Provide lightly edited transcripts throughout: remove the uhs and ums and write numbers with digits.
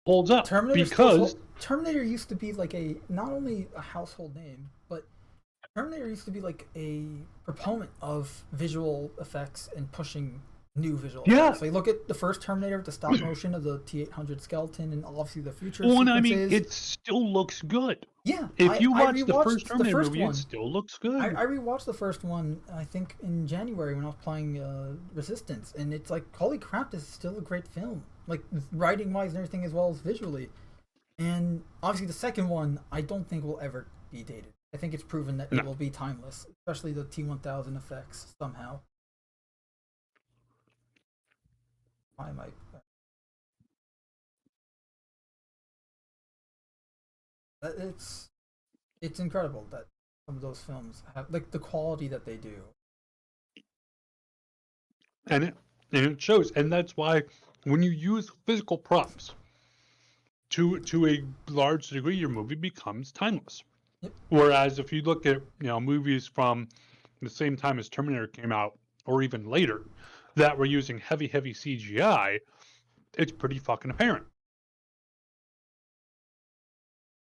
holds up because Terminator used to be like not only a household name, but Terminator used to be like a proponent of visual effects and pushing new visual effects. Like look at the first Terminator with the stop motion of the T-800 skeleton, and obviously the future sequences. I mean, it still looks good. Yeah, if you watch the first Terminator movie, it still looks good. I rewatched the first one, I think in January when I was playing Resistance, and it's like, holy crap, this is still a great film. Like writing wise and everything, as well as visually. And obviously the second one, I don't think will ever be dated. I think it's proven that it will be timeless, especially the T-1000 effects somehow. I might. It's incredible that some of those films have like the quality that they do, and it shows. And that's why when you use physical props to a large degree, your movie becomes timeless. Yep. Whereas if you look at movies from the same time as Terminator came out, or even later, that were using heavy CGI, it's pretty fucking apparent.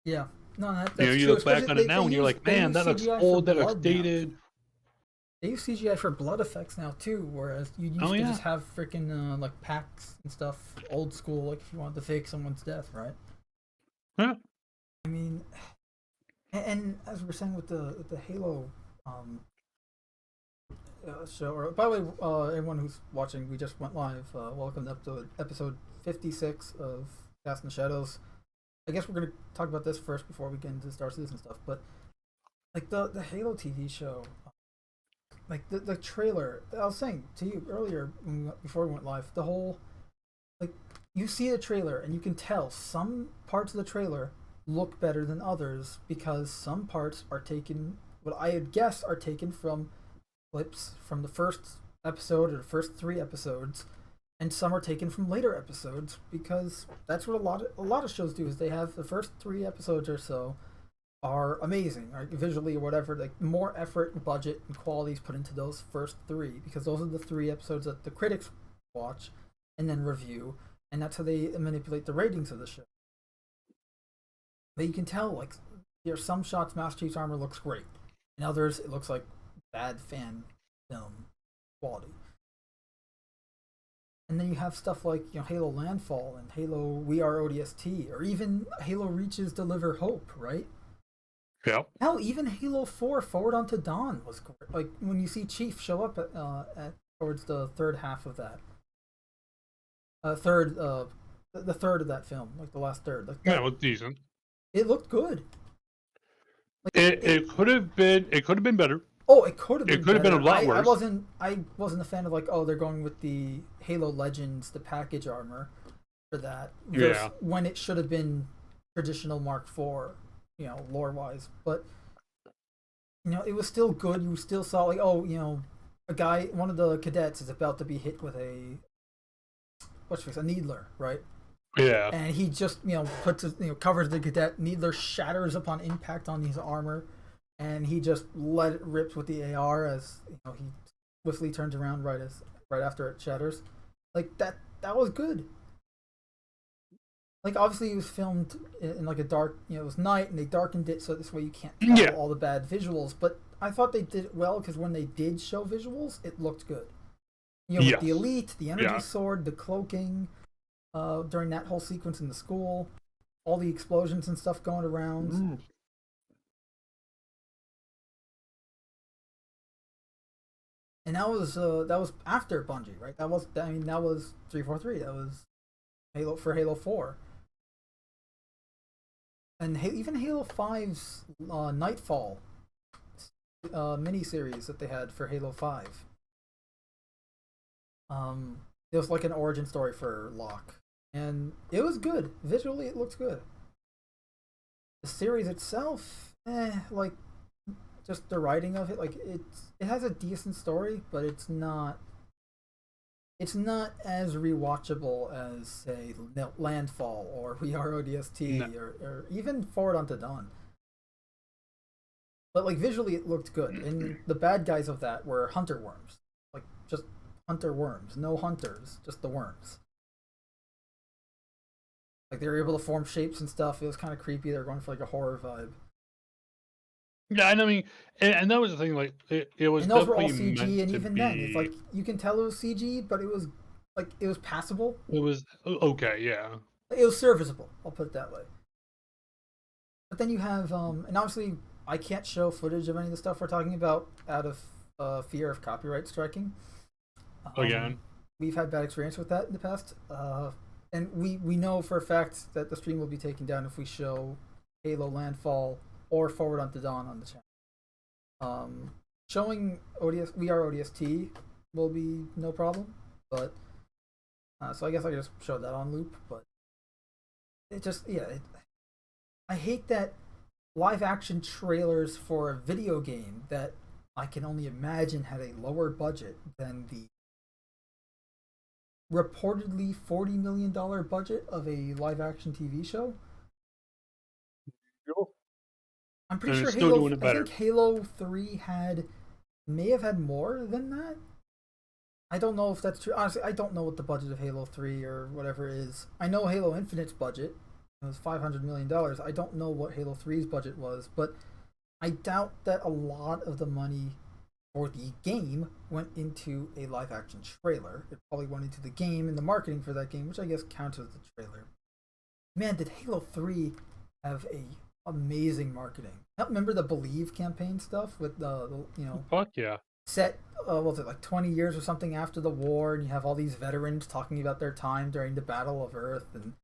Yeah. No, that's you true. look back on it now and you're like, man, that looks old, that looks dated. Now. They use CGI for blood effects now too, whereas you used to just have freaking like packs and stuff, old school, like if you wanted to fake someone's death, right? Yeah. I mean, and as we were saying with the Halo show, or by the way, everyone who's watching, we just went live. Welcome to episode 56 of Cast in the Shadows. I guess we're gonna talk about this first before we get into Star Citizen stuff, but like the Halo TV show, like the trailer. I was saying to you earlier before we went live, the whole like you see the trailer and you can tell some parts of the trailer look better than others because some parts are taken, what I would guess are taken from clips from the first episode or the first 3 episodes. And some are taken from later episodes because that's what a lot of shows do. Is they have the first 3 episodes or so are amazing, right? Visually or whatever. Like more effort, and budget, and quality is put into those first 3 because those are the 3 episodes that the critics watch and then review, and that's how they manipulate the ratings of the show. But you can tell, like, there are some shots Master Chief's armor looks great, and others it looks like bad fan film quality. And then you have stuff like Halo Landfall and Halo We Are ODST, or even Halo Reach's Deliver Hope, right? Yeah. Hell, even Halo 4 Forward Unto Dawn was great. Like when you see Chief show up at towards the third half of that, the third of that film, like the last third. Like it was decent. It looked good. Like, it could have been better. Oh, it could have been. It could have been a lot worse. I wasn't a fan of like, they're going with the Halo Legends, the package armor for that. Yeah. When it should have been traditional Mark IV, lore wise. But it was still good. You still saw like, a guy, one of the cadets is about to be hit with a needler, right? Yeah. And he just covers the cadet. Needler shatters upon impact on his armor. And he just let it rip with the AR as he swiftly turns around right after it shatters. Like that was good. Like obviously it was filmed in like a dark, it was night and they darkened it so this way you can't tell all the bad visuals. But I thought they did it well because when they did show visuals, it looked good. With the elite, the energy sword, the cloaking, during that whole sequence in the school, all the explosions and stuff going around. Mm. And that was after Bungie, right? That was 343. That was Halo 4. And even Halo 5's Nightfall miniseries that they had for Halo 5. It was like an origin story for Locke, and it was good. Visually, it looks good. The series itself, like just the writing of it, like it has a decent story, but it's not as rewatchable as say Landfall or We Are ODST or even Forward Unto Dawn. But like visually, it looked good, and the bad guys of that were hunter worms, like just hunter worms, no hunters, just the worms. Like they were able to form shapes and stuff. It was kind of creepy. They were going for like a horror vibe. Yeah, and I mean, and that was the thing. Like, it was And those were all definitely CG, meant and to even then, it's be. like you can tell it was CG, but it was passable. It was okay, yeah. It was serviceable. I'll put it that way. But then you have, and obviously, I can't show footage of any of the stuff we're talking about out of fear of copyright striking. Again, We've had bad experience with that in the past, and we know for a fact that the stream will be taken down if we show Halo Landfall or Forward Unto Dawn on the channel. Showing VR ODST will be no problem, but so I guess I can just show that on loop. But it just I hate that live action trailers for a video game that I can only imagine had a lower budget than the reportedly $40 million budget of a live action TV show. I'm pretty and sure it's still doing it I better. think Halo 3 may have had more than that. I don't know if that's true. Honestly, I don't know what the budget of Halo 3 or whatever is. I know Halo Infinite's budget was $500 million. I don't know what Halo 3's budget was, but I doubt that a lot of the money for the game went into a live action trailer. It probably went into the game and the marketing for that game, which I guess counts as the trailer. Man, did Halo 3 have a amazing marketing. Remember the Believe campaign stuff with the Fuck yeah. set what was it, like 20 years or something after the war, and you have all these veterans talking about their time during the Battle of Earth, and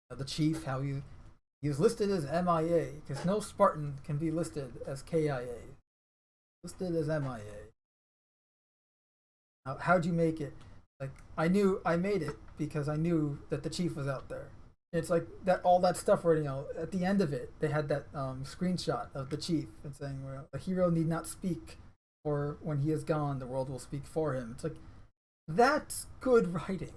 the chief, how he was listed as MIA because no Spartan can be listed as KIA. Listed as MIA. How'd you make it? Like I made it because I knew that the chief was out there. It's like that all that stuff where at the end of it they had that screenshot of the chief and saying, well, a hero need not speak, or when he is gone the world will speak for him. It's like that's good writing.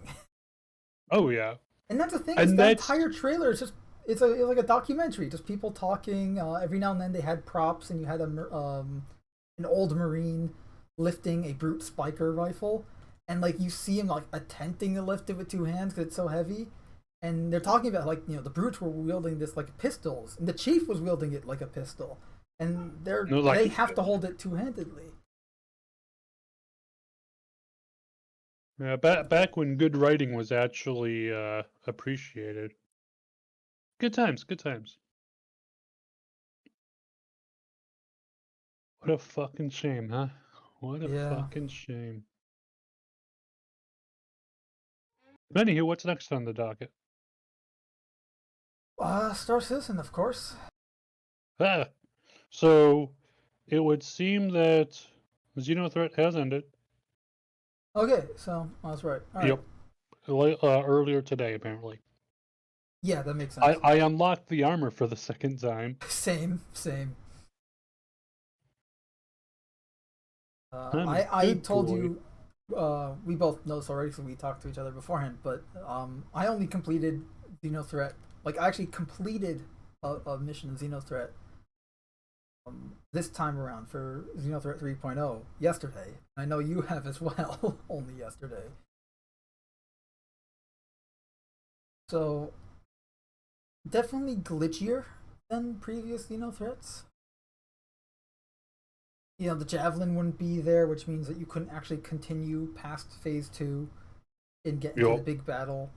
Oh yeah. And that's the thing, And is that that's entire trailer is just it's like a documentary, just people talking. Every now and then they had props, and you had an old Marine lifting a brute spiker rifle, and like you see him like attempting to lift it with two hands because it's so heavy. And they're talking about like the brutes were wielding this like pistols, and the chief was wielding it like a pistol, and they have to hold it two-handedly. yeah, back when good writing was actually appreciated. Good times, good times. What a fucking shame, huh? What a fucking shame. Anywho, what's next on the docket? Star Citizen, of course. Ah, so it would seem that the Xenothreat has ended. Okay, so I was right. All Yep. right. Earlier today, apparently. Yeah, that makes sense. I unlocked the armor for the second time. Same. I told you, we both know this already, so we talked to each other beforehand. But I only completed Xenothreat. Like I actually completed a mission in Xenothreat this time around for Xenothreat 3.0 yesterday. I know you have as well, only yesterday. So definitely glitchier than previous Xenothreats. The Javelin wouldn't be there, which means that you couldn't actually continue past phase 2 and get into the big battle.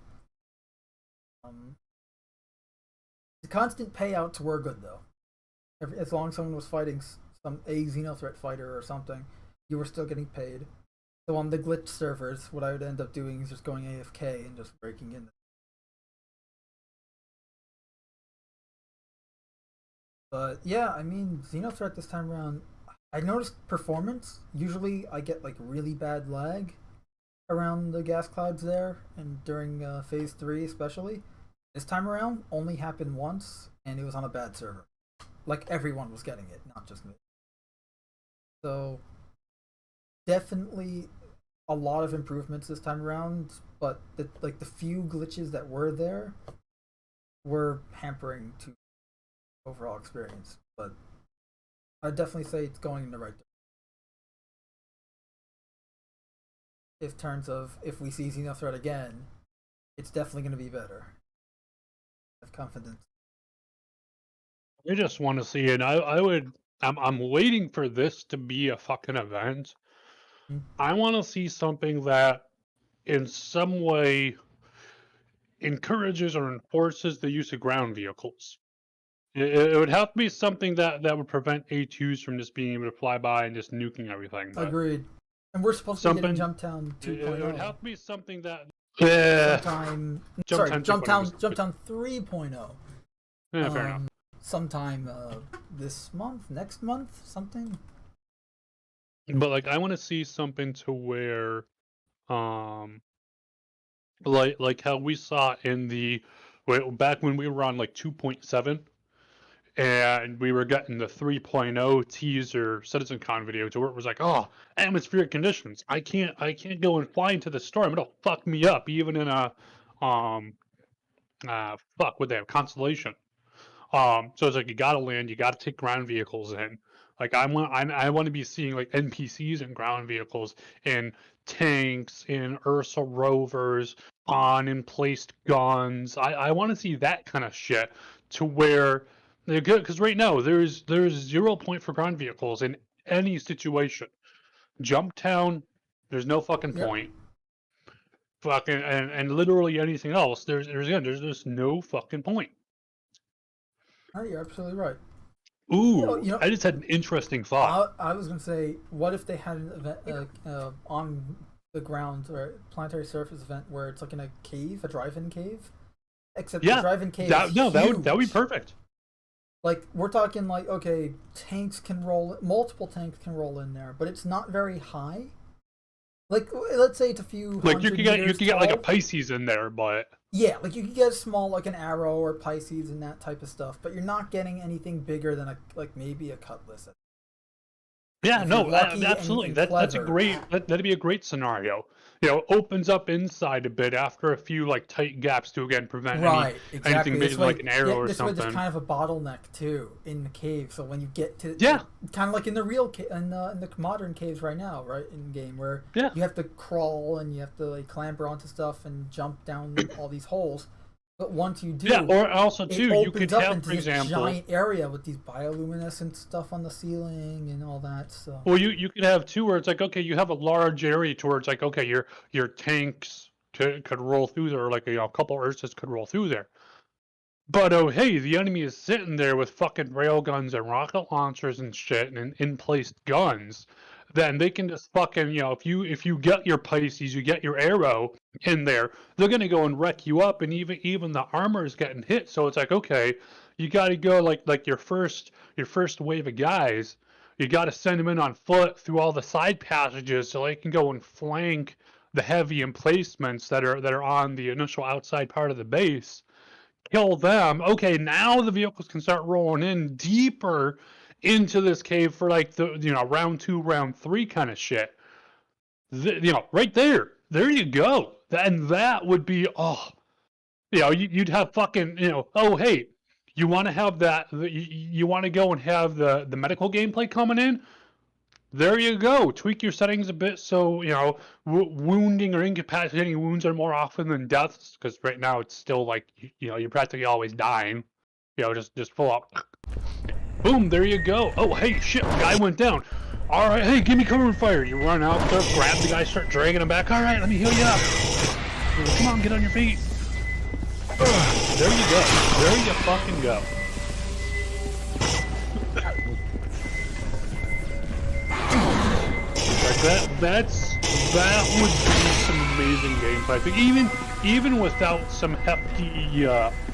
The constant payouts were good though. As long as someone was fighting a Xenothreat fighter or something, you were still getting paid. So on the glitch servers, what I would end up doing is just going AFK and just breaking in. But yeah, I mean, Xenothreat this time around, I noticed performance. Usually I get like really bad lag around the gas clouds there, and during phase 3 especially. This time around only happened once, and it was on a bad server. Like everyone was getting it, not just me. So definitely a lot of improvements this time around, but the few glitches that were there were hampering to overall experience. But I'd definitely say it's going in the right direction. In terms of if we see Xenothreat again, it's definitely going to be better. have confidence. I just want to see it. I'm waiting for this to be a fucking event. Hmm. I want to see something that in some way encourages or enforces the use of ground vehicles. It would have to be something that would prevent A2s from just being able to fly by and just nuking everything. But Agreed. And we're supposed to be getting something Jumptown 2.0. it would have to be something that Sometime, sorry, Jumptown Jumptown 3.0. yeah, fair enough. Sometime this month, next month, something. But like, I want to see something to where, like how we saw in the back when we were on like 2.7, and we were getting the 3.0 teaser CitizenCon video to where it was like, oh, atmospheric conditions. I can't go and fly into the storm. It'll fuck me up, even in a fuck what they have Constellation. So it's like you gotta land, you gotta take ground vehicles in. Like I want to be seeing like NPCs and ground vehicles in tanks, in Ursa rovers, on and placed guns. I want to see that kind of shit to where they're good, because right now there's 0 point for ground vehicles in any situation. Jumptown, there's no fucking point. Fucking and literally anything else, there's just no fucking point. Oh, you're absolutely right. Ooh, I just had an interesting thought. I was gonna say, what if they had an event on the ground or planetary surface event where it's like in a cave, a drive-in cave, except the drive-in cave. That would be perfect. Like we're talking like, okay, tanks can roll, multiple tanks can roll in there, but it's not very high. Like let's say it's a few. Like you could get like a Pisces in there, but yeah, like you could get a small like an Arrow or Pisces and that type of stuff, but you're not getting anything bigger than maybe a Cutlass. Yeah, no, absolutely. That's a great. That'd be a great scenario. Opens up inside a bit after a few like tight gaps to again prevent anything big like an arrow or something. This way there's kind of a bottleneck too in the cave. So when you get to kind of like in the real in the modern caves right now, right in game where you have to crawl and you have to like clamber onto stuff and jump down all these holes. But once you do, or also too, you could have, for example, giant area with these bioluminescent stuff on the ceiling and all that. So, well, you could have too, where it's like, okay, you have a large area to where it's like, okay, your tanks could roll through there, or like a couple Ursas could roll through there. But oh, hey, the enemy is sitting there with fucking railguns and rocket launchers and shit and in-placed guns. Then they can just fucking, if you get your Pisces, you get your Arrow in there, they're gonna go and wreck you up, and even the armor is getting hit. So it's like, okay, you got to go like your first wave of guys, you got to send them in on foot through all the side passages so they can go and flank the heavy emplacements that are on the initial outside part of the base. Kill them. Okay, now the vehicles can start rolling in deeper into this cave for like the round 2, round 3 kind of shit. Right there you go. And that would be you'd have fucking oh hey, you want to have that, you want to go and have the medical gameplay coming in. There you go. Tweak your settings a bit so wounding or incapacitating wounds are more often than deaths, because right now it's still like you're practically always dying. Just full up. Boom, there you go. Oh, hey, shit, the guy went down. All right, hey, give me cover and fire. You run out there, grab the guy, start dragging him back. All right, let me heal you up. Come on, get on your feet. There you go. There you fucking go. Like that would be some amazing gameplay. I think even without some hefty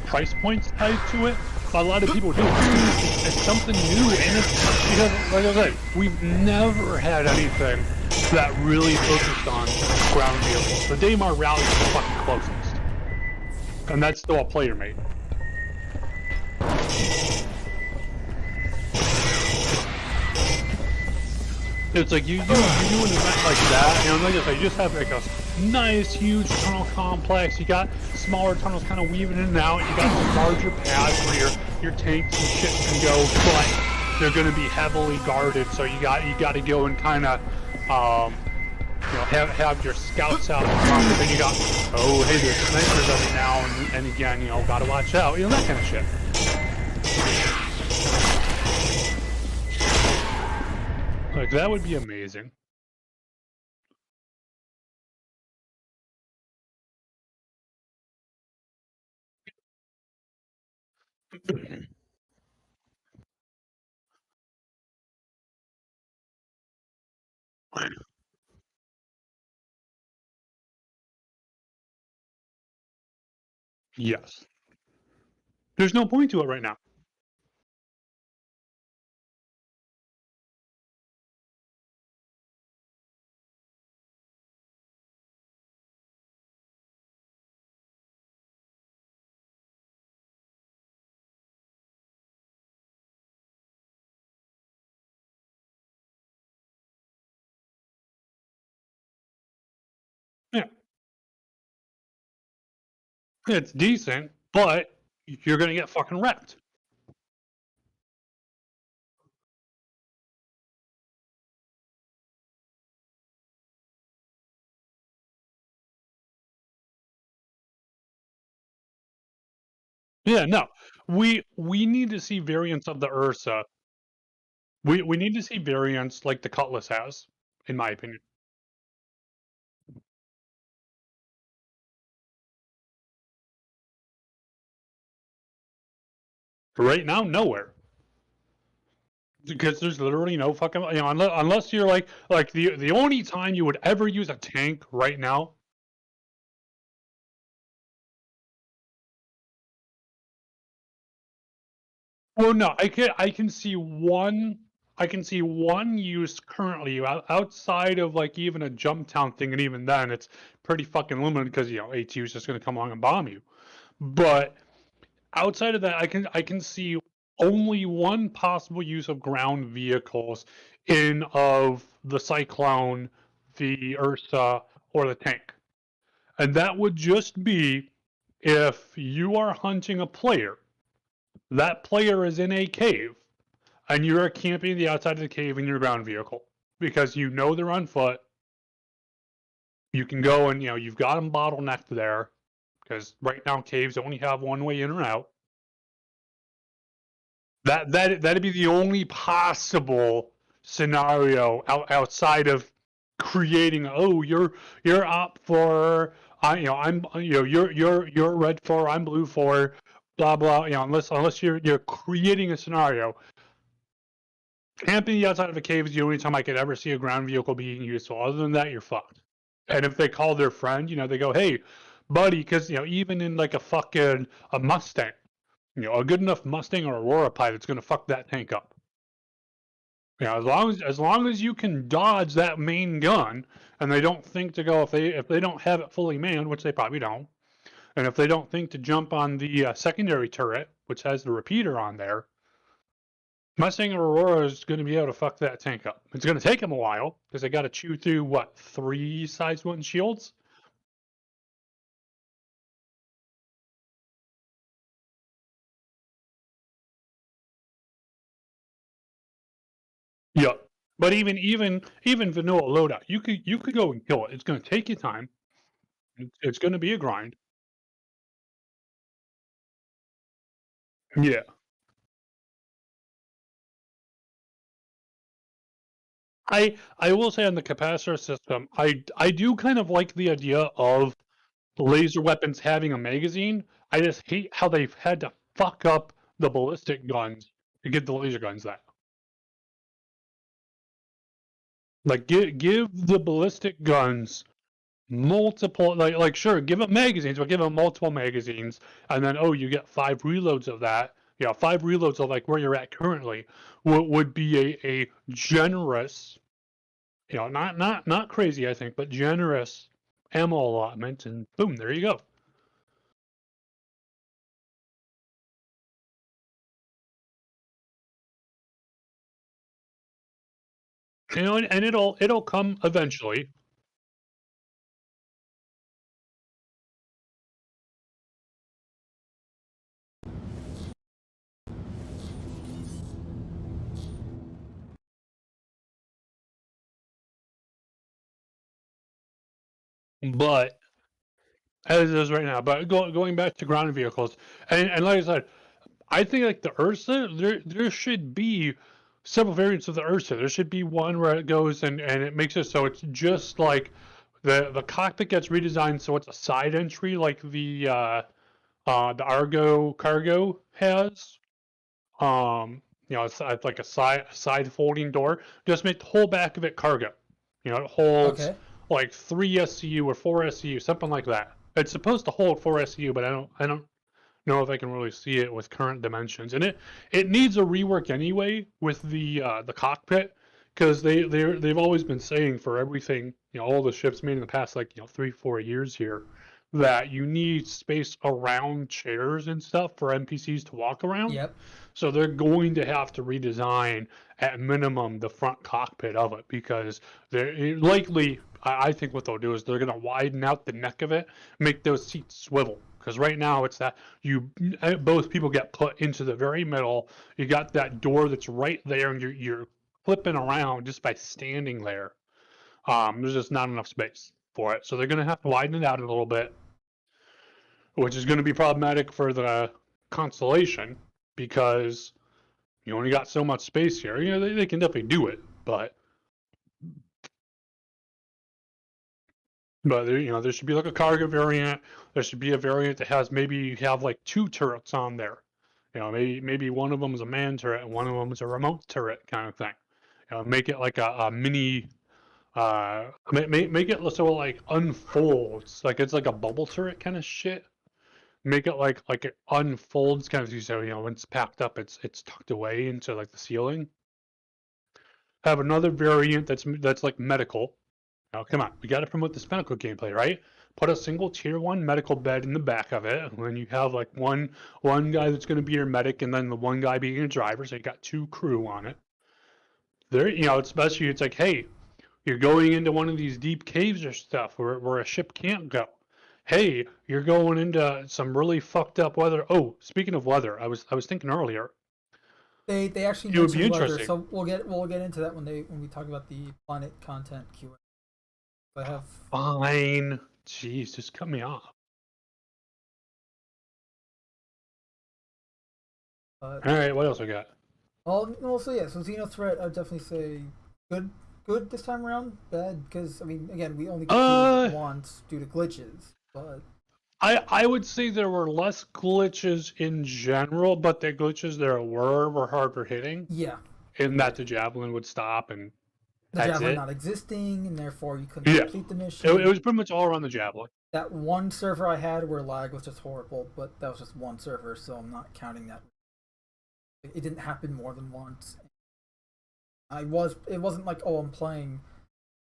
price points tied to it, a lot of people do. It's something new, and it's because, like I said, we've never had anything that really focused on ground vehicles. The Daymar Rally is the fucking closest, and that's still a player made. It's like you do an event like that, like I said, you just have like a nice, huge tunnel complex. You got smaller tunnels kind of weaving in and out. You got some larger paths where your tanks and shit can go, but they're going to be heavily guarded. So you got to go and kind of You know, have your scouts out front, but then you got, oh, hey, there's snipers every now and again, you know, gotta watch out, you know, that kind of shit. Like, that would be amazing. Yes. There's no point to it right now. Yeah. It's decent, but you're gonna get fucking wrecked. Yeah, no. We need to see variants of the Ursa. We need to see variants like the Cutlass has, in my opinion. Right now, nowhere. Because there's literally no fucking, you know, unless you're like the only time you would ever use a tank right now. Well, no, I can see one use currently outside of like even a jump town thing, and even then it's pretty fucking limited because you know ATU is just gonna come along and bomb you. But outside of that, I can see only one possible use of ground vehicles in of the Cyclone, the Ursa, or the tank. And that would just be if you are hunting a player, that player is in a cave, and you're camping the outside of the cave in your ground vehicle because you know they're on foot. You can go and, you know, you've got them bottlenecked there because right now caves only have one way in or out. That'd be the only possible scenario outside of creating. Oh, you're up for. I you know I'm you know you're red for. I'm blue for. Blah blah. You know, unless you're creating a scenario. Camping outside of a cave is the only time I could ever see a ground vehicle being useful. Other than that, you're fucked. And if they call their friend, you know, they go, "Hey, buddy," because you know, even in like a Mustang, you know, a good enough Mustang or Aurora pilot's gonna fuck that tank up. You know, as long as you can dodge that main gun, and they don't think to go if they don't have it fully manned, which they probably don't, and if they don't think to jump on the secondary turret, which has the repeater on there, Mustang or Aurora is going to be able to fuck that tank up. It's going to take them a while because they got to chew through what 3 size 1 shields. Yep. But even vanilla loadout, you could go and kill it. It's going to take you time. It's going to be a grind. Yeah. I will say on the capacitor system, I do kind of like the idea of the laser weapons having a magazine. I just hate how they've had to fuck up the ballistic guns to get the laser guns that. Like give the ballistic guns multiple sure, give them magazines, but give them multiple magazines, and then oh, you get 5 reloads of that. Yeah, 5 reloads of like where you're at currently would be a generous, you know, not crazy, I think, but generous ammo allotment, and boom, there you go. You know, and it'll come eventually. but as it is right now. But going back to ground vehicles, and like I said, I think like the Ursa, there should be several variants of the Ursa. There should be one where it goes and it makes it so it's just like the cockpit gets redesigned so it's a side entry like the Argo cargo has. It's like a side folding door. Just make the whole back of it cargo. It holds Okay. like 3 SCU or 4 SCU, something like that. It's supposed to hold 4 SCU, but I don't know if I can really see it with current dimensions. And it needs a rework anyway with the cockpit, because they've always been saying for everything, all the ships made in the past 3-4 years here, that you need space around chairs and stuff for NPCs to walk around. Yep. So they're going to have to redesign at minimum the front cockpit of it, because they're likely, I think what they'll do is they're going to widen out the neck of it, make those seats swivel. Because right now it's that both people get put into the very middle. You got that door that's right there, and you're flipping around just by standing there. There's just not enough space for it, so they're going to have to widen it out a little bit, which is going to be problematic for the Constellation, because you only got so much space here. They can definitely do it, but there should be like a cargo variant. There should be a variant that has, maybe you have like 2 turrets on there. Maybe one of them is a man turret and one of them is a remote turret kind of thing. Make it like a mini. Make it so it like unfolds, like it's like a bubble turret kind of shit. Make it like it unfolds kind of, so when it's packed up, it's tucked away into like the ceiling. Have another variant that's like medical. Now, come on, we got to promote this medical gameplay, right? Put a single tier 1 medical bed in the back of it, and then you have like one guy that's going to be your medic, and then the one guy being your driver, so you got 2 crew on it. There, especially it's like, hey, you're going into one of these deep caves or stuff where a ship can't go. Hey, you're going into some really fucked up weather. Oh, speaking of weather, I was thinking earlier. They actually It would be mentioned weather, interesting. so we'll get into that when we talk about the planet content Q&A. I have Fine. Jeez, just cut me off. All right, what else we got? so yeah, so Xeno Threat, I'd definitely say good this time around. Bad because I mean, again, we only completed it once due to glitches, but I would say there were less glitches in general, but the glitches there were harder hitting. yeah, In that the javelin would stop, and the that's javelin it. not existing, and therefore you couldn't Yeah, complete the mission. it was pretty much all around the javelin. That one server I had where lag was just horrible, but that was just one server, so I'm not counting that. It didn't happen more than once. It wasn't like, oh, I'm playing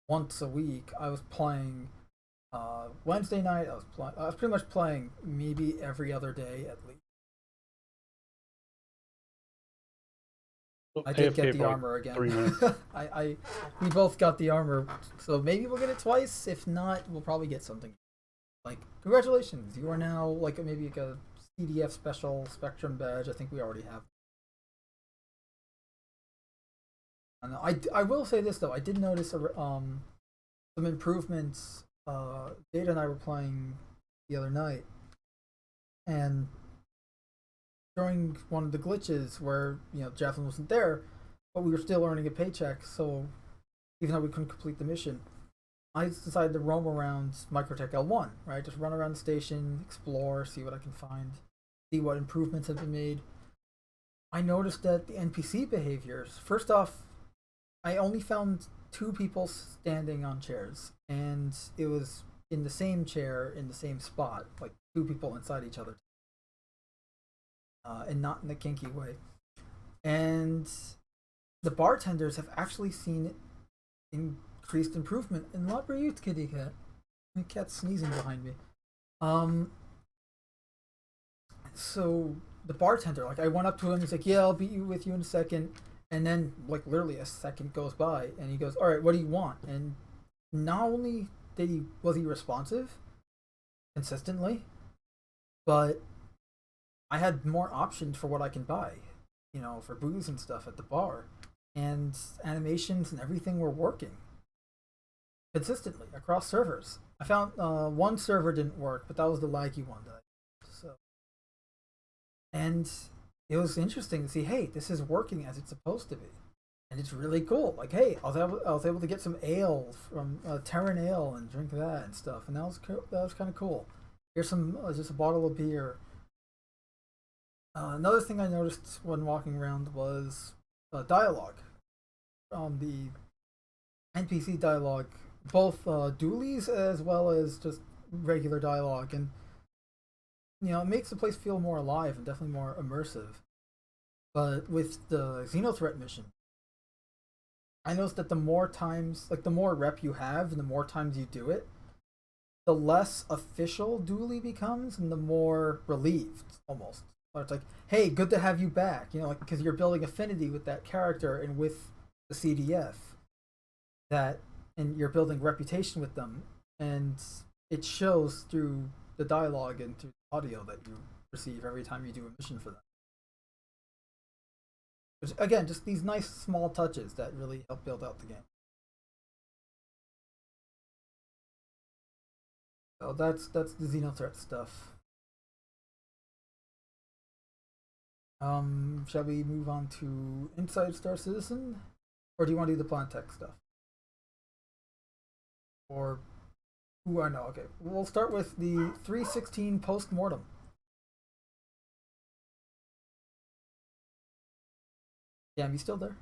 once a week. I was playing Wednesday night. I was pretty much playing maybe every other day at least. I did get the armor again. 3 minutes. We both got the armor, so maybe we'll get it twice. If not, we'll probably get something. Like, congratulations, you are now like maybe like a CDF special Spectrum badge. I think we already have. And I will say this though, I did notice some improvements. Data and I were playing the other night, and during one of the glitches where Javelin wasn't there, but we were still earning a paycheck. So even though we couldn't complete the mission, I decided to roam around Microtech L1. Right, just run around the station, explore, see what I can find, see what improvements have been made. I noticed that the NPC behaviors. First off, I only found 2 people standing on chairs, and it was in the same chair in the same spot, like 2 people inside each other, and not in a kinky way. And the bartenders have actually seen increased improvement. And what were you, kitty cat? My cat's sneezing behind me. So the bartender, like, I went up to him. He's like, "Yeah, I'll beat you with you in a second." And then, like, literally a second goes by, and he goes, "All right, what do you want?" And not only was he responsive consistently, but I had more options for what I can buy, for booze and stuff at the bar, and animations and everything were working. consistently across servers. I found one server didn't work, but that was the laggy one that I used. So, and it was interesting to see, hey, this is working as it's supposed to be, and it's really cool. Like, hey, I was able to get some ale from Terran Ale and drink that and stuff, and that was kind of cool. Here's some just a bottle of beer. Another thing I noticed when walking around was dialogue. The NPC dialogue, both dualies as well as just regular dialogue, and it makes the place feel more alive and definitely more immersive. But with the Xenothreat mission, I noticed that the more times, like the more rep you have and the more times you do it, the less official dually becomes and the more relieved almost. Or it's like, hey, good to have you back, like because you're building affinity with that character and with the CDF, that, and you're building reputation with them, and it shows through the dialogue and through the audio that you receive every time you do a mission for them. Which, again, just these nice small touches that really help build out the game. So that's the Xenothreat stuff. Shall we move on to Inside Star Citizen, or do you want to do the Planet Tech stuff? Or, ooh, I know. Okay, we'll start with the 316 post-mortem. Yeah, you still there?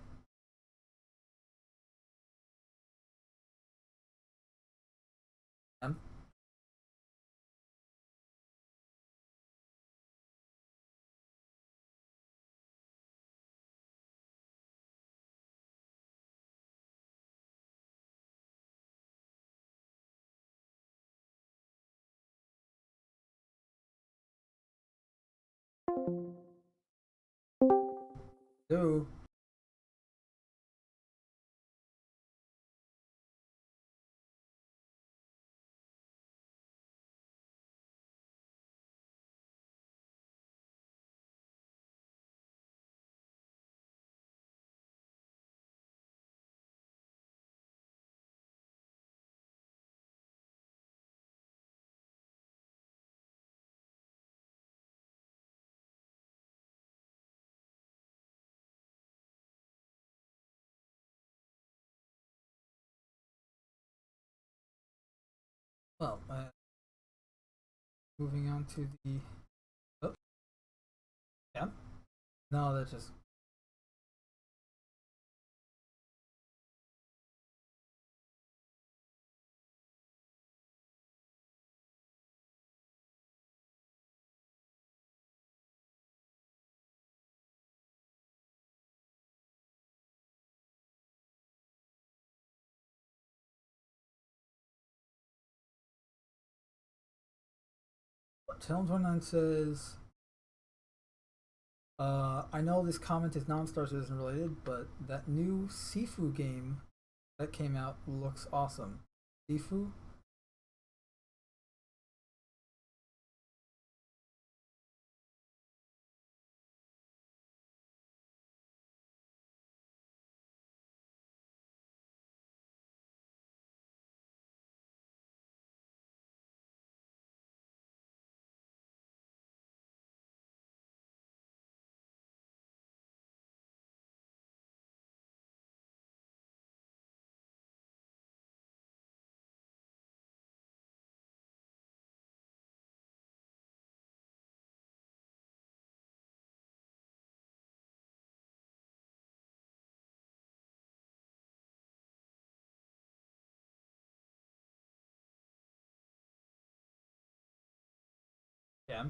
Hello. Well, moving on to the. Oh, yeah. No, that's just. Talon29 says, I know this comment is non-Star Citizen related, but that new Sifu game that came out looks awesome. Sifu? Yeah.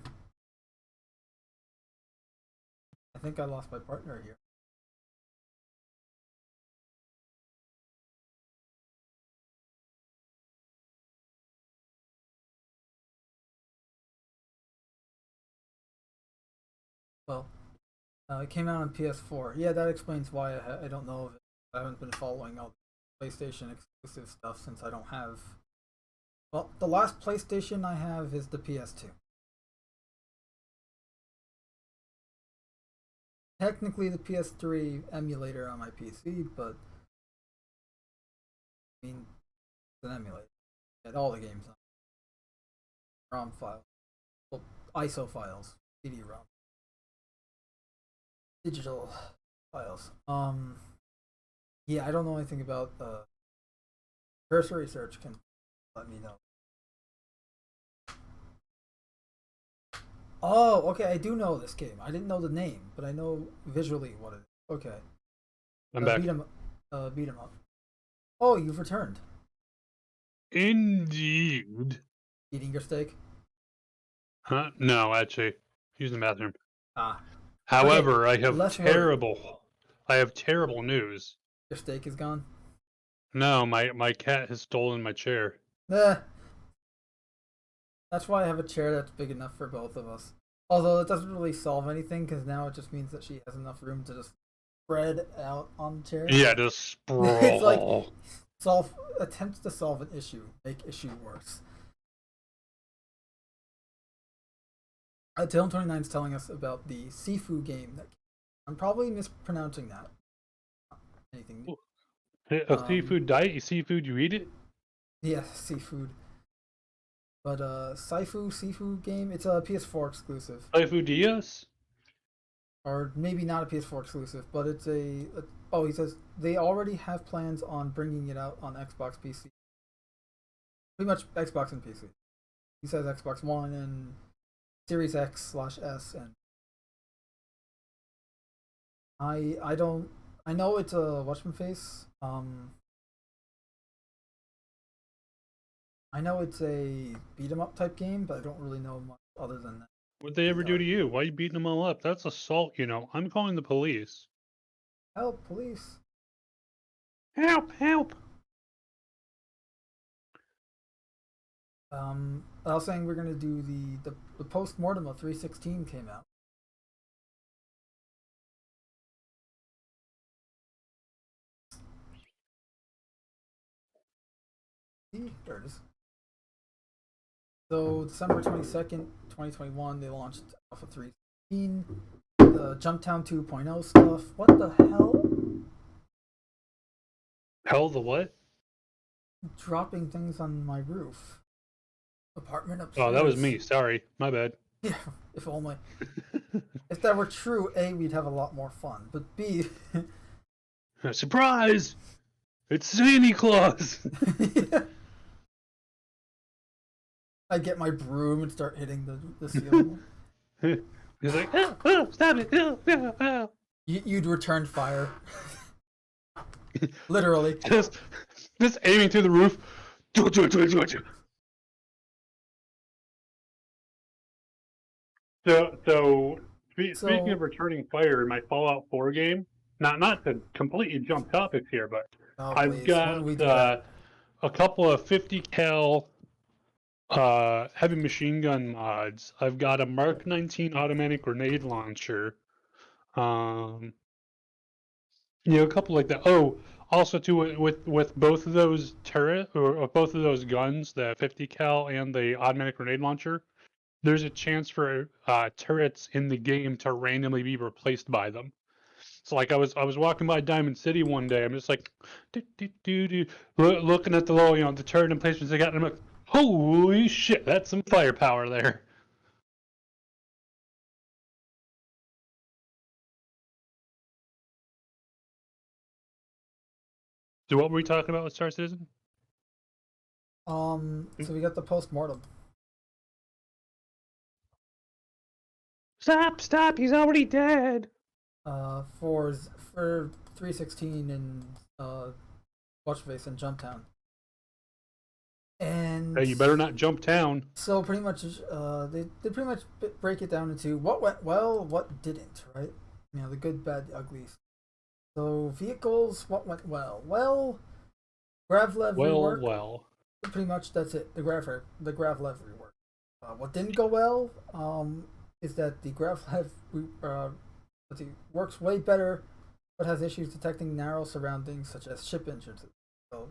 I think I lost my partner here. Well, it came out on PS4. Yeah, that explains why I don't know of it. I haven't been following all the PlayStation exclusive stuff since I don't have. Well, the last PlayStation I have is the PS2. Technically, the PS3 emulator on my PC, but I mean, an emulator. Had all the games on ROM files, well, ISO files, CD-ROM, digital files. Yeah, I don't know anything about cursory search. Can let me know. Oh, okay. I do know this game. I didn't know the name, but I know visually what it is. Okay. I'm back. Beat 'em up. Oh, you've returned. Indeed. Eating your steak? Huh? No, actually, using the bathroom. Ah. However, Okay, I have less terrible news. Your steak is gone? No, my cat has stolen my chair. Eh. That's why I have a chair that's big enough for both of us. Although it doesn't really solve anything, because now it just means that she has enough room to just spread out on the chair. Yeah, just sprawl. It's like attempts to solve an issue, make issue worse. Dylan29 is telling us about the Sifu game that I'm probably mispronouncing that. Anything new? A seafood diet? Seafood, you eat it? Yeah, seafood. But Sifu game, it's a PS4 exclusive. Seafood Diaz? Or maybe not a PS4 exclusive, but it's oh, he says they already have plans on bringing it out on Xbox PC. Pretty much Xbox and PC. He says Xbox One and Series X/S, and I don't, I know it's a whatchamface. I know it's a beat 'em up type game, but I don't really know much other than that. What'd they ever do to you? Why are you beating them all up? That's assault, you know. I'm calling the police. Help, police! Help! Help! I was saying we're gonna do the post-mortem of 316 came out. See, there it is. So December 22nd, 2021, they launched Alpha 316, the Jumptown 2.0 stuff. What the hell? Hell the what? Dropping things on my roof. Apartment upstairs. Oh, that was me. Sorry. My bad. Yeah, if only. If that were true, A, we'd have a lot more fun. But B... Surprise! It's Santa Claus! Yeah. I get my broom and start hitting the ceiling. He's like, oh, stop it! Oh. You'd return fire. Literally. Just aiming through the roof. So speaking of returning fire in my Fallout 4 game, not to completely jump topics here, but I've got a couple of 50 cal heavy machine gun mods. I've got a Mark 19 automatic grenade launcher. A couple like that. Oh, also too with both of those turret or both of those guns, the 50 cal and the automatic grenade launcher, there's a chance for turrets in the game to randomly be replaced by them. So like I was walking by Diamond City one day, I'm just like looking at the little, the turret emplacements they got, and I'm like, holy shit, that's some firepower there. So what were we talking about with Star Citizen? So we got the post-mortem. Stop, he's already dead. For 316 and Watchface and Jumptown. And Hey, you better not jump town. So pretty much, they pretty much break it down into what went well, what didn't, right? The good, bad, the ugly. So vehicles, what went well? Well, Gravlev rework. Well. Pretty much that's it. The Gravlev rework. What didn't go well is that the Gravlev works way better, but has issues detecting narrow surroundings such as ship entrances. So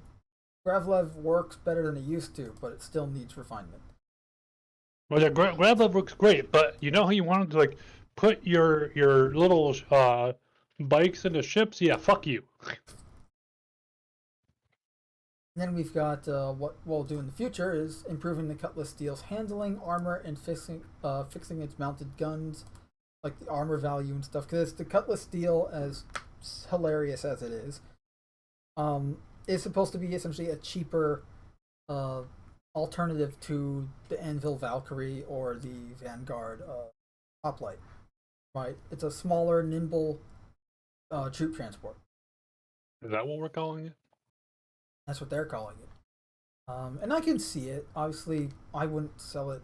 Gravlev works better than it used to, but it still needs refinement. Well, yeah, Gravlev works great, but you know how you wanted to put your little bikes into ships? Yeah, fuck you. And then we've got what we'll do in the future is improving the Cutlass Steel's handling, armor, and fixing its mounted guns, like the armor value and stuff. Because the Cutlass Steel, as hilarious as it is supposed to be essentially a cheaper alternative to the Anvil Valkyrie or the Vanguard hoplite. Right? It's a smaller, nimble troop transport. Is that what we're calling it? That's what they're calling it. And I can see it. Obviously, I wouldn't sell it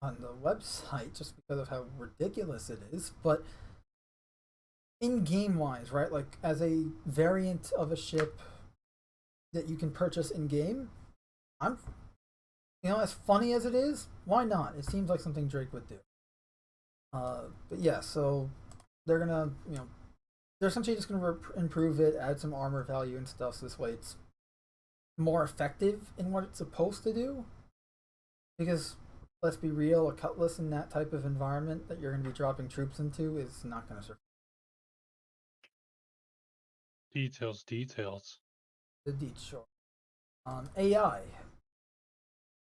on the website just because of how ridiculous it is. But in game wise, right? Like as a variant of a ship that you can purchase in game, as funny as it is, why not? It seems like something Drake would do. But yeah, so they're gonna, they're essentially just gonna improve it, add some armor value and stuff. So this way, it's more effective in what it's supposed to do. Because let's be real, a Cutlass in that type of environment that you're going to be dropping troops into is not going to survive. Details. The deets, sure. AI.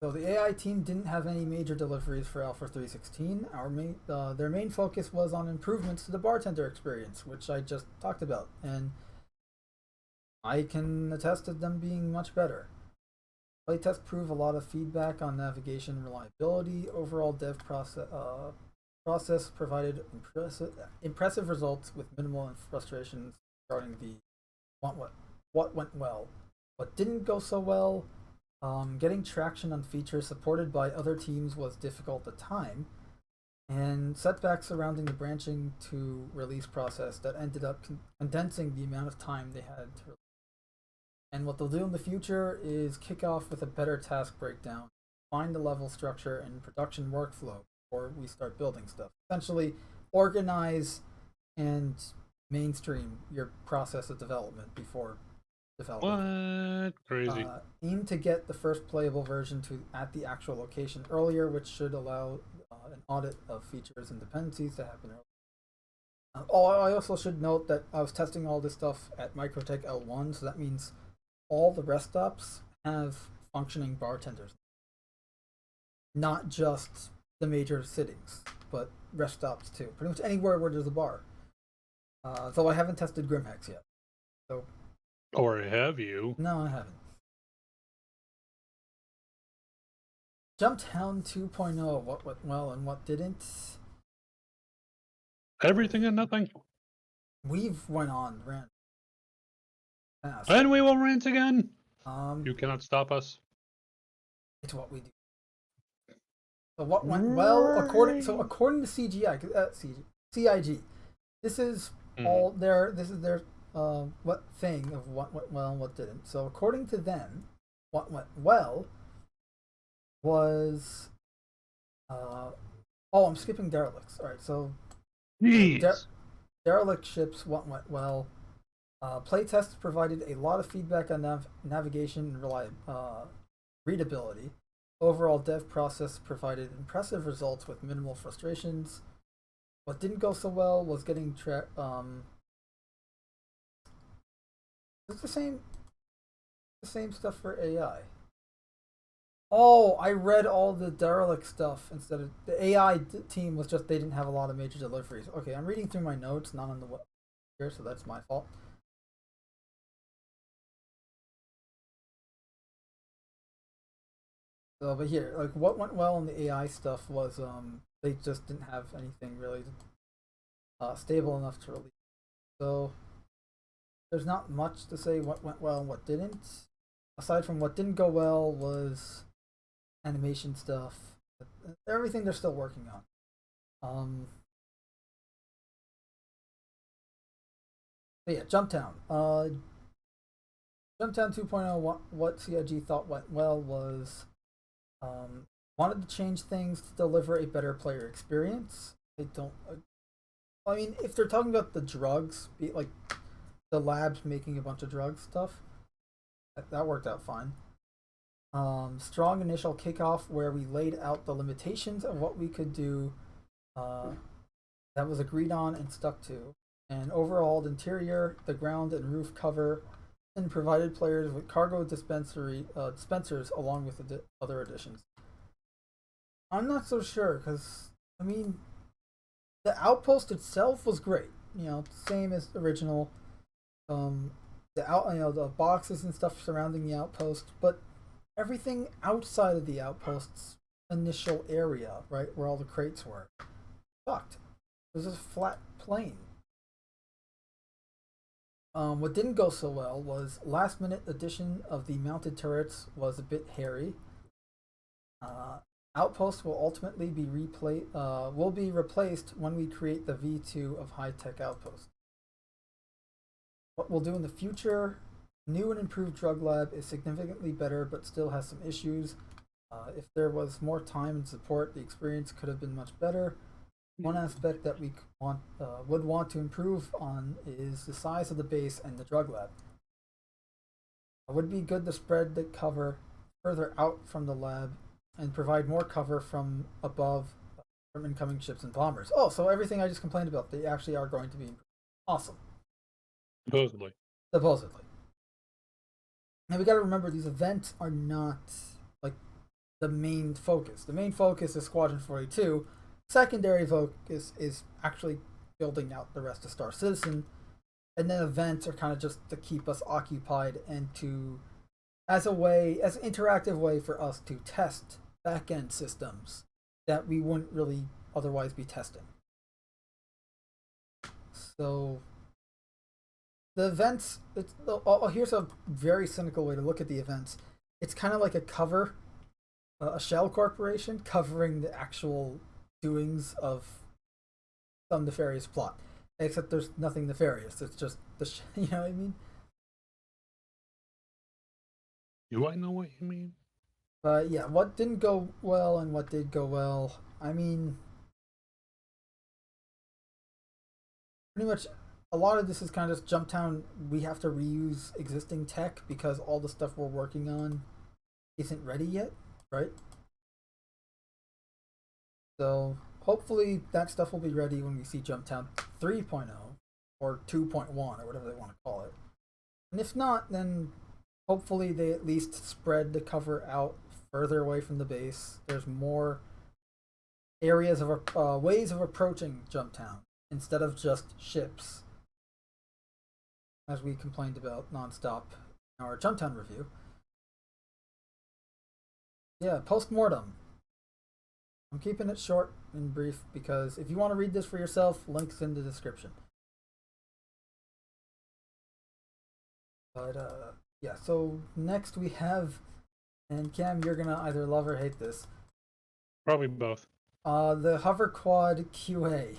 So the AI team didn't have any major deliveries for Alpha 316. Their main focus was on improvements to the bartender experience, which I just talked about, and I can attest to them being much better. Playtests prove a lot of feedback on navigation reliability. Overall dev process provided impressive results with minimal frustrations regarding the what went well. What didn't go so well, getting traction on features supported by other teams was difficult at the time, and setbacks surrounding the branching to release process that ended up condensing the amount of time they had to release. And what they'll do in the future is kick off with a better task breakdown, find the level structure and production workflow before we start building stuff. Essentially, organize and mainstream your process of development before development. What? Crazy. Aim to get the first playable version at the actual location earlier, which should allow an audit of features and dependencies to happen earlier. I also should note that I was testing all this stuff at Microtech L1, so that means all the rest stops have functioning bartenders. Not just the major cities, but rest stops too. Pretty much anywhere where there's a bar. Though I haven't tested Grimhex yet. So. Or have you? No, I haven't. Jumptown 2.0, what went well and what didn't? Everything and nothing. We've went on rant. And we will rant again. You cannot stop us. It's what we do. So what went well according to CIG. This is all their. This is their what thing of what went well and what didn't. So according to them, what went well was I'm skipping derelicts. All right, so derelict ships. What went well? Playtests provided a lot of feedback on navigation and readability. Overall dev process provided impressive results with minimal frustrations. What didn't go so well was getting it's the same stuff for AI. Oh, I read all the derelict stuff instead of the AI team was just they didn't have a lot of major deliveries. Okay, I'm reading through my notes, not on the web here, so that's my fault. So, but here, like what went well in the AI stuff was they just didn't have anything really stable enough to release. So there's not much to say what went well and what didn't. Aside from what didn't go well was animation stuff. Everything they're still working on. But yeah, Jumptown. Jumptown 2.0, what CIG thought went well was wanted to change things to deliver a better player experience. They don't. I mean, if they're talking about the drugs, like the labs making a bunch of drug stuff, that worked out fine. Strong initial kickoff where we laid out the limitations of what we could do. That was agreed on and stuck to. And overall, the interior, the ground and roof cover and provided players with cargo dispensers along with other additions. I'm not so sure because I mean, the outpost itself was great. You know, same as original. The boxes and stuff surrounding the outpost, but everything outside of the outpost's initial area, right where all the crates were, sucked. It was a flat plain. What didn't go so well was last minute addition of the mounted turrets was a bit hairy. Outposts will ultimately be replaced when we create the V2 of high tech outposts. What we'll do in the future, new and improved drug lab is significantly better, but still has some issues. If there was more time and support, the experience could have been much better. One aspect that we would want to improve on is the size of the base and the drug lab. It would be good to spread the cover further out from the lab and provide more cover from above from incoming ships and bombers. Oh, so everything I just complained about, they actually are going to be improved. Awesome. Supposedly. Supposedly. Now we got to remember these events are not like the main focus. The main focus is Squadron 42. Secondary focus is actually building out the rest of Star Citizen, and then events are kind of just to keep us occupied and to as an interactive way for us to test back-end systems that we wouldn't really otherwise be testing. So the events, here's a very cynical way to look at the events. It's kind of like a shell corporation covering the actual doings of some nefarious plot. Except there's nothing nefarious. It's just you know what I mean? Do I know what you mean? But yeah, what didn't go well and what did go well. I mean, pretty much a lot of this is kind of just Jumptown. We have to reuse existing tech because all the stuff we're working on isn't ready yet, right? So hopefully that stuff will be ready when we see Jumptown 3.0 or 2.1 or whatever they want to call it. And if not, then hopefully they at least spread the cover out further away from the base. There's more areas of ways of approaching Jumptown instead of just ships, as we complained about nonstop in our Jumptown review. Yeah, post-mortem. I'm keeping it short and brief because if you want to read this for yourself, links in the description. But yeah, so next we have, and Cam, you're gonna either love or hate this. Probably both. The Hover Quad QA.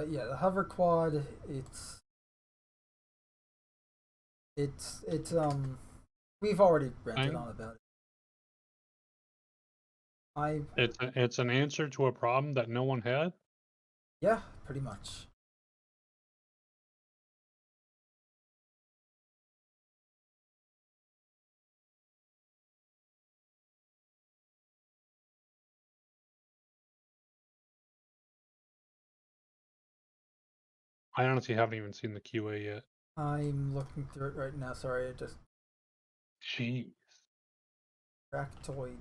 Yeah, the Hover Quad. It's we've already ranted on about it. It's an answer to a problem that no one had. Yeah, pretty much. I honestly haven't even seen the QA yet. I'm looking through it right now. Sorry, I just. Jeez. Fractoid.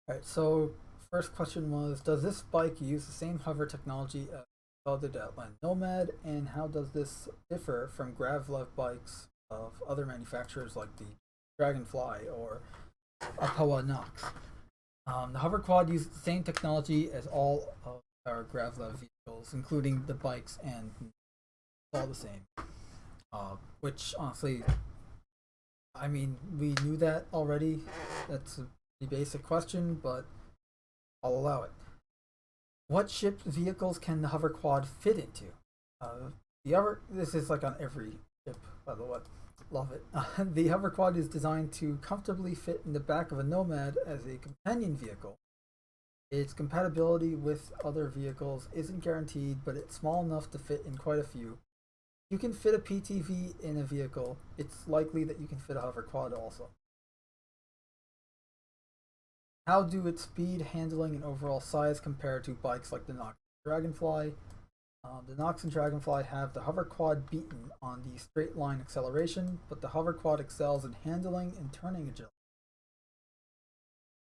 Alright, so first question was, does this bike use the same hover technology as Welded Outland Nomad, and how does this differ from Gravlev bikes of other manufacturers like the Dragonfly or Apoa Nox? The hover quad uses the same technology as all of our Gravlev vehicles, including the bikes, and it's all the same. Which honestly, I mean, we knew that already. That's a basic question, but I'll allow it. What ship vehicles can the hover quad fit into? This is like on every ship, by the way. Love it. The hover quad is designed to comfortably fit in the back of a Nomad as a companion vehicle. Its compatibility with other vehicles isn't guaranteed, but it's small enough to fit in quite a few. If you can fit a PTV in a vehicle, it's likely that you can fit a hover quad also. How do its speed, handling, and overall size compare to bikes like the Nox and Dragonfly? The Nox and Dragonfly have the hover quad beaten on the straight line acceleration, but the hover quad excels in handling and turning agility.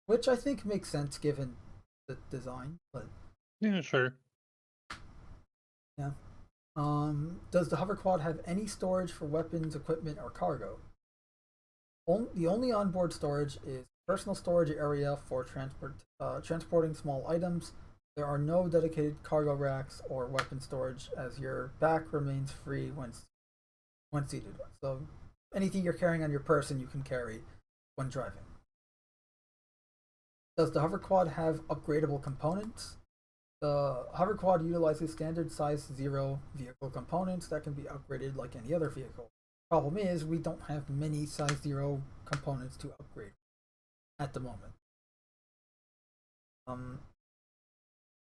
Which I think makes sense given the design, but Yeah, sure. yeah. Does the hover quad have any storage for weapons, equipment, or cargo? The only onboard storage is personal storage area for transporting small items. There are no dedicated cargo racks or weapon storage, as your back remains free when seated. So anything you're carrying on your person, you can carry when driving. Does the hover quad have upgradable components? The hover quad utilizes standard size 0 vehicle components that can be upgraded like any other vehicle. Problem is, we don't have many size 0 components to upgrade at the moment.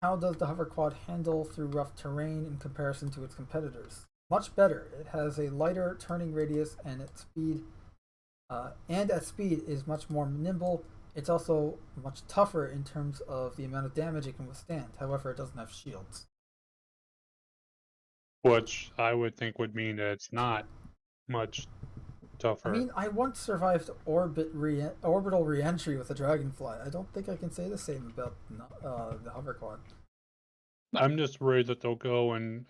How does the hover quad handle through rough terrain in comparison to its competitors? Much better. It has a lighter turning radius, and at speed is much more nimble. It's also much tougher in terms of the amount of damage it can withstand. However, it doesn't have shields. Which I would think would mean that it's not much tougher. I mean, I once survived orbital re-entry with a Dragonfly. I don't think I can say the same about the hover quad. I'm just worried that they'll go and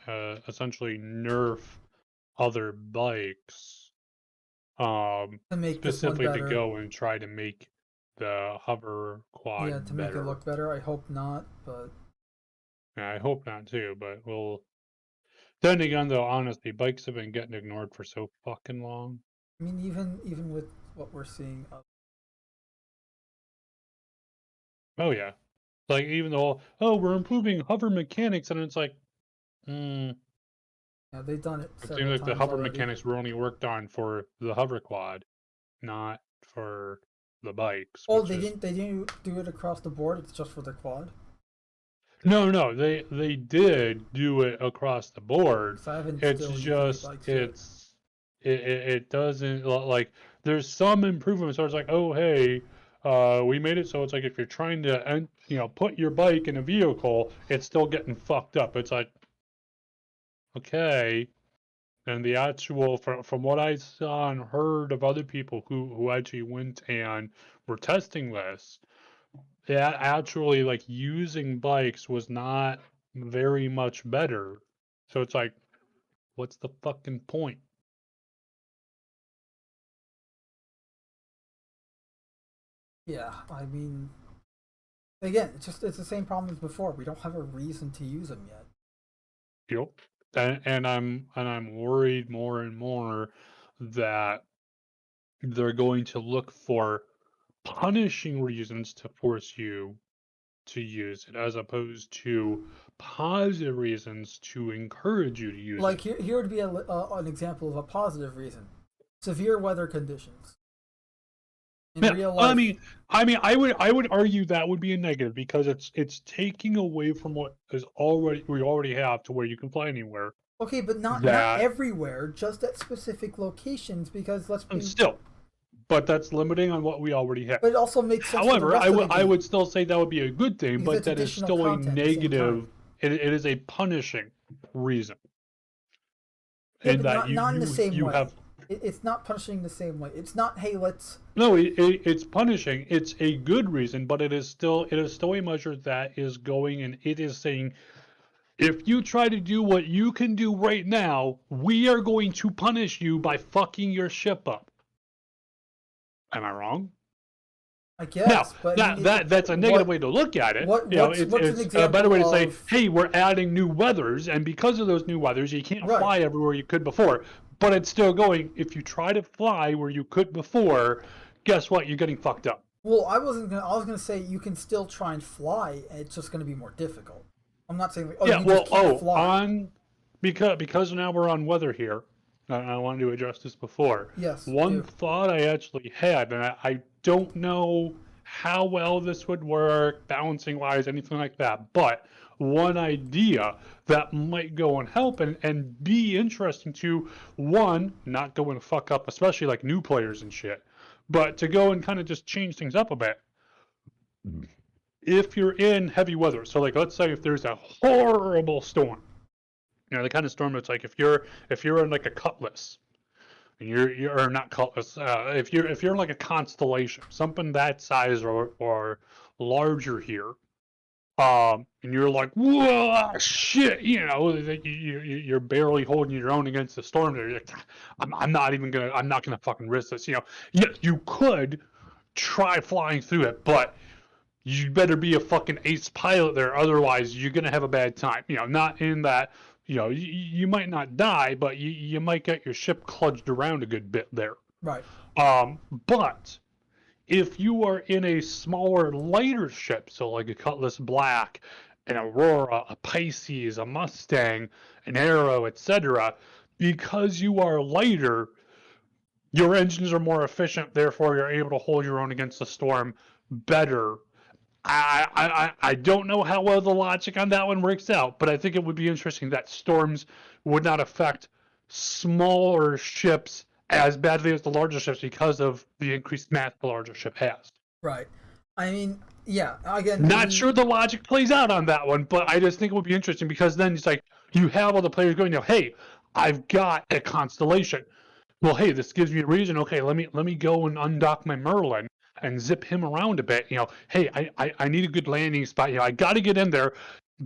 essentially nerf other bikes, To make this one specifically to better. go and try to make the hover quad Yeah, to better. make it look better. I hope not, but Yeah, I hope not too, but we'll. Then again, though, honestly, bikes have been getting ignored for so fucking long. I mean, even with what we're seeing, Oh yeah, like even though we're improving hover mechanics, and it's like, yeah, they've done it it seems several like the times hover already. mechanics were only worked on for the hover quad, not for the bikes. Oh, which they is... didn't do it across the board. It's just for the quad. No, they did do it across the board. So I haven't It's still used any just bikes yet. it doesn't like there's some improvements. So it's like, oh hey, we made it so it's like if you're trying to put your bike in a vehicle, it's still getting fucked up. It's like, okay. And the actual from what I saw and heard of other people who actually went and were testing this, yeah, actually like using bikes was not very much better. So it's like, what's the fucking point? Yeah, I mean, again, it's the same problem as before. We don't have a reason to use them yet. Yep. And I'm worried more and more that they're going to look for punishing reasons to force you to use it as opposed to positive reasons to encourage you to use Like it. here would be an example of a positive reason: severe weather conditions. In Yeah, real life, I would argue that would be a negative because it's taking away from what is we already have to where you can fly anywhere. okay, but not That everywhere, just at specific locations. Because let's and be, still, but that's limiting on what we already have. but it also makes sense for the However, rest of the I game would still say that would be a good thing, because but it's that is additional still a content at the same time. negative. It is a punishing reason, Yeah, in but that not in the same you way. have. It's not punishing the same way. It's not, hey, let's. No, it's punishing. It's a good reason, but it is still a measure that is going, and it is saying, if you try to do what you can do right now, we are going to punish you by fucking your ship up. Am I wrong? I Now, guess, but I mean, that's a negative way to look at it. What's an It's example a better way to say, of? hey, we're adding new weathers, and because of those new weathers, you can't Right. fly everywhere you could before. But it's still going, if you try to fly where you could before, guess what? You're getting fucked up. Well, I was gonna say you can still try and fly. It's just gonna be more difficult. I'm not saying like, oh, Yeah, you well, just can't fly. because now we're on weather here. I wanted to address this before. Yes. One Do. thought I actually had, and I don't know how well this would work, balancing wise, anything like that, but one idea that might go and help and be interesting to, one, not go and fuck up, especially like new players and shit, but to go and kind of just change things up a bit. If you're in heavy weather, so like let's say if there's a horrible storm, you know, the kind of storm that's like if you're in like a cutlass, and you're not cutlass, if you're in like a constellation, something that size or larger here, and you're like, whoa, shit, you know, you're barely holding your own against the storm there. You're like, I'm not gonna fucking risk this. You know, yeah, you could try flying through it, but you better be a fucking ace pilot there, otherwise you're gonna have a bad time. You know, not in that, you know, you might not die, but you might get your ship kludged around a good bit there. Right. But if you are in a smaller, lighter ship, so like a Cutlass Black, an Aurora, a Pisces, a Mustang, an Arrow, etc., because you are lighter, your engines are more efficient, therefore you're able to hold your own against the storm better. I don't know how well the logic on that one works out, but I think it would be interesting that storms would not affect smaller ships as badly as the larger ships because of the increased mass the larger ship has. Right. I mean, yeah. Again, Not sure the logic plays out on that one, but I just think it would be interesting because then it's like you have all the players going, you know, hey, I've got a constellation. Well, hey, this gives me a reason. Okay, let me go and undock my Merlin and zip him around a bit. You know, hey, I need a good landing spot. You know, I got to get in there.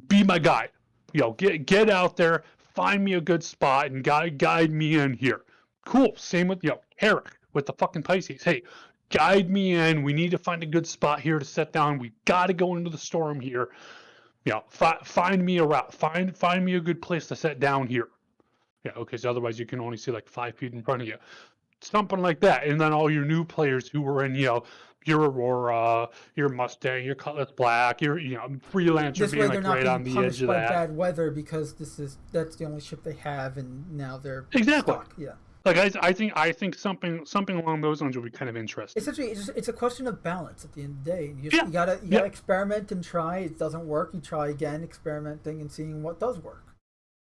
Be my guide. You know, get out there, find me a good spot, and guide me in here. Cool. Same with, you know, Herrick with the fucking Pisces. Hey, guide me in. We need to find a good spot here to set down. We got to go into the storm here. You know, find me a route. Find me a good place to set down here. Yeah, okay, so otherwise you can only see like 5 feet in front of you. Something like that. And then all your new players who were in, you know, your Aurora, your Mustang, your Cutlass Black, your, you know, Freelancer this being way like they're right not on being the edge punished of by that. bad weather because that's the only ship they have, and now they're Exactly. stuck. Yeah. Like I think something along those lines would be kind of interesting. Essentially, it's a question of balance at the end of the day. You gotta experiment and try. It doesn't work, you try again, experimenting and seeing what does work.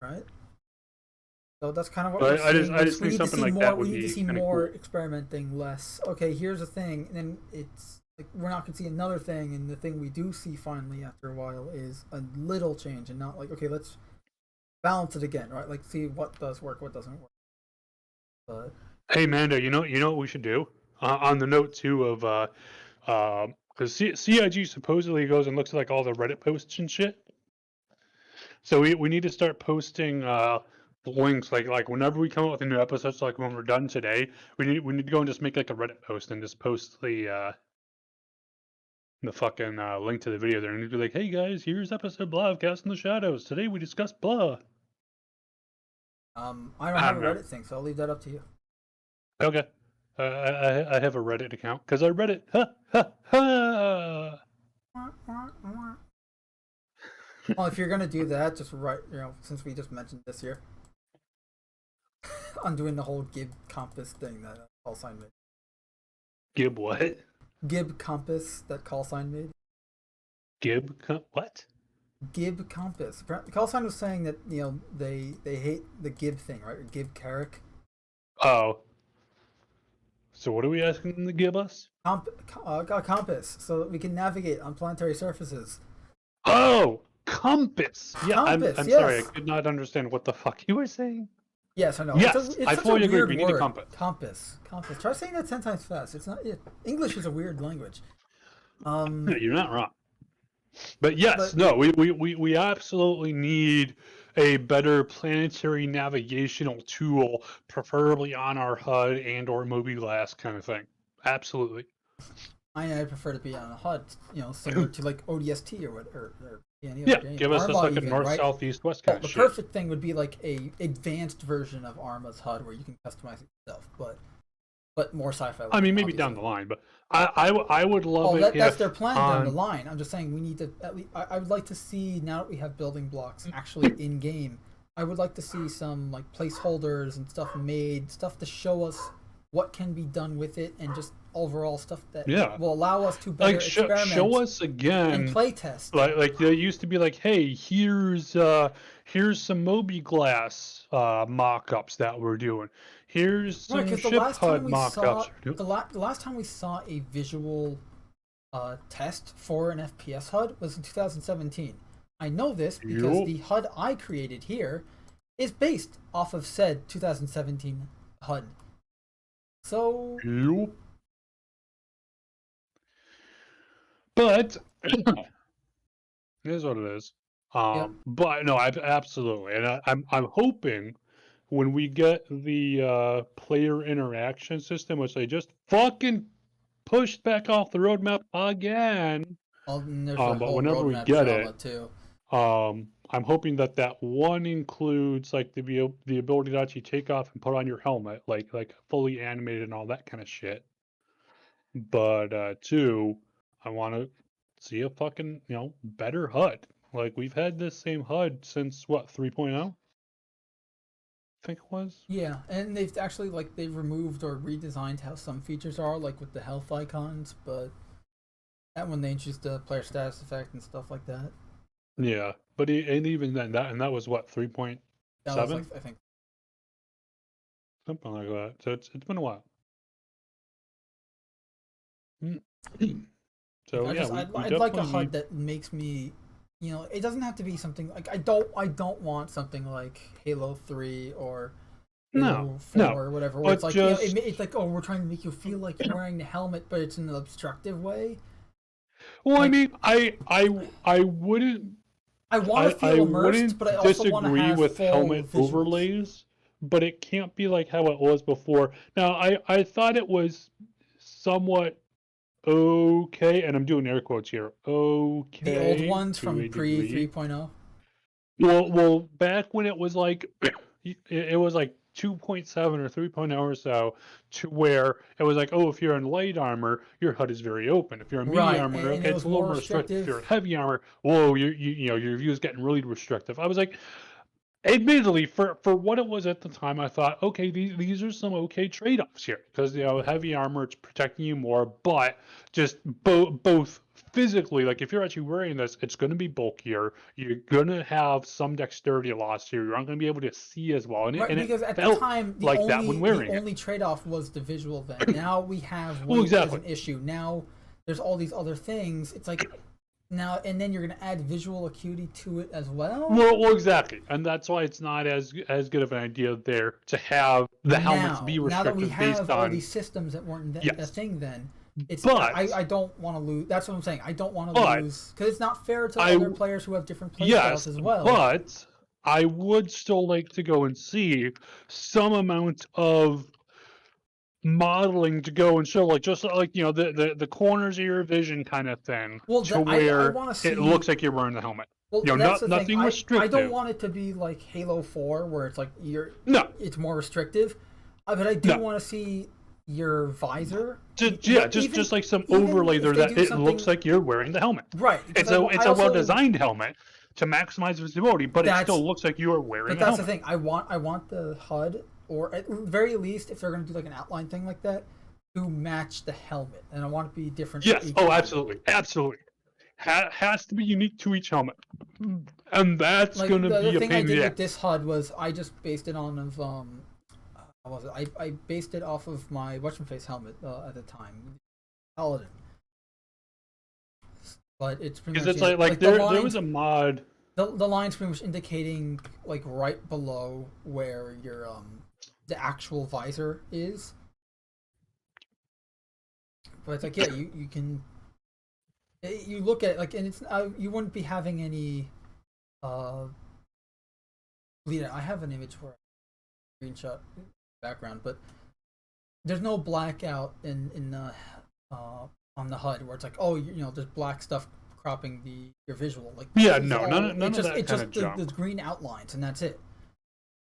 Right? So that's kind of what we're seeing. I just think something like that would be we need to see kinda more cool. experimenting, less. Okay, here's a thing, and then it's like we're not going to see another thing, and the thing we do see finally after a while is a little change, and not like, okay, let's balance it again, right? Like see what does work, what doesn't work. But Hey Mando, you know what we should do? On the note too of because CIG supposedly goes and looks at like all the Reddit posts and shit. So we need to start posting links like whenever we come up with a new episode, so like when we're done today, we need to go and just make like a Reddit post and just post the fucking link to the video there, and be like, hey guys, here's episode blah of Cast in the Shadows. Today we discussed blah. I don't have a Reddit thing, so I'll leave that up to you. Okay. I have a Reddit account because I read it. Ha ha ha. Well, if you're gonna do that, just write. You know, since we just mentioned this here, I'm doing the whole Gib Compass thing that call sign made. Gib what? Gib Compass that call sign made. What? Gib Compass. The call sign was saying that, you know, they hate the Gib thing, right? Or Gib Carrick. Oh. So what are we asking them to give us? A compass, so that we can navigate on planetary surfaces. Oh, compass. Yeah, Compass, I'm yes. sorry, I could not understand what the fuck you were saying. Yes, I know. Yes, I fully agree. We need a compass. Compass. Try saying that 10 times fast. It's not. English is a weird language. No, you're not wrong. But yes, no, we absolutely need a better planetary navigational tool, preferably on our HUD and or mobiGlas kind of thing. Absolutely. I prefer to be on a HUD, you know, similar to like ODST or whatever. Yeah, give us just like a north, south, east, west kind of shit. The perfect thing would be like a advanced version of Arma's HUD where you can customize it yourself, but more sci-fi. I mean, maybe down the line, but I would love it. That's their plan down the line. I'm just saying we need to. At least, I would like to see, now that we have building blocks actually in game, I would like to see some like placeholders and stuff made, stuff to show us what can be done with it, and just overall stuff that will allow us to better experiment. Show us again and play test. Like they used to be like, hey, here's some Moby-Glass mock-ups that we're doing. Here's some ship HUD mock-ups. The last time we saw a visual test for an FPS HUD was in 2017. I know this because the HUD I created here is based off of said 2017 HUD. So. But it is what it is. But no, absolutely, and I'm hoping when we get the player interaction system, which they just fucking pushed back off the roadmap again. But whenever we get it, too. I'm hoping that one includes like the ability to actually take off and put on your helmet, like fully animated and all that kind of shit. But two, I want to see a fucking better HUD. Like we've had this same HUD since what 3.0? I think it was. Yeah, and they've actually they've removed or redesigned how some features are, like with the health icons, but that one they introduced the player status effect and stuff like that. Yeah, but even then that was what 3.7? I think something like that. So it's been a while. So I'd like a HUD that makes me, it doesn't have to be something like I don't want something like Halo 3 or Halo 4 or whatever. Where it's like it's like, oh, we're trying to make you feel like you're wearing the helmet, but it's in an obstructive way. Well, I mean, I wouldn't. I want to feel immersed, but I also want to have with helmet visuals. overlays, but it can't be like how it was before. Now, I thought it was somewhat okay, and I'm doing air quotes here. Okay. The old ones from pre 3.0. Well, back when it was like it was like 2.7 or 3.0 or so, to where it was like, oh, if you're in light armor, your HUD is very open. If you're in medium armor, okay, it's a little more restrictive. If you're in heavy armor, whoa, your view is getting really restrictive. I was like, admittedly, for what it was at the time, I thought, okay, these are some okay trade-offs here, because heavy armor, it's protecting you more, but just both physically, like if you're actually wearing this, it's going to be bulkier. You're going to have some dexterity loss here. You're not going to be able to see as well. And because at the time, the only trade-off was the visual. Then now we have weight as an issue. Now there's all these other things. It's like. Now and then you're going to add visual acuity to it as well. Well, exactly, and that's why it's not as good of an idea there to have the helmets be restricted. Now that we have all these systems that weren't a thing then, I don't want to lose. That's what I'm saying. I don't want to lose because it's not fair to other players who have different playstyles as well. But I would still like to go and see some amount of modeling to go and show just like the corners of your vision kind of thing, to where it looks like you're wearing the helmet. Well, nothing restrictive. I don't want it to be like Halo 4 where it's like it's more restrictive, but I do want to see your visor. Just like some overlay there that it looks like you're wearing the helmet. Right. It's a well-designed helmet to maximize visibility, but it still looks like you are wearing. But that's the thing. I want the HUD. Or at the very least, if they're going to do like an outline thing like that, to match the helmet. And I want it to be different. Yes. Oh, absolutely. Absolutely. Has to be unique to each helmet. And that's going to be a pain in the ass. The thing I did with this HUD was I just based it on I based it off of my what's-face helmet at the time. Paladin. But it's pretty much... Because it's like there was a mod... The line's pretty much indicating like right below where your the actual visor is, but it's like you can you look at it, and it's you wouldn't be having any I have an image for a screenshot background, but there's no blackout in the on the HUD where it's like, oh, there's black stuff cropping your visual. None of that. It's just the green outlines, and that's it.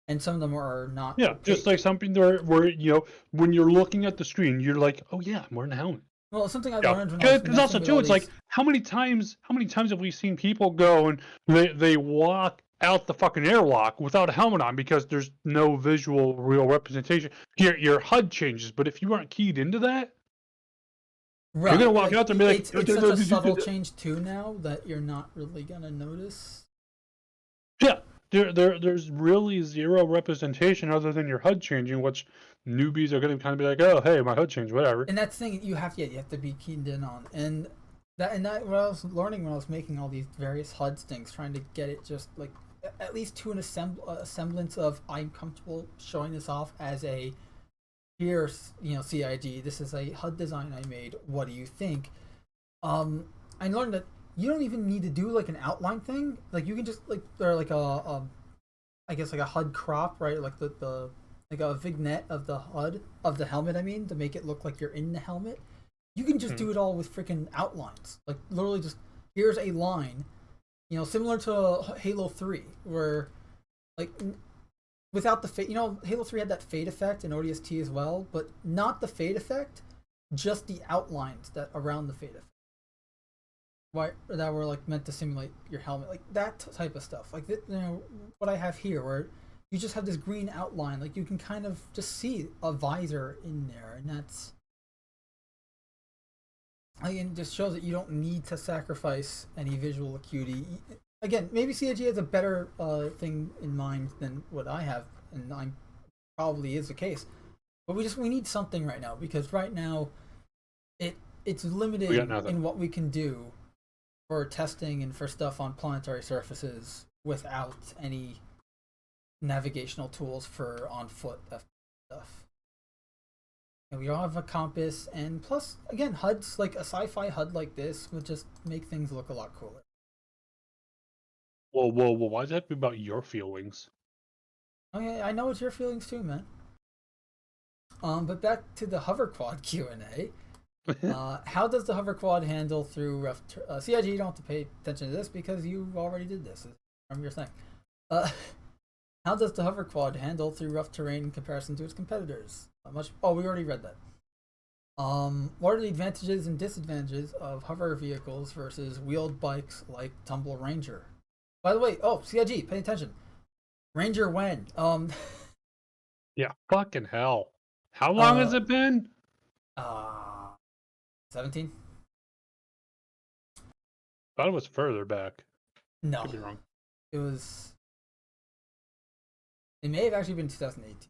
And some of them are not. Yeah, just like something there where when you're looking at the screen, you're like, oh yeah, I'm wearing a helmet. Well, something I learned. Because also too, it's like how many times have we seen people go and they walk out the fucking airlock without a helmet on because there's no visual real representation. Your HUD changes, but if you aren't keyed into that, Right. you're gonna walk like, out there and be like, it's such a subtle change too now that you're not really gonna notice. Yeah, there's really zero representation other than your HUD changing, which newbies are gonna kind of be like, oh hey, my HUD changed, whatever. And that's the thing you have to be keyed in on, and that what I was learning when I was making all these various HUD things, trying to get it just like at least to a semblance of I'm comfortable showing this off as a here's CIG. This is a HUD design I made. What do you think? I learned that you don't even need to do like an outline thing. Like you can just like they're like I guess like a HUD crop, right? Like the like a vignette of the HUD of the helmet. I mean, to make it look like you're in the helmet. You can just do it all with freaking outlines. Like literally, just here's a line, similar to Halo 3, where like without the fade. Halo 3 had that fade effect in ODST as well, but not the fade effect, just the outlines that around the fade effect. That were like meant to simulate your helmet, like that type of stuff. Like what I have here, where you just have this green outline, like you can kind of just see a visor in there, and that's. Again, just shows that you don't need to sacrifice any visual acuity. Again, maybe CIG has a better thing in mind than what I have, and I'm probably is the case. But we need something right now, because right now it's limited in what we can do for testing and for stuff on planetary surfaces without any navigational tools for on foot stuff. And we all have a compass, and plus, again, HUDs, like a sci-fi HUD like this would just make things look a lot cooler. Whoa, why does that have to be about your feelings? Okay, I know it's your feelings too, man. But back to the hover quad Q&A. How does the hover quad handle through CIG? You don't have to pay attention to this because you already did this from your thing. How does the hover quad handle through rough terrain in comparison to its competitors? We already read that. What are the advantages and disadvantages of hover vehicles versus wheeled bikes like Tumble Ranger? By the way, CIG, pay attention. Ranger when? Yeah, fucking hell. How long has it been? 17? Thought it was further back. No. Could be wrong. It may have actually been 2018.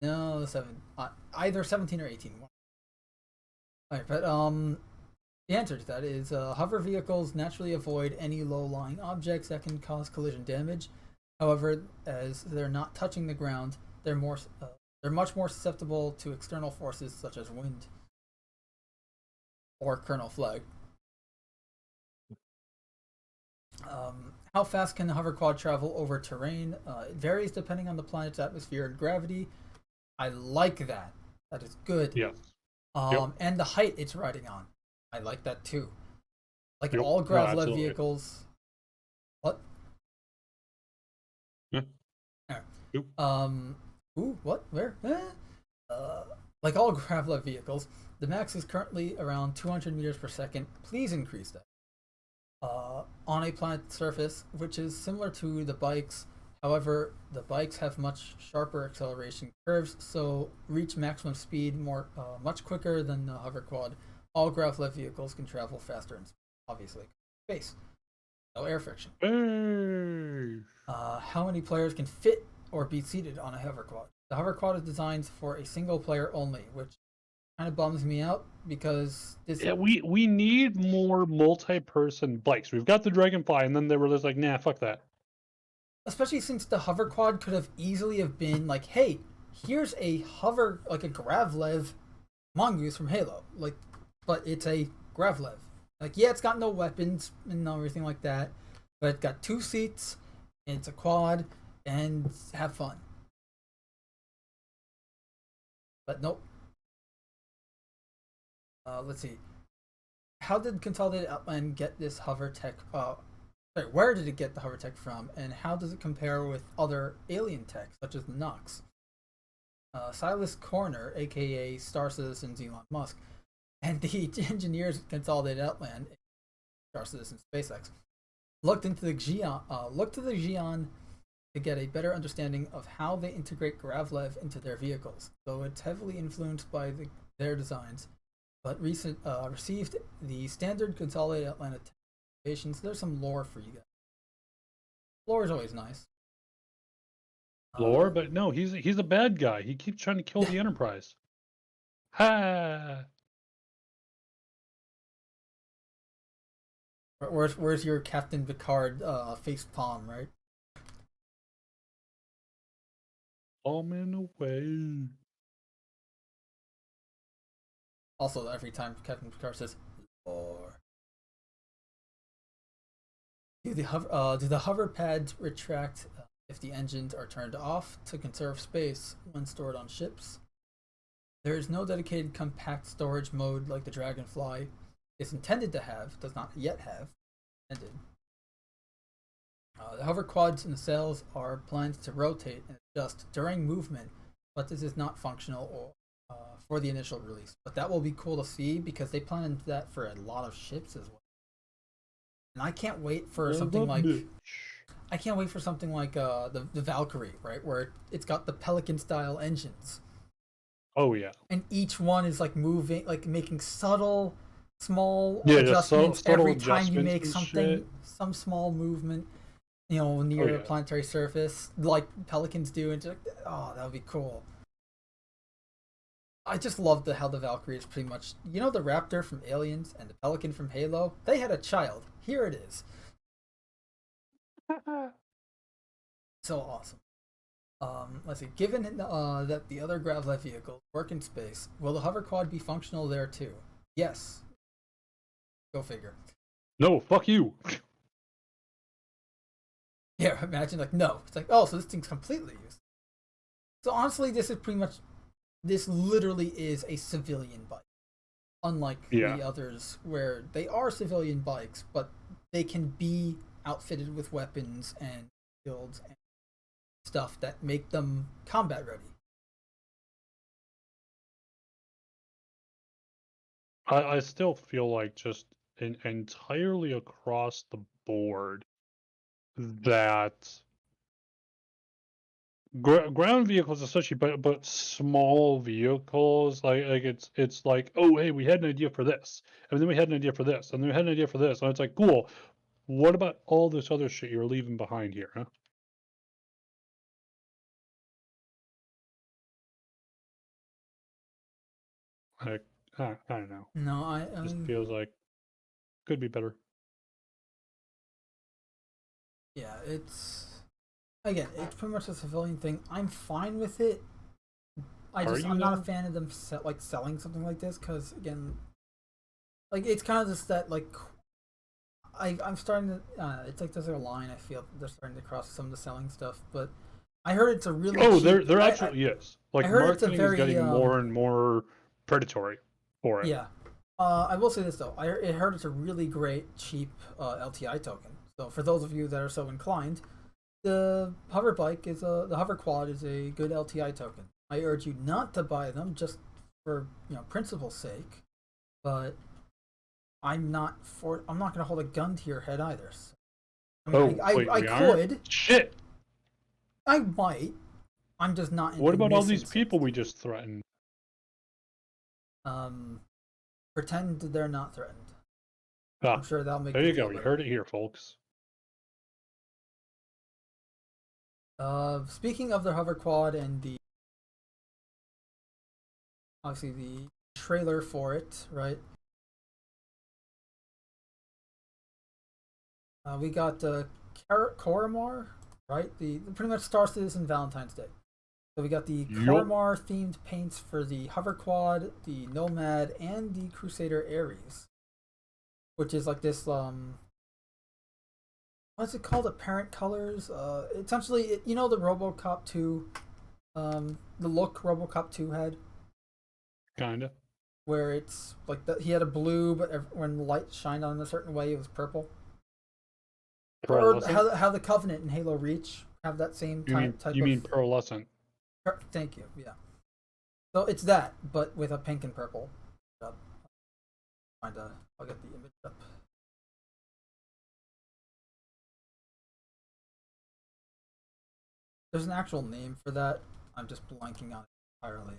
No, either 17 or 18. Alright, but the answer to that is hover vehicles naturally avoid any low-lying objects that can cause collision damage. However, as they're not touching the ground, they're much more susceptible to external forces such as wind or kernel flag. How fast can the hover quad travel over terrain? It varies depending on the planet's atmosphere and gravity. I like that. That is good. Yes. And the height it's riding on. I like that too. Like all grav-led vehicles. What? Yeah. What? Where? Like all grav-led vehicles, the max is currently around 200 meters per second. Please increase that. On a planet surface, which is similar to the bikes. However, the bikes have much sharper acceleration curves, so reach maximum speed much quicker than the hover quad. All grav-led vehicles can travel faster in space, obviously. Space. No air friction. How many players can fit or be seated on a hover quad? The hover quad is designed for a single player only, which kind of bums me out because we need more multi-person bikes. We've got the Dragonfly, and then they were just like, nah, fuck that. Especially since the hover quad could have easily have been like, hey, here's a hover, like a Gravlev mongoose from Halo, like, but it's a Gravlev. Like, yeah, it's got no weapons and everything like that, but it's got 2 seats, and it's a quad, and have fun. But nope. Let's see. How did Consolidated Outland get this hover tech? Where did it get the hover tech from, and how does it compare with other alien tech, such as the Nox? Silas Corner, aka Star Citizen Elon Musk, and the engineers at Consolidated Outland, Star Citizen SpaceX, looked to the Xeon to get a better understanding of how they integrate GravLev into their vehicles, though it's heavily influenced by their designs. But received the standard consolidated Atlanta technifications. There's some lore for you guys. Lore is always nice. Lore, but no, he's a bad guy. He keeps trying to kill the Enterprise. Ha! Where's your Captain Picard face palm, right? Palming away. Also, every time Captain Picard says "lore," do the hover pads retract if the engines are turned off to conserve space when stored on ships? There is no dedicated compact storage mode like the Dragonfly is intended to have, does not yet have, intended. The hover quads in the sails are planned to rotate and adjust during movement, but this is not functional or for the initial release. But that will be cool to see because they planned that for a lot of ships as well. And I can't wait for something like the Valkyrie, right, where it's got the Pelican style engines. Oh yeah. And each one is like moving, like making subtle, small adjustments every time you make some small movement, near a planetary surface, like Pelicans do. And just, that would be cool. I just love how the Valkyrie is pretty much, the Raptor from Aliens and the Pelican from Halo. They had a child. Here it is. So awesome. Let's see. Given that the other GravLev vehicles work in space, will the hover quad be functional there too? Yes. Go figure. No, fuck you. Yeah, imagine no. It's like, so this thing's completely useless. So honestly, this literally is a civilian bike. Unlike the others where they are civilian bikes, but they can be outfitted with weapons and shields and stuff that make them combat ready. I still feel like just entirely across the board that ground vehicles especially, but small vehicles, like it's like, oh hey, we had an idea for this, and then we had an idea for this, and then we had an idea for this, and it's like, cool, what about all this other shit you're leaving behind here, huh? I don't know. No, I just feels like could be better. Yeah, it's pretty much a civilian thing. I'm fine with it. I'm not a fan of them selling something like this because again, it's kind of just that I'm starting to it's like there's a line I feel they're starting to cross some of the selling stuff, but I heard it's a really there actually is marketing is getting more and more predatory for it. Yeah. I will say this though, I heard it's a really great cheap LTI token. So for those of you that are so inclined, the hover quad is a good LTI token. I urge you not to buy them just for principle's sake, but I'm not going to hold a gun to your head either. So, I could. Shit. I might. I'm just not. What about all these people we just threatened? Pretend they're not threatened. Ah, I'm sure that'll make. There you go. You heard it here, folks. Speaking of the hover quad and obviously the trailer for it, right? We got Coramor, right? The pretty much Star Citizen Valentine's Day. So we got the Coramor themed paints for the hover quad, the Nomad, and the Crusader Ares, which is like this what's it called? Apparent colors. Essentially, the RoboCop 2, the look RoboCop 2 had. Kinda. Where it's like he had a blue, but when the light shined on a certain way, it was purple. Or how the Covenant and Halo Reach have that same type. You mean pearlescent? Thank you. Yeah. So it's that, but with a pink and purple. I'll get the image up. There's an actual name for that. I'm just blanking on it entirely.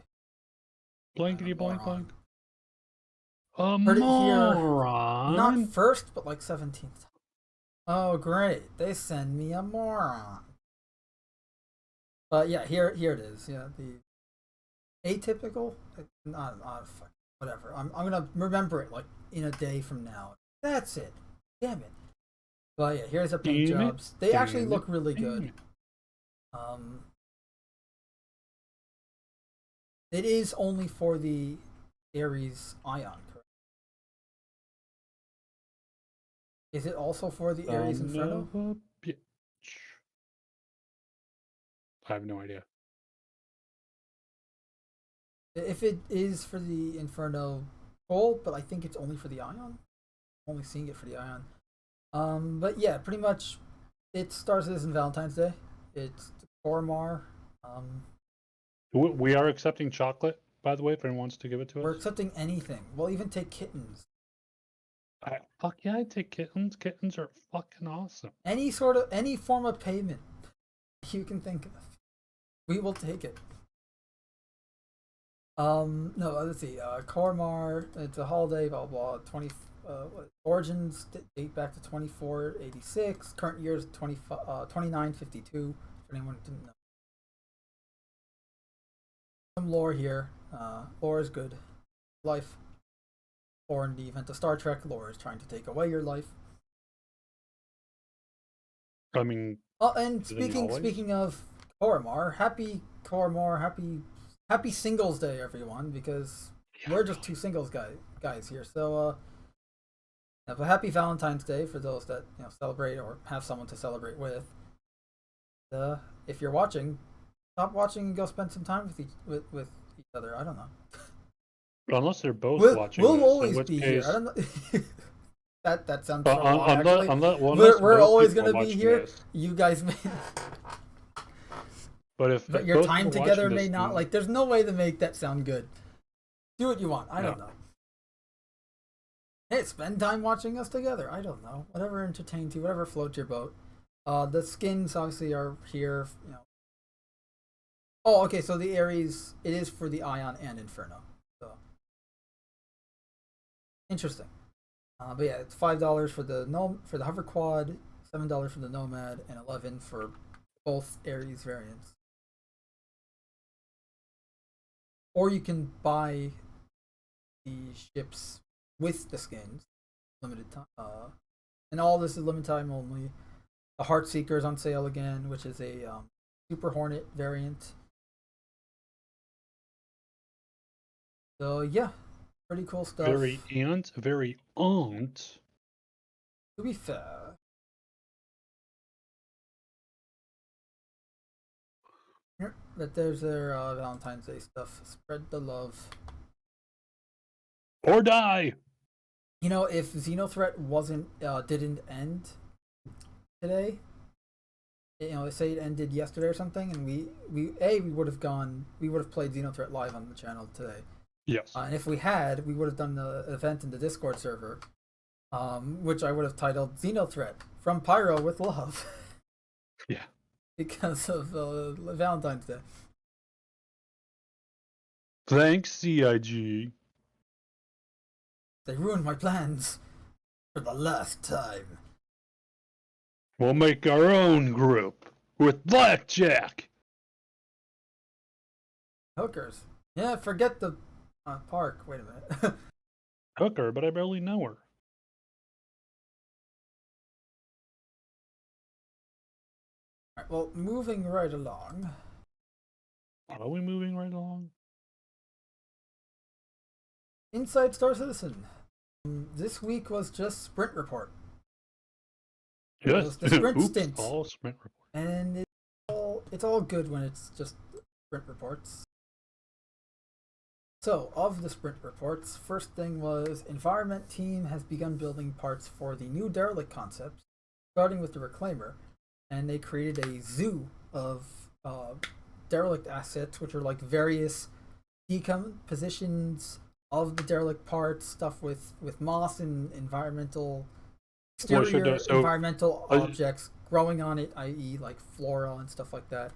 Blankety blank Moron. blank. A Heard it here, moron. not first, but like 17th. Oh, great! They send me a moron. But yeah, here it is. Yeah, the atypical. Not whatever. I'm gonna remember it like in a day from now. That's it. Damn it. But yeah, here's the paint jobs. They actually look really good. It is only for the Ares Ion, correct? Is it also for the Ares Inferno? I have no idea. If it is for the Inferno, cool, but I think it's only for the Ion. I'm only seeing it for the Ion. But yeah, pretty much it Star Citizen Valentine's Day. It's Coramor. We are accepting chocolate, by the way, if anyone wants to give it to us. We're accepting anything. We'll even take kittens. Fuck yeah, I'd take kittens. Kittens are fucking awesome. Any form of payment you can think of, we will take it. No, let's see. Coramor, it's a holiday, blah blah. Origins date back to 2486. Current year is 2952. For anyone who didn't know. Some lore here. Lore is good. Life. Or in the event of Star Trek, lore is trying to take away your life. I mean. Oh, and speaking of Coramor, happy Singles Day, everyone, because we're just two singles guys here. So have a happy Valentine's Day for those that celebrate or have someone to celebrate with. If you're watching, stop watching and go spend some time with each other. I don't know. Unless they're both watching. We'll always be here. I don't know. that sounds so wrong, actually. We're always going to be here. This. You guys may. But your time together may not. Like, there's no way to make that sound good. Do what you want. I don't know. Hey, spend time watching us together. I don't know. Whatever entertains you, whatever floats your boat. The skins obviously are here. Oh, okay. So the Ares, it is for the Ion and Inferno. So interesting. But yeah, it's $5 for the hover quad, $7 for the Nomad, and $11 for both Ares variants. Or you can buy the ships with the skins, limited time. And all this is limited time only. The Heartseeker is on sale again, which is a Super Hornet variant. So yeah, pretty cool stuff. Very aunt. To be fair. But there's their Valentine's Day stuff. Spread the love. Or die. If Xenothreat didn't end today, say it ended yesterday or something, and we would have played Xenothreat live on the channel today. Yes. And if we had, we would have done the event in the Discord server, which I would have titled Xenothreat from Pyro with Love. Yeah. Because of Valentine's Day. Thanks, CIG. They ruined my plans for the last time. We'll make our own group with Blackjack. Hookers. Yeah, forget the park. Wait a minute. Hooker, but I barely know her. Alright, well, moving right along. Are we moving right along? Inside Star Citizen. This week was just Sprint Report. Yes, the Sprint stint. All Sprint Report. And it's all good when it's just Sprint Reports. So, of the Sprint Reports, first thing was Environment Team has begun building parts for the new derelict concepts, starting with the Reclaimer, and they created a zoo of derelict assets, which are like various decompositions of the derelict parts, stuff with moss and environmental exterior environmental objects growing on it, i.e. like flora and stuff like that.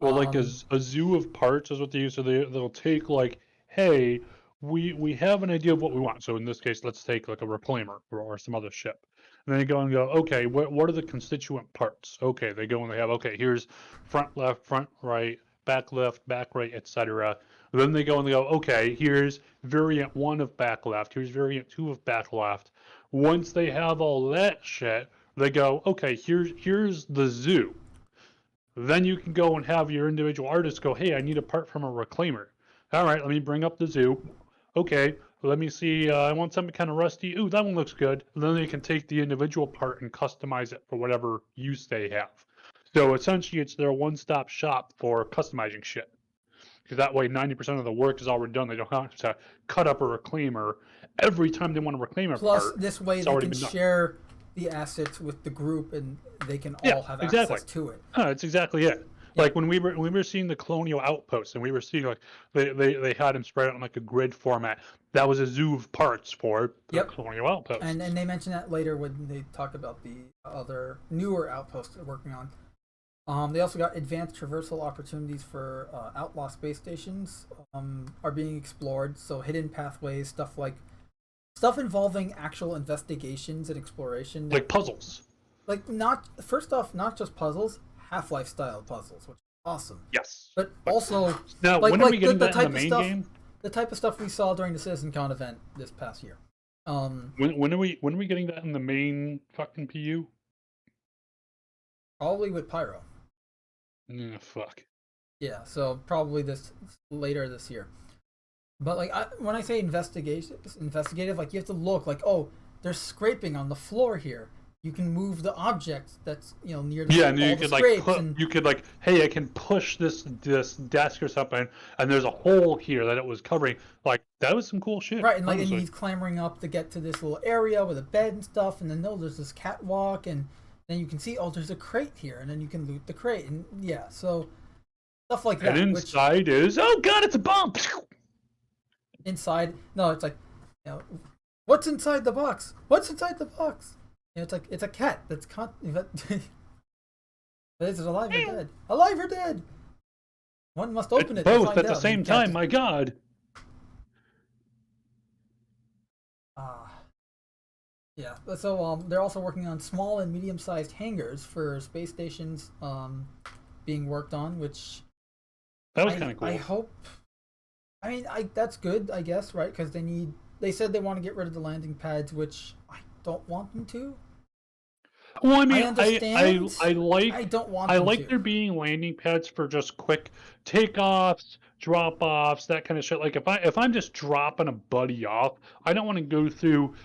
Well, like a zoo of parts is what they use. So they'll take like, hey, we have an idea of what we want. So in this case, let's take like a reclaimer or some other ship. And then they go and go, okay, what are the constituent parts? Okay, they go and they have, okay, here's front left, front right, back left, back right, etc. Then they go and they go, okay, here's variant 1 of back left, here's variant 2 of back left. Once they have all that shit, they go, okay, here's the zoo. Then you can go and have your individual artist go, hey, I need a part from a reclaimer. All right, let me bring up the zoo. Okay, let me see. I want something kind of rusty. Ooh, that one looks good. And then they can take the individual part and customize it for whatever use they have. So essentially, it's their one-stop shop for customizing shit. Because that way, 90% of the work is already done. They don't have to cut up a reclaimer every time they want to reclaim a Plus, part. this way they can share the assets with the group, and they can all have access to it. It's exactly it. Yeah. Like when we were seeing the colonial outposts, and we were seeing like they had them spread out in like a grid format. That was a zoo of parts for the colonial outposts. And they mention that later when they talk about the other newer outposts they're working on. They also got advanced traversal opportunities for outlaw space stations are being explored. So hidden pathways, stuff involving actual investigations and exploration, like puzzles. Like not just puzzles, Half-Life style puzzles, which is awesome. Yes. But also now, when are we getting that in the main game? The type of stuff we saw during the CitizenCon event this past year. When are we getting that in the main fucking PU? Probably with Pyro. Yeah, fuck. Yeah, so probably later this year. But like when I say investigative, like you have to look like, oh, there's scraping on the floor here. You can move the object that's near the and you could like hey, I can push this desk or something, and there's a hole here that it was covering. Like that was some cool shit. Right, and like and he's clambering up to get to this little area with a bed and stuff, and then there's this catwalk, and then you can see there's a crate here, and then you can loot the crate, and so stuff like that. And inside is it's a bomb. Inside, no, it's like what's inside the box? What's inside the box? It's like it's a cat that's is it alive or dead? Alive or dead? One must open it. Both at the same time. My God. Yeah. So they're also working on small and medium-sized hangars for space stations being worked on, which that was kind of cool. I hope. I mean, that's good, I guess, right? Because they said they want to get rid of the landing pads, which I don't want them to. Well, I mean, I don't want. I like there being landing pads for just quick takeoffs, drop-offs, that kind of shit. Like if I'm just dropping a buddy off, I don't want to go through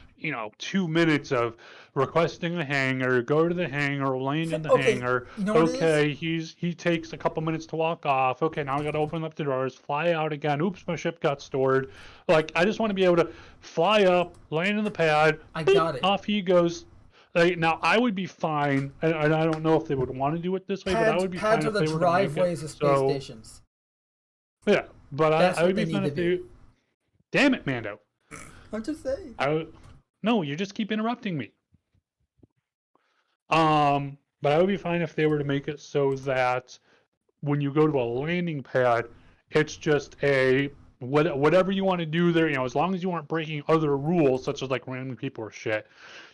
2 minutes of requesting a hangar, go to the hangar, land in the hangar. He takes a couple minutes to walk off. Okay, now I got to open up the doors, fly out again. Oops, my ship got stored. Like I just want to be able to fly up, land in the pad. Got it. Off he goes. Like, now I would be fine, and I don't know if they would want to do it this way, but I would be fine if they were to make it. Pads are the driveways of space stations. Yeah, but I would be fine if they. Damn it, Mando! I'm just saying. No, you just keep interrupting me. But I would be fine if they were to make it so that when you go to a landing pad, it's just whatever you want to do there. As long as you aren't breaking other rules, such as like random people or shit.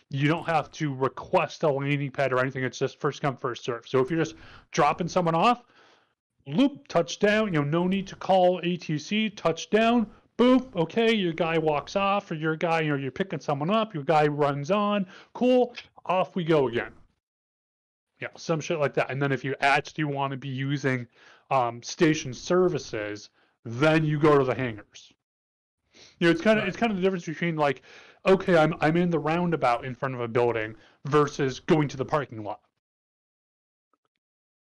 You don't have to request a landing pad or anything. It's just first come, first serve. So if you're just dropping someone off, loop, touchdown, no need to call ATC, touchdown, boop, okay, your guy walks off, or your guy, you're picking someone up, your guy runs on, cool, off we go again. Yeah, some shit like that. And then if you actually want to be using station services, then you go to the hangars. It's kind of the difference between like, okay, I'm in the roundabout in front of a building versus going to the parking lot.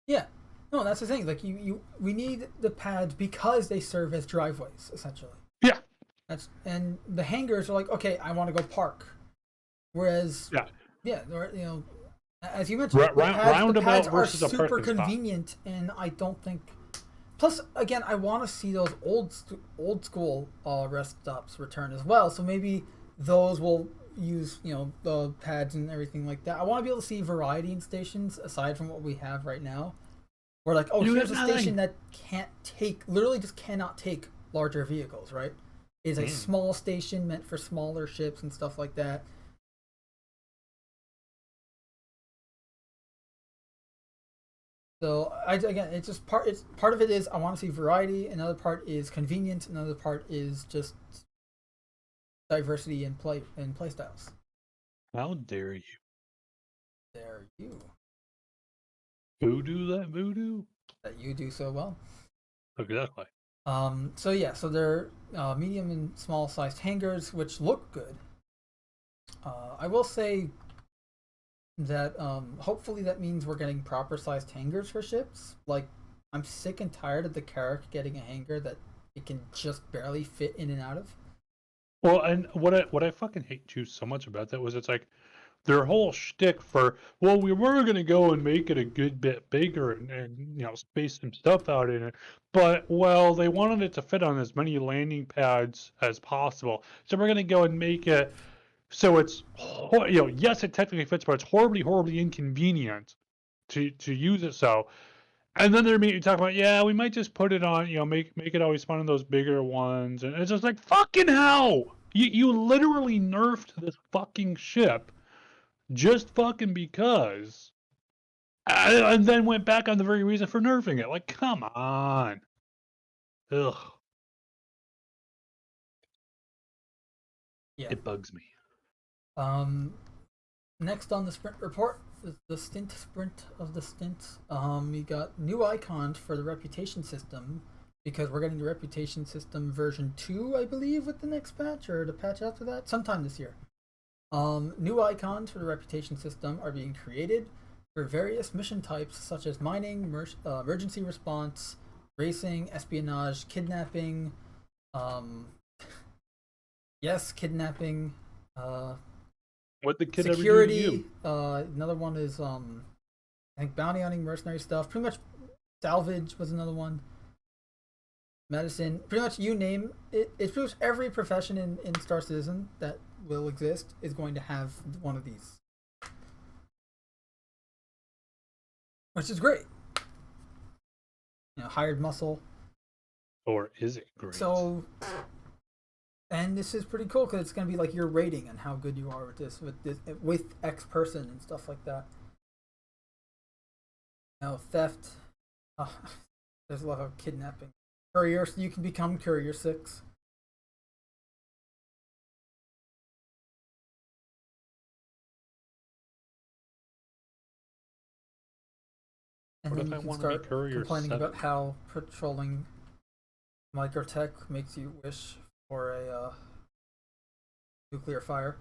Yeah, no, that's the thing. Like we need the pads because they serve as driveways essentially. Yeah. And the hangars are like, okay, I want to go park. Whereas as you mentioned, the pads are super convenient, and I don't think. Plus, again, I want to see those old school rest stops return as well. So maybe those will use the pads and everything like that. I want to be able to see variety in stations aside from what we have right now, Or like, oh, You here's a got station nothing. that can't take, literally just cannot take larger vehicles, right? It's a small station meant for smaller ships and stuff like that. So again, it's just part. It's part of it is I want to see variety. Another part is convenience. Another part is just diversity in play styles. How dare you? There you Voodoo that voodoo? that you do so well. Exactly. So yeah, so they're medium and small sized hangars, which look good. I will say that hopefully that means we're getting proper sized hangars for ships. Like, I'm sick and tired of the Carrack getting a hangar that it can just barely fit in and out of. Well, and what I fucking hate too so much about that was it's like their whole shtick for, well, we were gonna go and make it a good bit bigger and space some stuff out in it, but well, they wanted it to fit on as many landing pads as possible, so we're gonna go and make it so it's yes, it technically fits, but it's horribly inconvenient to use it so. And then they're immediately talking about, yeah, we might just put it on, make it always fun in those bigger ones. And it's just like, fucking hell! You literally nerfed this fucking ship just fucking because. And then went back on the very reason for nerfing it. Like, come on. Ugh. Yeah. It bugs me. Next on the sprint report is the sprint of the stint. We got new icons for the reputation system because we're getting the reputation system version 2, I believe, with the next patch or the patch after that, sometime this year. New icons for the reputation system are being created for various mission types such as mining, emergency response, racing, espionage, kidnapping. Yes, kidnapping. What the kid Security. ever do to you? Another one is I think bounty hunting, mercenary stuff. Pretty much, salvage was another one. Medicine. Pretty much, you name it. It's pretty much every profession in Star Citizen that will exist is going to have one of these, which is great. Hired muscle. Or is it great? So, and this is pretty cool because it's going to be like your rating and how good you are with X person and stuff like that. Theft. There's a lot of kidnapping. Courier, so you can become Courier 6. And What then if you I can want to be start Courier complaining 7? about how patrolling microtech makes you wish for a nuclear fire.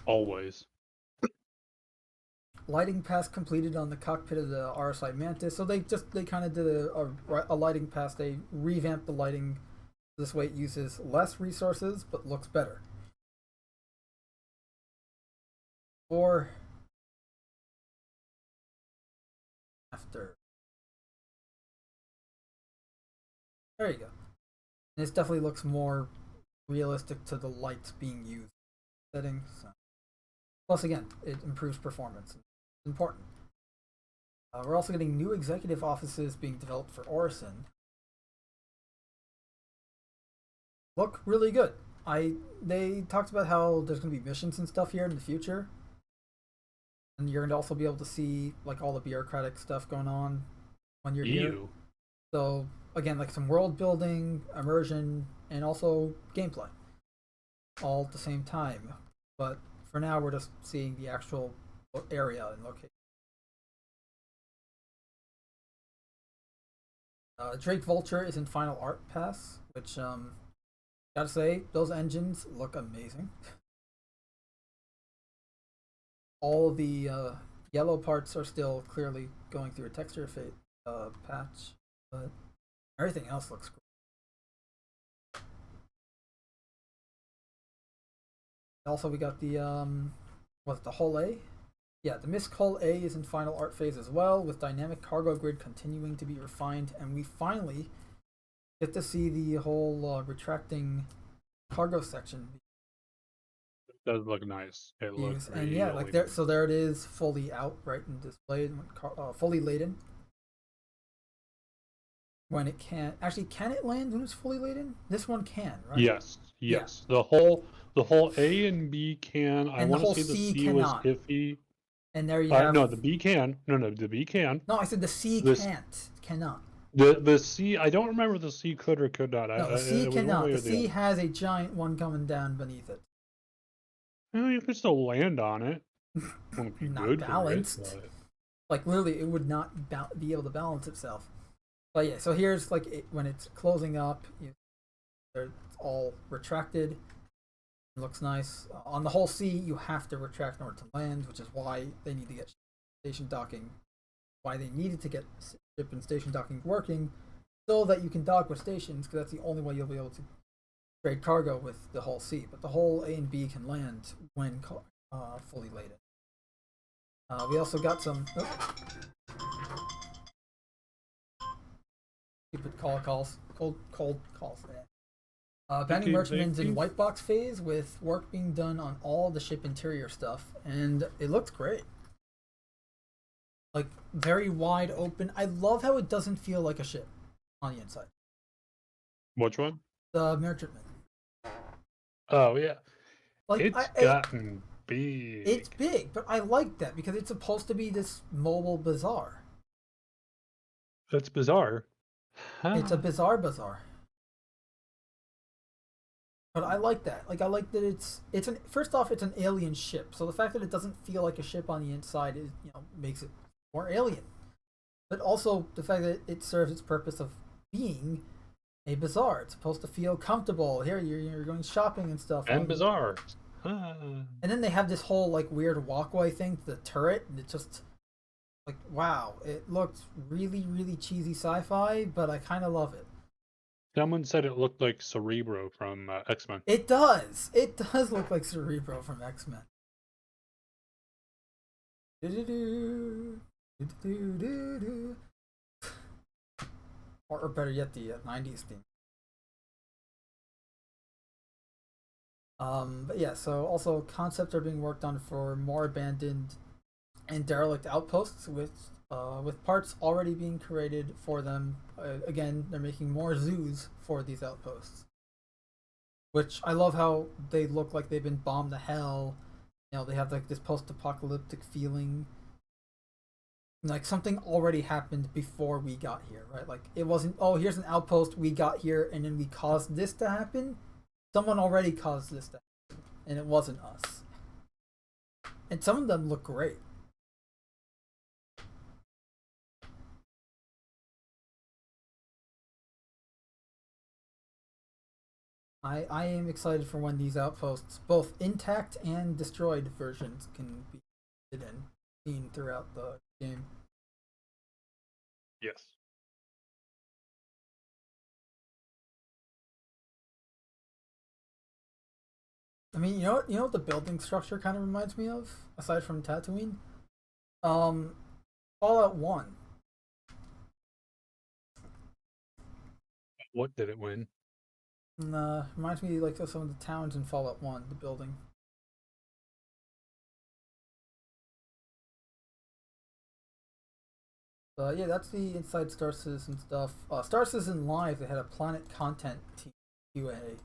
Always. Lighting pass completed on the cockpit of the RSI Mantis. So they kind of did a lighting pass. They revamped the lighting. This way it uses less resources but looks better. Or after. There you go. And this definitely looks more realistic to the lights being used settings. So. Plus, again, it improves performance. It's important. We're also getting new executive offices being developed for Orison. Look really good. They talked about how there's going to be missions and stuff here in the future, and you're going to also be able to see like all the bureaucratic stuff going on when you're here. So again, like some world building, immersion, and also gameplay, all at the same time. But for now, we're just seeing the actual area and location. Drake Vulture is in Final Art Pass, which gotta say, those engines look amazing. All the yellow parts are still clearly going through a texture fade patch, but everything else looks great. Also, we got the the Hull A? Yeah, the MISC Hull A is in final art phase as well, with dynamic cargo grid continuing to be refined, and we finally get to see the whole retracting cargo section. It does look nice. It looks and yeah, like there, so there it is, fully out, right, and displayed, fully laden. when it can it land when it's fully laden? This one can, right? Yes, Yeah. yes. The whole A and B can. I And the want to whole say the C C was cannot. iffy. And there you have. No, the B can. No, the B can. No, I said the C This cannot. the C. I don't remember if the C could or could not. No, the C It was one cannot. way The or the C other. has a giant one coming down beneath it. Well, you could still land on it. Wouldn't be Not good balanced. for it, but... Like literally, it would not be able to balance itself. But yeah, so here's like when it's closing up, it's all retracted. It looks nice. On the whole C, you have to retract in order to land, which is why they need to get station docking. Why they needed to get ship and station docking working, so that you can dock with stations, because that's the only way you'll be able to trade cargo with the whole C. But the whole A and B can land when fully laden. We also got some. Stupid cold calls. Bounty Merchantman's in white box phase with work being done on all the ship interior stuff, and it looks great. Like very wide open. I love how it doesn't feel like a ship on the inside. Which one? The Merchantman. Oh yeah, Like it's gotten big. It's big, but I like that because it's supposed to be this mobile bazaar. That's bizarre. It's a bizarre bazaar. But I like that. Like I like that it's an first off it's an alien ship. So the fact that it doesn't feel like a ship on the inside is makes it more alien. But also the fact that it serves its purpose of being a bazaar. It's supposed to feel comfortable. Here you're going shopping and stuff. And bizarre. And then they have this whole like weird walkway thing to the turret, and it just like wow, it looked really really cheesy sci-fi, but I kind of love it. Someone said it looked like Cerebro from X-Men. It does. It does look like Cerebro from X-Men. Or better yet, the 90s theme. But yeah, so also concepts are being worked on for more abandoned and derelict outposts with parts already being created for them. Again, they're making more zoos for these outposts, which I love how they look like they've been bombed to hell. They have like this post-apocalyptic feeling. Like something already happened before we got here, right? Like it wasn't, oh, here's an outpost, we got here, and then we caused this to happen. Someone already caused this to happen, and it wasn't us. And some of them look great. I am excited for when these outposts, both intact and destroyed versions, can be seen throughout the game. Yes. I mean, you know what the building structure kind of reminds me of, aside from Tatooine? Fallout 1. What did it win? Reminds me like of some of the towns in Fallout 1, the building. Yeah, that's the inside Star Citizen stuff. Star Citizen Live, they had a Planet Content team QA.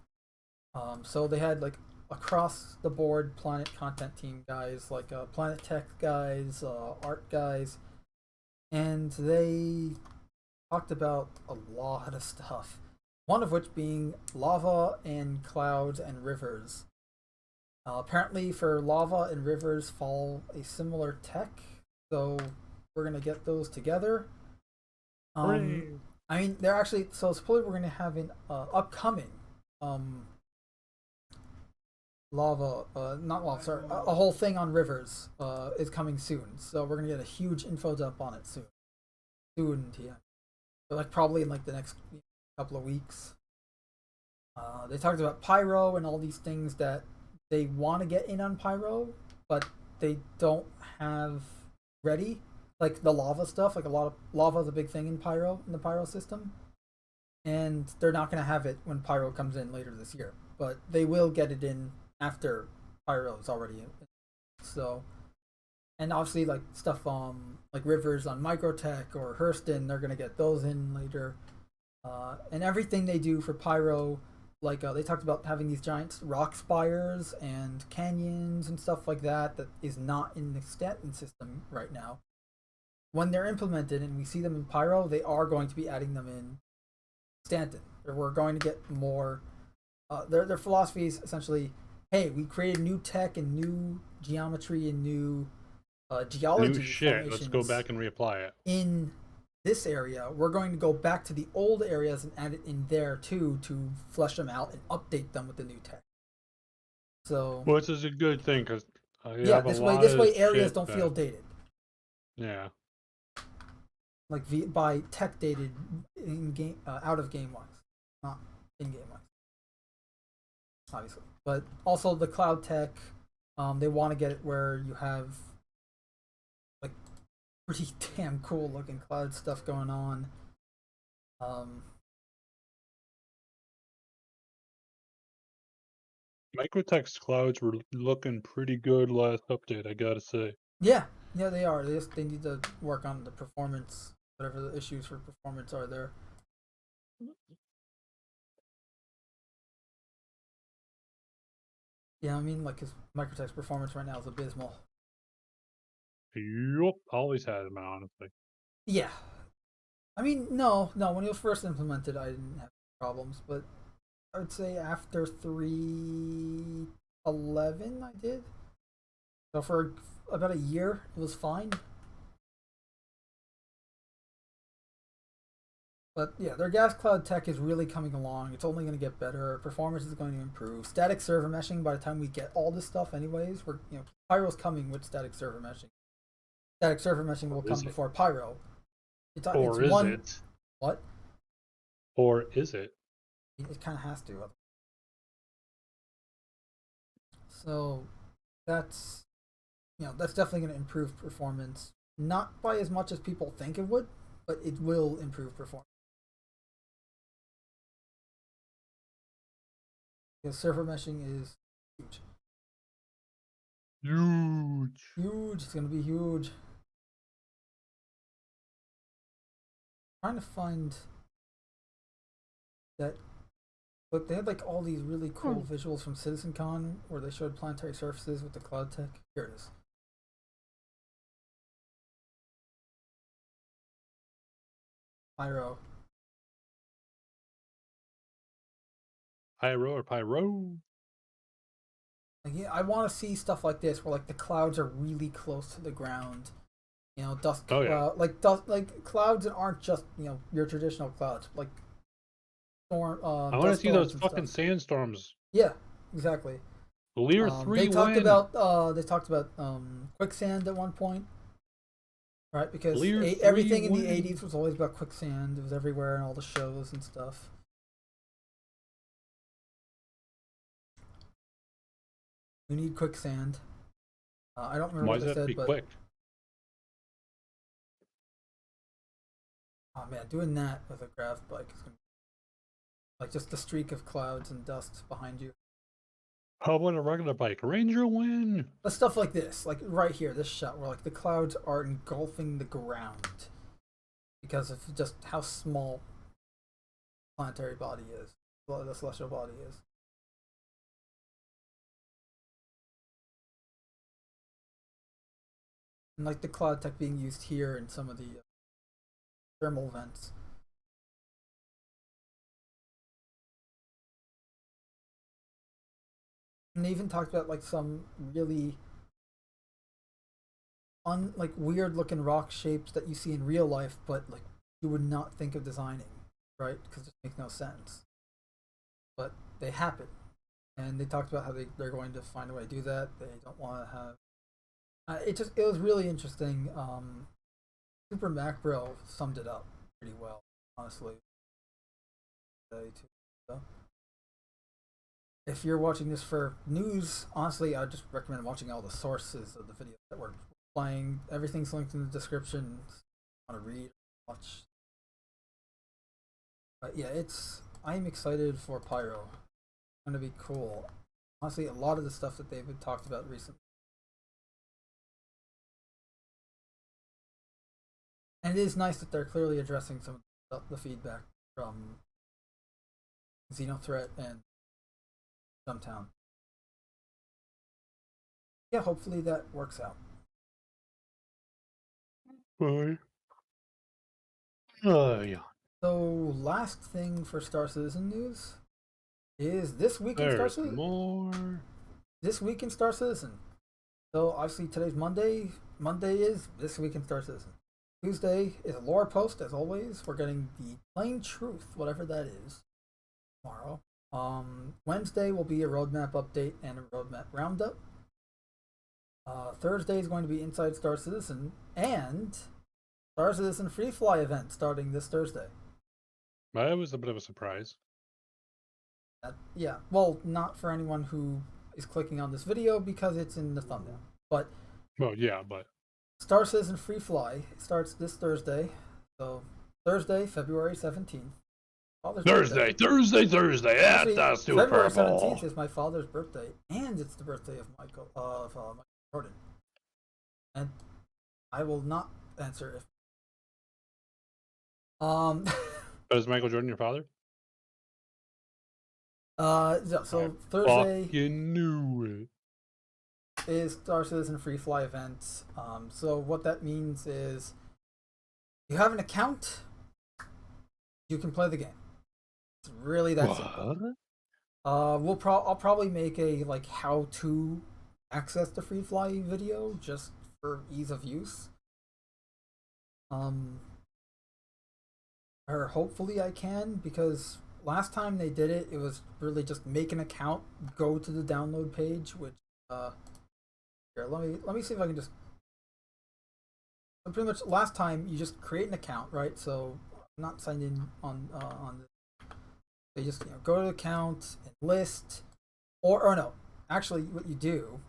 So they had like across the board Planet Content team guys, like Planet Tech guys, art guys, and they talked about a lot of stuff. One of which being lava and clouds and rivers. Apparently, for lava and rivers follow a similar tech, so we're gonna get those together. I mean, they're actually so supposedly we're gonna have an upcoming lava, not lava, sorry, a whole thing on rivers is coming soon. So we're gonna get a huge info dump on it soon. Yeah. So like probably in like the next couple of weeks. They talked about Pyro and all these things that they want to get in on Pyro, but they don't have ready. Like the lava stuff, like a lot of lava is a big thing in the Pyro system. And they're not going to have it when Pyro comes in later this year. But they will get it in after Pyro is already in. So, and obviously like stuff like rivers on Microtech or Hurston, they're going to get those in later. And everything they do for pyro, like they talked about having these giant rock spires and canyons and stuff like that is not in the Stanton system right now. When they're implemented and we see them in pyro, they are going to be adding them in Stanton. We're going to get more. Their philosophy is essentially, hey, we created new tech and new geometry and new geology New shit. formations. Let's go back and reapply it. In this area, we're going to go back to the old areas and add it in there too to flesh them out and update them with the new tech. So, which is a good thing because yeah, this way areas don't feel dated. Yeah. Like by tech dated in game, out of game wise, not in game wise, obviously. But also the cloud tech, they want to get it where you have like pretty damn cool looking cloud stuff going on. Microtech's clouds were looking pretty good last update, I gotta say. Yeah, they are. They need to work on the performance, whatever the issues for performance are there. Yeah, I mean, like, cause Microtech's performance right now is abysmal. Yup, always had them, honestly. Yeah, I mean, no, when it was first implemented, I didn't have problems, but I would say after 3.11, I did. So for about a year, it was fine. But yeah, their gas cloud tech is really coming along. It's only going to get better. Performance is going to improve. Static server meshing. By the time we get all this stuff, anyways, Pyro's coming with static server meshing. Static server meshing will come before Pyro. Or is it? What? Or is it? It kind of has to. So that's definitely going to improve performance. Not by as much as people think it would, but it will improve performance. Because server meshing is huge. Huge. It's going to be huge. I'm trying to find that. But they had like all these really cool visuals from CitizenCon where they showed planetary surfaces with the cloud tech. Here it is. Pyro. Pyro or Pyro? Like, yeah, I want to see stuff like this where like the clouds are really close to the ground. Dust. Oh, yeah. Like clouds that aren't just your traditional clouds. Like storm. I want to see those fucking sandstorms. Yeah, exactly. Clear 3 They talked about quicksand at one point, right? Because everything in the 80s was always about quicksand. It was everywhere in all the shows and stuff. We need quicksand. I don't remember what they said, but quick? Oh man, doing that with a grav bike is gonna be like just the streak of clouds and dust behind you. How about a regular bike? Ranger win. But stuff like this, like right here, this shot where like the clouds are engulfing the ground because of just how small planetary body is, the celestial body is. And like the cloud tech being used here in some of the thermal vents. And they even talked about like some really like weird looking rock shapes that you see in real life, but like you would not think of designing, right? Because it makes no sense. But they happen. And they talked about how they're going to find a way to do that. They don't want to have it was really interesting. Super Macro summed it up pretty well, honestly. If you're watching this for news, honestly, I just recommend watching all the sources of the videos that we're playing. Everything's linked in the description. If you want to read, watch. But yeah, I'm excited for Pyro. It's going to be cool. Honestly, a lot of the stuff that they've talked about recently. And it is nice that they're clearly addressing some of the feedback from Xenothreat and Stumptown. Yeah, hopefully that works out. Yeah. So, last thing for Star Citizen news is this week in Star There's Citizen. more. This week in Star Citizen. So obviously today's Monday. Monday is this week in Star Citizen. Tuesday is a lore post as always. We're getting the plain truth, whatever that is, tomorrow. Wednesday will be a roadmap update and a roadmap roundup. Thursday is going to be Inside Star Citizen and Star Citizen Free Fly event starting this Thursday. That was a bit of a surprise. Yeah, well, not for anyone who is clicking on this video because it's in the thumbnail. But well, yeah, but Star Citizen Free Fly starts this Thursday. So Thursday, February 17th. Thursday. Yeah, that's Super February Bowl. 17th is my father's birthday, and it's the birthday of Michael Jordan. And I will not answer if. Is Michael Jordan your father? So Thursday. You knew it. Is Star Citizen Free Fly event. So what that means is, you have an account, you can play the game. It's really that simple. I'll probably make a like how to access the Free Fly video just for ease of use. Or hopefully I can, because last time they did it, it was really just make an account, go to the download page, which here, let me see if I can just. So pretty much last time you just create an account, right? So I'm not signed in on this. So you just go to the account and list, or no, actually what you do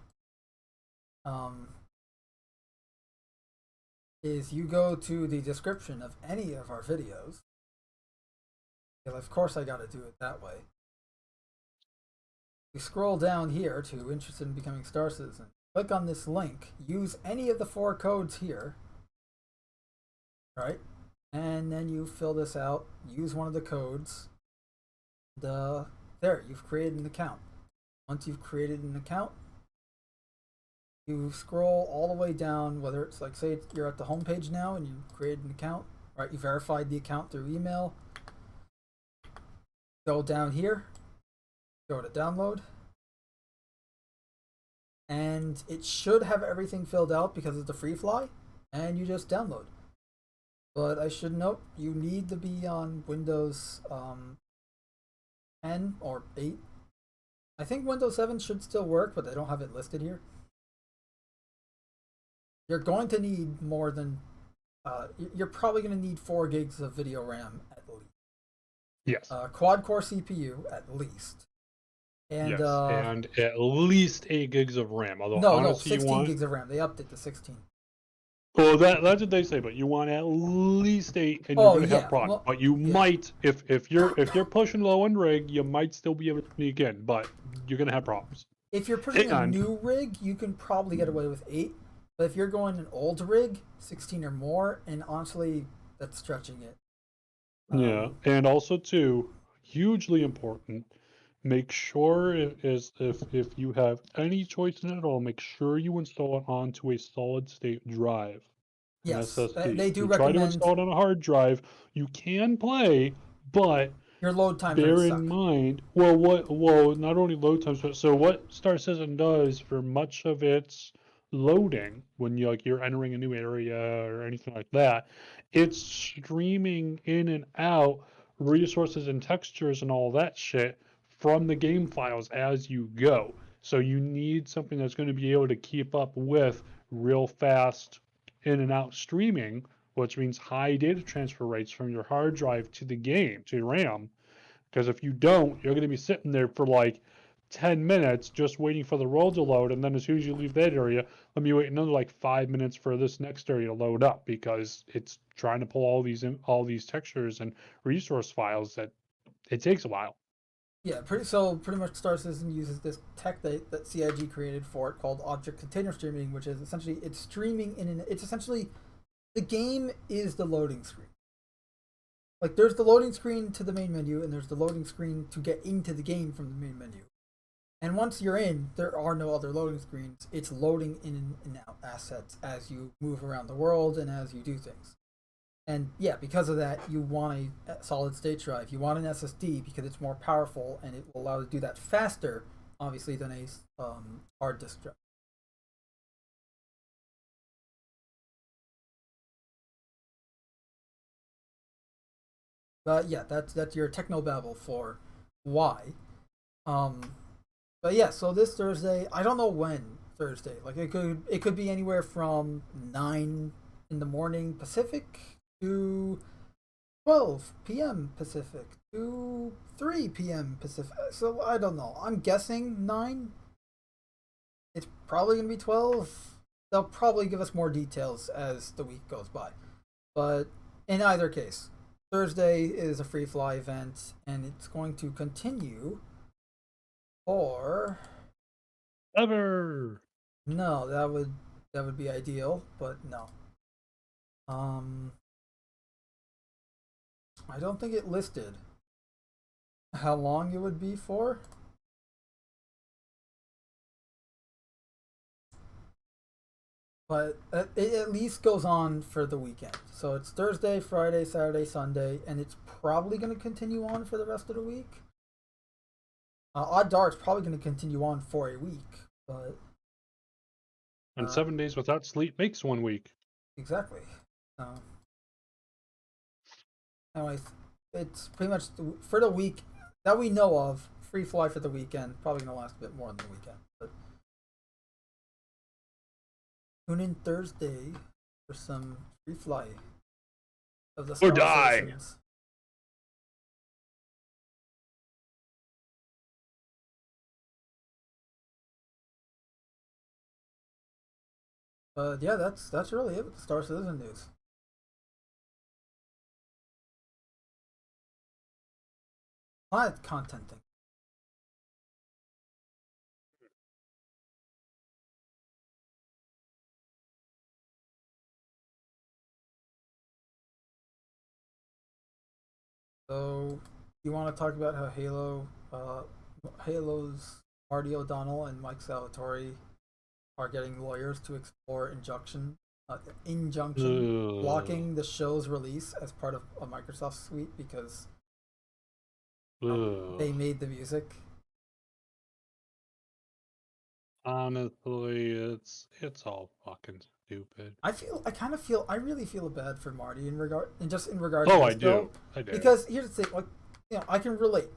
is you go to the description of any of our videos. Yeah, of course I got to do it that way. We scroll down here to interested in becoming Star Citizen. Click on this link. Use any of the 4 codes here. Right? And then you fill this out. Use one of the codes. There, you've created an account. Once you've created an account, you scroll all the way down, whether it's like, say you're at the home page now and you created an account, right? You verified the account through email. Go down here, go to download, and it should have everything filled out because it's a free fly, and you just download. But I should note, you need to be on Windows 10 or 8. I think Windows 7 should still work, but they don't have it listed here. You're going to need more than, you're probably going to need 4 gigs of video RAM at least. Yes. Quad core CPU at least. And, yes. And at least 8 gigs of RAM. Although no, 16 gigs of RAM. They upped it to 16. Well, that's what they say, but you want at least 8, and you're gonna have problems. Well, but you might, if you're pushing low end rig, you might still be able to sneak in, but you're gonna have problems. If you're pushing a new rig, you can probably get away with 8. But if you're going an old rig, 16 or more, and honestly, that's stretching it. Yeah, and also too, hugely important, make sure if you have any choice in it at all, make sure you install it onto a solid state drive. Yes, SSD. they do you recommend. Try to install it on a hard drive. You can play, but your load time. Bear in mind, well, not only load times, but so what Star Citizen does for much of its loading when you're entering a new area or anything like that, it's streaming in and out resources and textures and all that shit from the game files as you go. So you need something that's going to be able to keep up with real fast in and out streaming, which means high data transfer rates from your hard drive to the game, to RAM. Because if you don't, you're going to be sitting there for like 10 minutes just waiting for the roll to load, and then as soon as you leave that area, let me wait another like 5 minutes for this next area to load up, because it's trying to pull all these textures and resource files that it takes a while. Yeah, pretty much Star Citizen uses this tech that CIG created for it called Object Container Streaming, which is essentially it's streaming it's essentially the game is the loading screen. like there's the loading screen to the main menu, and there's the loading screen to get into the game from the main menu. And once you're in, there are no other loading screens. It's loading in and out assets as you move around the world and as you do things. And yeah, because of that, you want a solid state drive. You want an SSD because it's more powerful and it will allow you to do that faster, obviously, than a hard disk drive. But yeah, that's your technobabble for why. Um, but yeah, so this Thursday, I don't know when Thursday. Like it could be anywhere from 9 in the morning Pacific to 12 p.m. Pacific to 3 p.m. Pacific. So I don't know. I'm guessing 9. It's probably gonna be 12. They'll probably give us more details as the week goes by. But in either case, Thursday is a free fly event, and it's going to continue for Ever. no. That would be ideal, but no. I don't think it listed how long it would be for. But it at least goes on for the weekend. So it's Thursday, Friday, Saturday, Sunday, and it's probably going to continue on for the rest of the week. Odd Dart's probably going to continue on for a week, but And 7 days without sleep makes 1 week. exactly. Anyways, it's pretty much for the week that we know of. Free fly for the weekend. Probably going to last a bit more than the weekend. But tune in Thursday for some free fly of the Or die. Citizens. But yeah, that's really it with the Star Citizen news. A lot of content thing. So you want to talk about how Halo's Marty O'Donnell and Mike Salvatore are getting lawyers to explore injunction blocking the show's release as part of a Microsoft suite because they made the music. Honestly, it's all fucking stupid. I really feel bad for Marty in regard to Oh, this, I do. I do. because here's the thing, like, I can relate.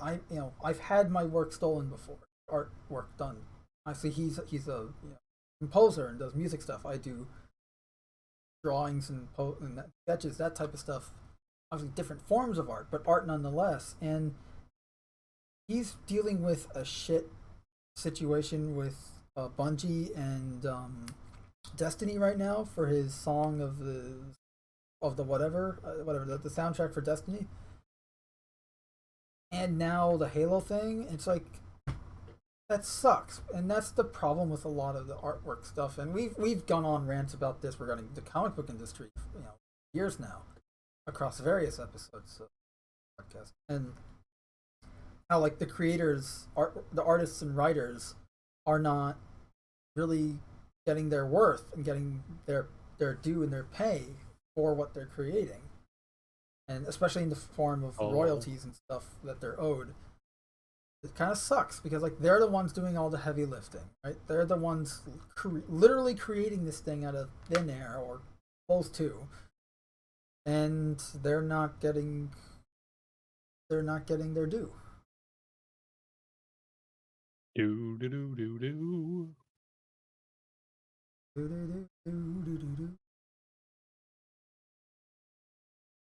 I've had my work stolen before, artwork done. Obviously, he's a composer and does music stuff. I do drawings and sketches, that type of stuff. Obviously, different forms of art, but art nonetheless. And he's dealing with a shit situation with Bungie and Destiny right now for his song of the whatever the soundtrack for Destiny. And now the Halo thing. It's like that sucks, and that's the problem with a lot of the artwork stuff. And we've gone on rants about this regarding the comic book industry, years now, across various episodes of the podcast, and how like the creators, the artists and writers, are not really getting their worth and getting their due and their pay for what they're creating, and especially in the form of royalties and stuff that they're owed. It kind of sucks because like they're the ones doing all the heavy lifting, right? They're the ones literally creating this thing out of thin air or close to, and they're not getting their due. Do do do do do.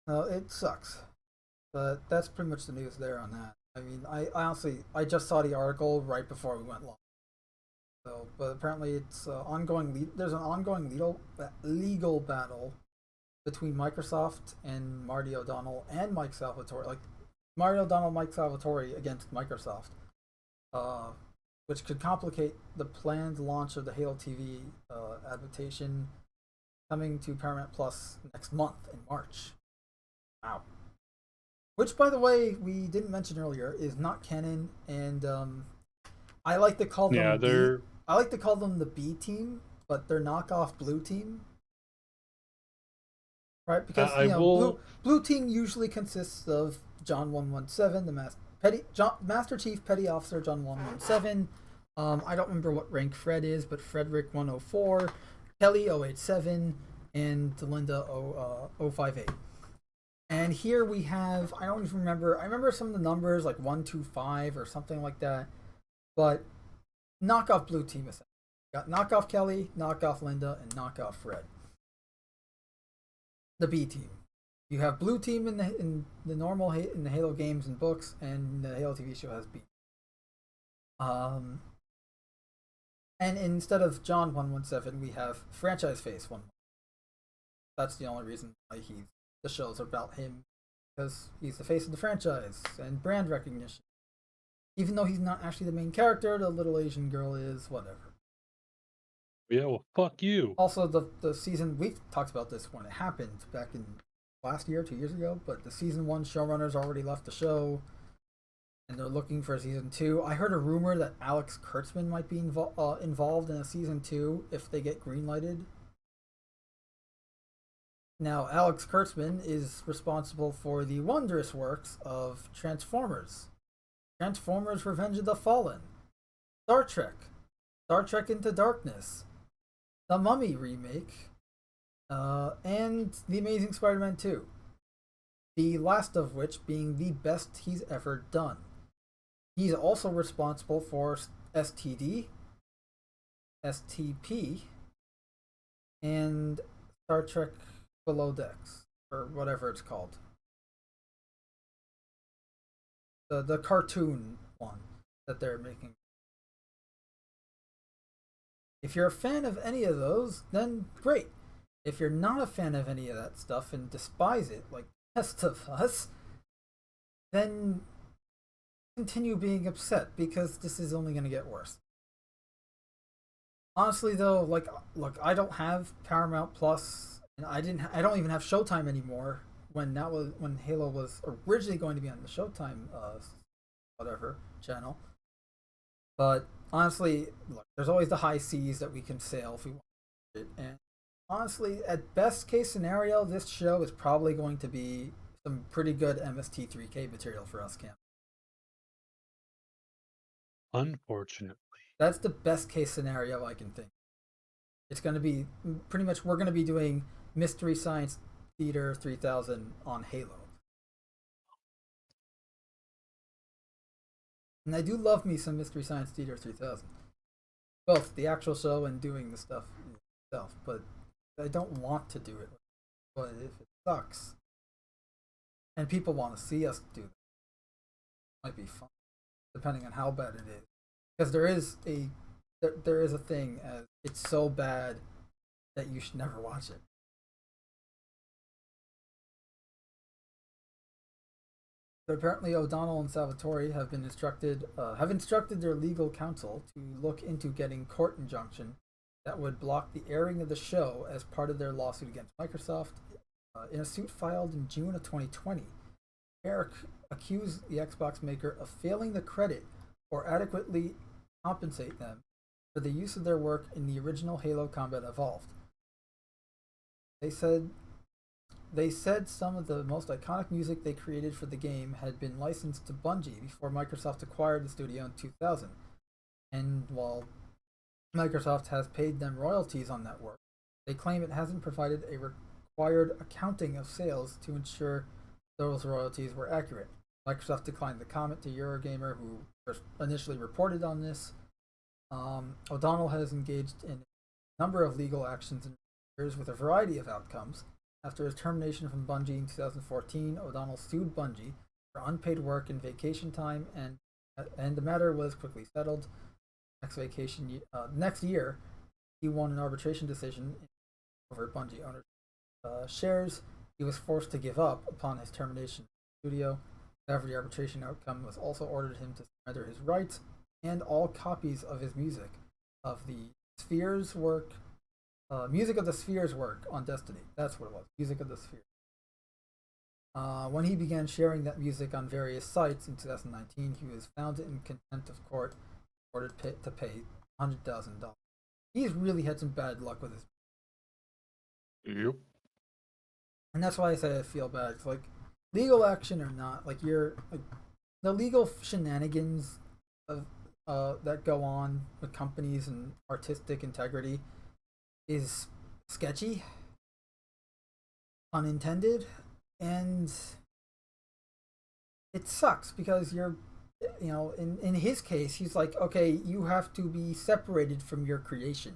It sucks, but that's pretty much the news there on that. I mean, I honestly just saw the article right before we went live. So, but apparently it's ongoing. There's an ongoing legal battle between Microsoft and Marty O'Donnell and Mike Salvatore. Like Marty O'Donnell, Mike Salvatore against Microsoft, which could complicate the planned launch of the Halo TV adaptation coming to Paramount Plus next month in March. Wow. which, by the way, we didn't mention earlier, is not canon, and I like to call Yeah, them B. they're I like to call them the B team, but they're knockoff Blue Team, right? Because I will. Blue Team usually consists of John 117, the Master Chief Petty Officer John 117. I don't remember what rank Fred is, but Frederick 104, Kelly 087, and Delinda 058. And here we have, I don't even remember, I remember some of the numbers like 125 or something like that, but knockoff Blue Team essentially. Got knockoff Kelly, knockoff Linda, and knockoff Fred. The B Team. You have Blue Team in the normal in the Halo games and books, and the Halo TV show has B. And instead of John 117, we have Franchise Face 1. That's the only reason why the show's about him, because he's the face of the franchise and brand recognition. Even though he's not actually the main character, the little Asian girl is, whatever. Yeah, well, fuck you. Also, the season, we talked about this when it happened back in last year, 2 years ago, but the season 1 showrunners already left the show, and they're looking for season 2. I heard a rumor that Alex Kurtzman might be involved in a season 2 if they get greenlighted. Now, Alex Kurtzman is responsible for the wondrous works of Transformers, Transformers Revenge of the Fallen, Star Trek Into Darkness, the Mummy remake, and The Amazing Spider-Man 2. The last of which being the best he's ever done. He's also responsible for STD, STP, and Star Trek Below Decks, or whatever it's called. The cartoon one that they're making. If you're a fan of any of those, then great. If you're not a fan of any of that stuff and despise it, like the rest of us, then continue being upset, because this is only going to get worse. Honestly, though, like, look, I don't have Paramount Plus, and I don't even have Showtime anymore. When Halo was originally going to be on the Showtime, whatever channel. But honestly, look, there's always the high seas that we can sail if we want it. And honestly, at best case scenario, this show is probably going to be some pretty good MST3K material for us, Cam. Unfortunately. That's the best case scenario I can think. It's going to be pretty much, we're going to be doing Mystery Science Theater 3000 on Halo. And I do love me some Mystery Science Theater 3000. Both the actual show and doing the stuff itself. But I don't want to do it. But if it sucks, and people want to see us do it, it might be fun. Depending on how bad it is. Because there is a thing as it's so bad that you should never watch it. But apparently O'Donnell and Salvatore have instructed their legal counsel to look into getting court injunction that would block the airing of the show as part of their lawsuit against Microsoft. In a suit filed in June of 2020, Eric accused the Xbox maker of failing to credit or adequately compensate them for the use of their work in the original Halo Combat Evolved. They said some of the most iconic music they created for the game had been licensed to Bungie before Microsoft acquired the studio in 2000. And while Microsoft has paid them royalties on that work, they claim it hasn't provided a required accounting of sales to ensure those royalties were accurate. Microsoft declined the comment to Eurogamer, who first initially reported on this. O'Donnell has engaged in a number of legal actions in years with a variety of outcomes. After his termination from Bungie in 2014, O'Donnell sued Bungie for unpaid work and vacation time, and the matter was quickly settled. Next year, he won an arbitration decision over Bungie ownership shares. He was forced to give up upon his termination from the studio. However, the arbitration outcome was also ordered him to surrender his rights and all copies of his music of the Spheres work. Music of the Spheres work on Destiny. That's what it was. Music of the Spheres. When he began sharing that music on various sites in 2019, he was found in contempt of court, ordered to pay $100,000. He's really had some bad luck with his. Yep. And that's why I say I feel bad. It's like, legal action or not, like you're like the legal shenanigans of that go on with companies and artistic integrity is sketchy, unintended, and it sucks because you're, you know, in his case, he's like, okay, you have to be separated from your creation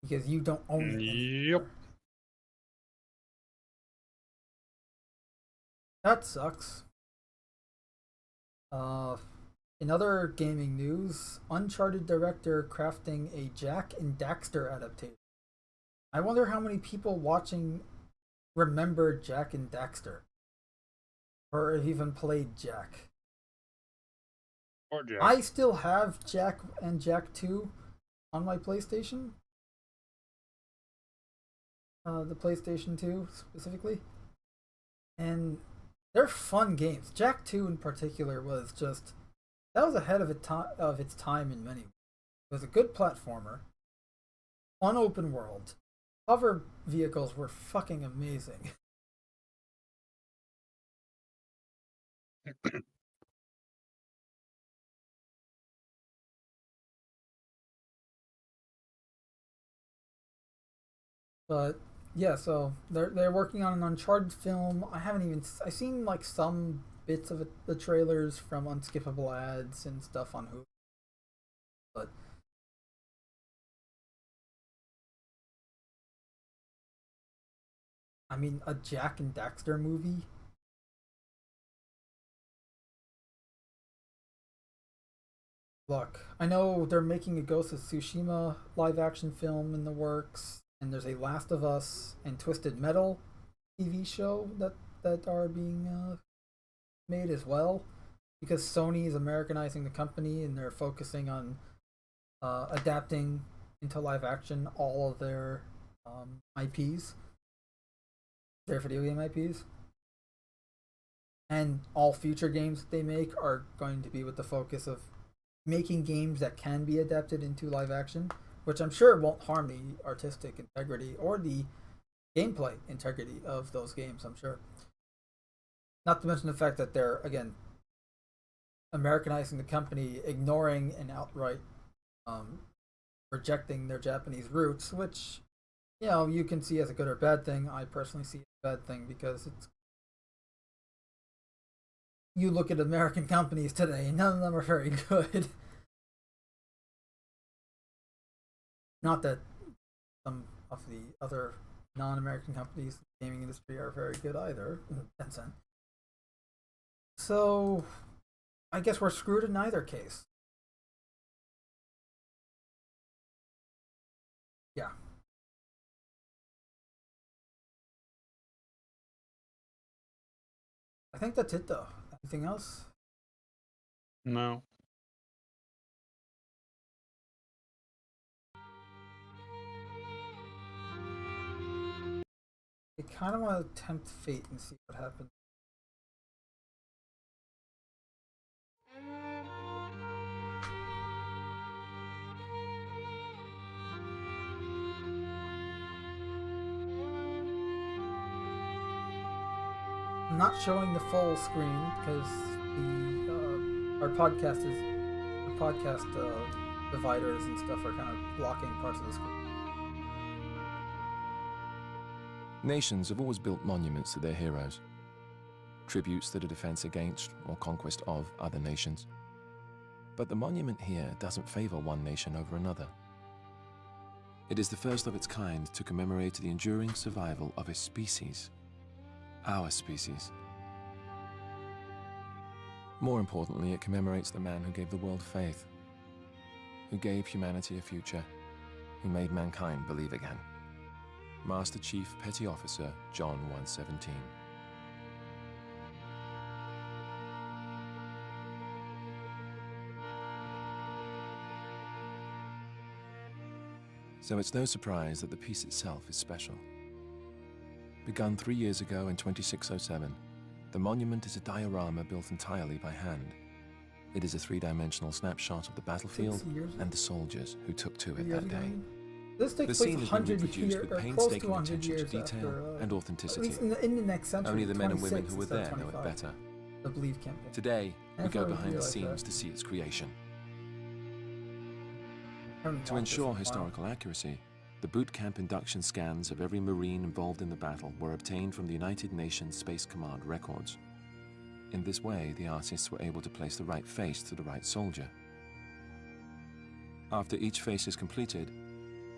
because you don't own it anymore. Yep. That sucks. In other gaming news, Uncharted director crafting a Jack and Daxter adaptation. I wonder how many people watching remember Jack and Daxter, or have even played Jack. Or Jack. I still have Jack and Jack 2 on my PlayStation. The PlayStation 2 specifically. And they're fun games. Jack 2 in particular was just, that was ahead of its time in many ways. It was a good platformer, fun open world. Hover vehicles were fucking amazing. But yeah, so they're working on an Uncharted film. I've seen like some bits of the trailers from unskippable ads and stuff on Hulu. But I mean, a Jack and Daxter movie. Look, I know they're making a Ghost of Tsushima live action film in the works, and there's a Last of Us and Twisted Metal TV show that are being made as well, because Sony is Americanizing the company and they're focusing on adapting into live action all of their IPs, their video game IPs, and all future games they make are going to be with the focus of making games that can be adapted into live action, which I'm sure won't harm the artistic integrity or the gameplay integrity of those games, I'm sure. Not to mention the fact that they're, again, Americanizing the company, ignoring and outright rejecting their Japanese roots, which, you know, you can see as a good or bad thing. I personally see it as a bad thing because it's, you look at American companies today, none of them are very good. Not that some of the other non-American companies in the gaming industry are very good either. Tencent. So, I guess we're screwed in either case. Yeah. I think that's it though. Anything else? No. I kind of want to tempt fate and see what happens. I'm not showing the full screen because our podcast dividers and stuff are kind of blocking parts of the screen. Nations have always built monuments to their heroes, tributes that are defense against or conquest of other nations. But the monument here doesn't favor one nation over another. It is the first of its kind to commemorate the enduring survival of a species, our species. More importantly, it commemorates the man who gave the world faith, who gave humanity a future, who made mankind believe again. Master Chief Petty Officer John 117. So it's no surprise that the piece itself is special. Begun 3 years ago in 2607, the monument is a diorama built entirely by hand. It is a three-dimensional snapshot of the battlefield and the soldiers who took to it that day. This The takes scene place has been 100 reproduced years, with or close to painstaking 100 attention to years detail after, and at authenticity. least in the next century. Only the men and women 26 who were instead of there know it 25, better. the Believe campaign. Today, I we go never behind the realized scenes that. to see its creation. I haven't To watched this in a ensure while. historical accuracy, the boot camp induction scans of every Marine involved in the battle were obtained from the United Nations Space Command records. In this way, the artists were able to place the right face to the right soldier. After each face is completed,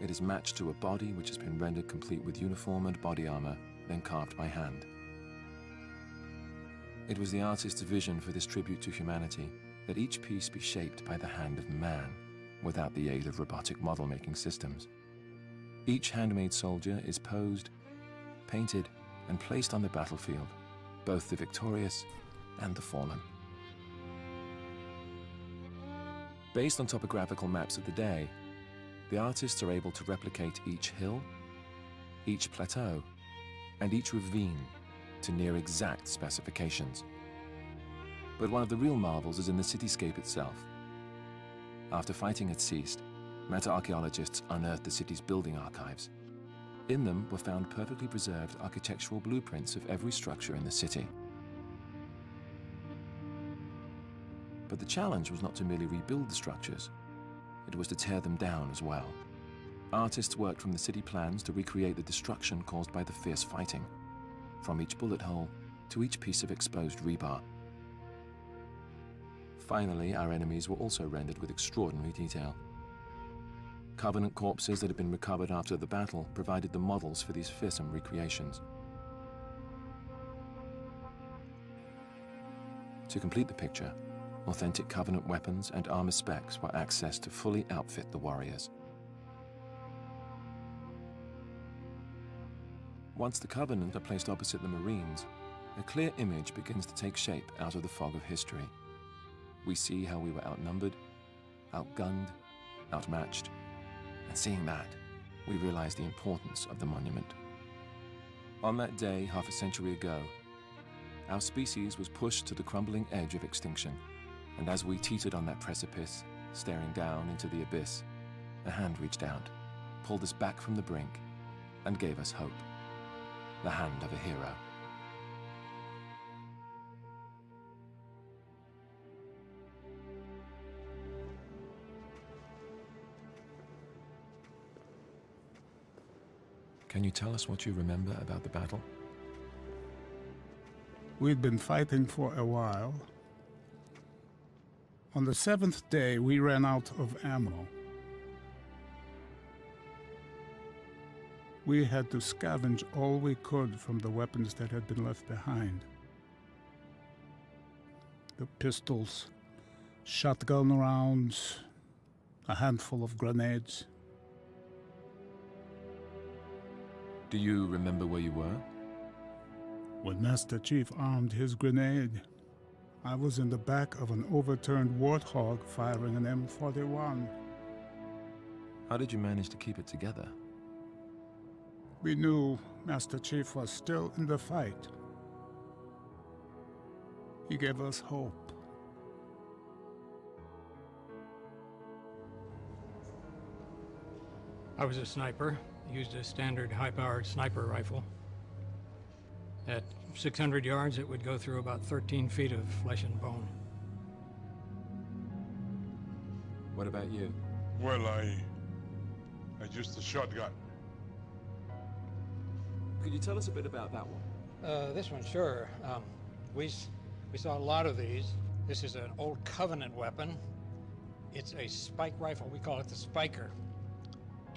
it is matched to a body which has been rendered complete with uniform and body armor, then carved by hand. It was the artist's vision for this tribute to humanity that each piece be shaped by the hand of man, without the aid of robotic model-making systems. Each handmade soldier is posed, painted, and placed on the battlefield, both the victorious and the fallen. Based on topographical maps of the day, the artists are able to replicate each hill, each plateau, and each ravine to near exact specifications. But one of the real marvels is in the cityscape itself. After fighting had ceased, meta-archaeologists unearthed the city's building archives. In them were found perfectly preserved architectural blueprints of every structure in the city. But the challenge was not to merely rebuild the structures, it was to tear them down as well. Artists worked from the city plans to recreate the destruction caused by the fierce fighting, from each bullet hole to each piece of exposed rebar. Finally, our enemies were also rendered with extraordinary detail. Covenant corpses that had been recovered after the battle provided the models for these fearsome recreations. To complete the picture, authentic Covenant weapons and armor specs were accessed to fully outfit the warriors. Once the Covenant are placed opposite the Marines, a clear image begins to take shape out of the fog of history. We see how we were outnumbered, outgunned, outmatched, and seeing that, we realize the importance of the monument. On that day, half a century ago, our species was pushed to the crumbling edge of extinction, and as we teetered on that precipice, staring down into the abyss, a hand reached out, pulled us back from the brink, and gave us hope. The hand of a hero. Can you tell us what you remember about the battle? We'd been fighting for a while. On the 7th day, we ran out of ammo. We had to scavenge all we could from the weapons that had been left behind. The pistols, shotgun rounds, a handful of grenades. Do you remember where you were? When Master Chief armed his grenade, I was in the back of an overturned warthog firing an M41. How did you manage to keep it together? We knew Master Chief was still in the fight. He gave us hope. I was a sniper, used a standard high-powered sniper rifle. At 600 yards, it would go through about 13 feet of flesh and bone. What about you? Well, I used a shotgun. Could you tell us a bit about that one? This one, sure. We saw a lot of these. This is an old Covenant weapon. It's a spike rifle. We call it the Spiker.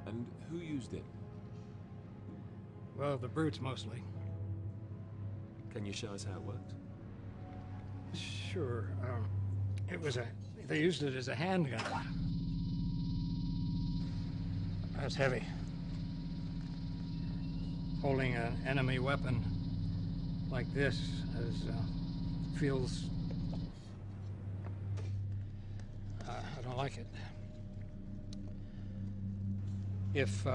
And who used it? Well, the brutes mostly. Can you show us how it worked? Sure. They used it as a handgun. That's heavy. Holding an enemy weapon like this feels... I don't like it. If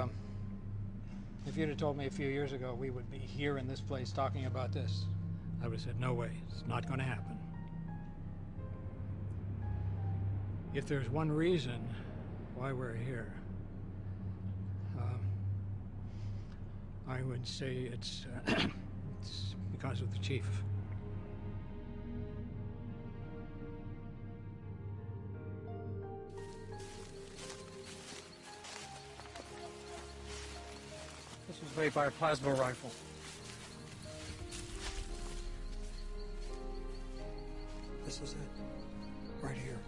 If you'd have told me a few years ago we would be here in this place talking about this, I would have said, no way, it's not going to happen. If there's one reason why we're here, I would say it's because of the chief. This was made by a plasma rifle. This is it, right here.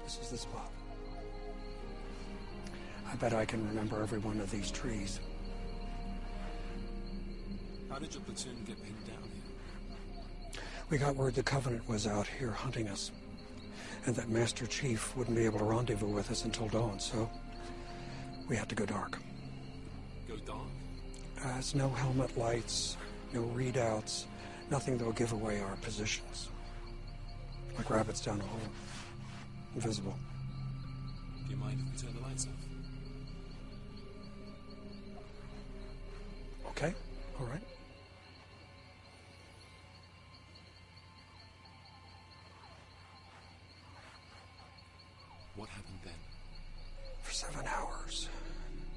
This is the spot. I bet I can remember every one of these trees. How did your platoon get pinned down here? We got word the Covenant was out here hunting us, and that Master Chief wouldn't be able to rendezvous with us until dawn, so we had to go dark. Go dark? There's no helmet lights, no readouts, nothing that'll give away our positions. Like rabbits down a hole. Invisible. Do you mind if we turn the lights off? Okay, all right. What happened then? For 7 hours,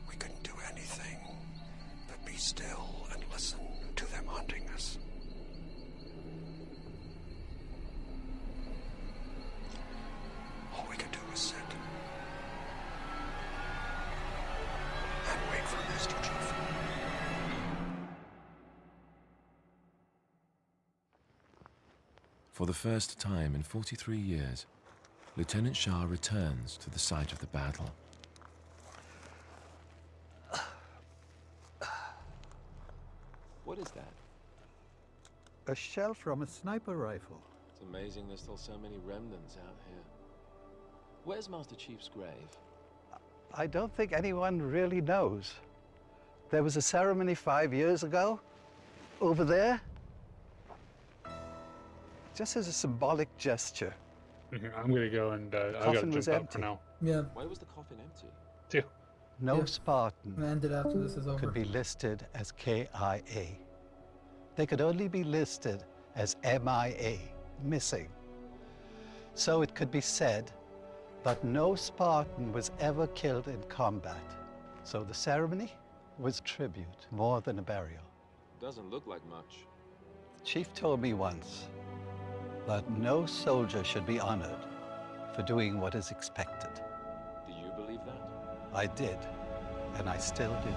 we couldn't do anything but be still and listen to them hunting us. All we could do was sit and wait for Master Chief. For the first time in 43 years, Lieutenant Shah returns to the site of the battle. What is that? A shell from a sniper rifle. It's amazing there's still so many remnants out here. Where's Master Chief's grave? I don't think anyone really knows. There was a ceremony 5 years ago, over there. Just as a symbolic gesture. I'm gonna go and I gotta Coffin was jump out for empty. now. Yeah, Why was the coffin empty? Too. No Yeah. Spartan and end it after this is over. could be listed as KIA. They could only be listed as MIA, missing. So it could be said that no Spartan was ever killed in combat. So the ceremony was tribute more than a burial. Doesn't look like much. The chief told me once that no soldier should be honored for doing what is expected. Do you believe that? I did, and I still do.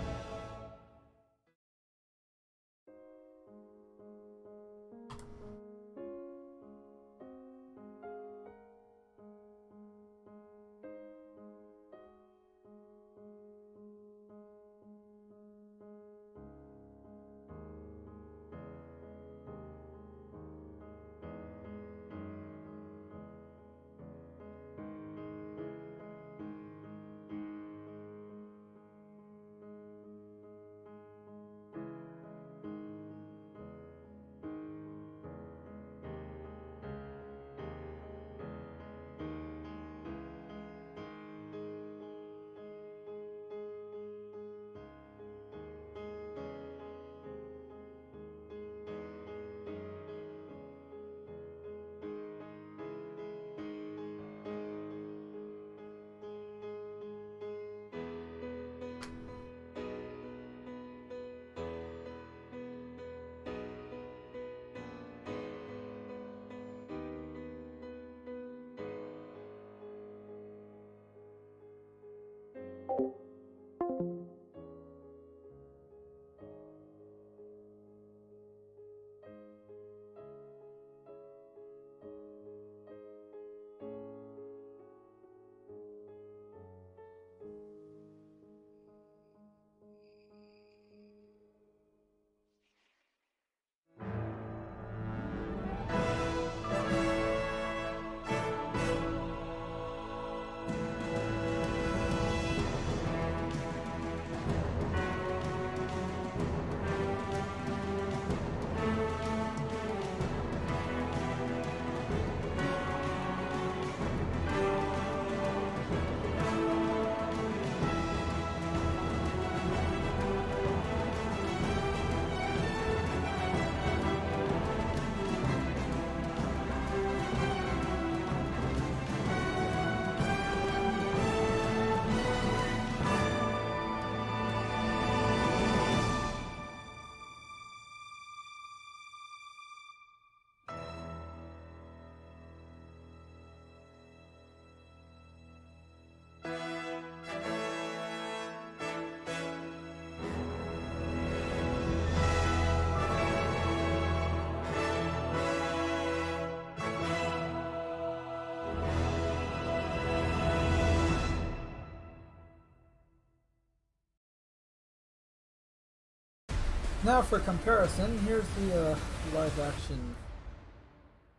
Now for comparison, here's the live-action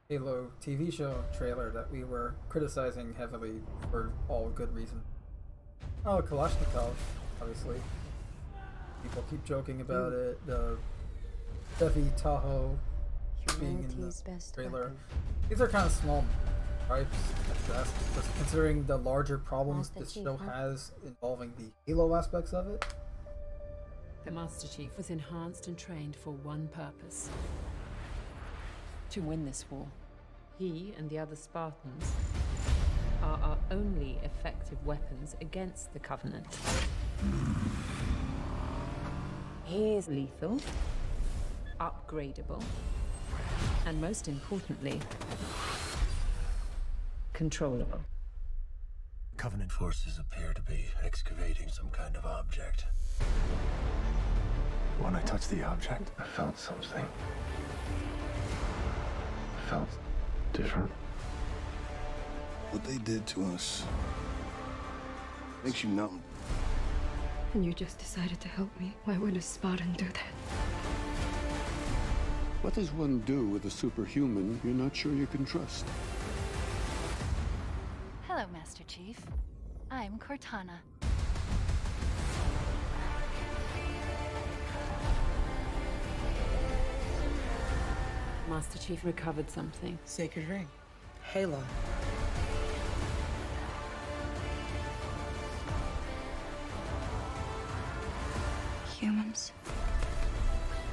Halo TV show trailer that we were criticizing heavily for all good reason. Oh, Kalashnikov, obviously. People keep joking about it. The Devi Tahoe being in the trailer. These are kind of small gripes at best, just considering the larger problems this show has involving the Halo aspects of it. The Master Chief was enhanced and trained for one purpose: to win this war. He and the other Spartans are our only effective weapons against the Covenant. He is lethal, upgradable, and most importantly, controllable. Covenant forces appear to be excavating some kind of object. When I touched the object, I felt something. I felt different. What they did to us makes you numb. And you just decided to help me. Why would a Spartan do that? What does one do with a superhuman you're not sure you can trust? Hello, Master Chief. I'm Cortana. Master Chief recovered something. Sacred ring. Halo. Humans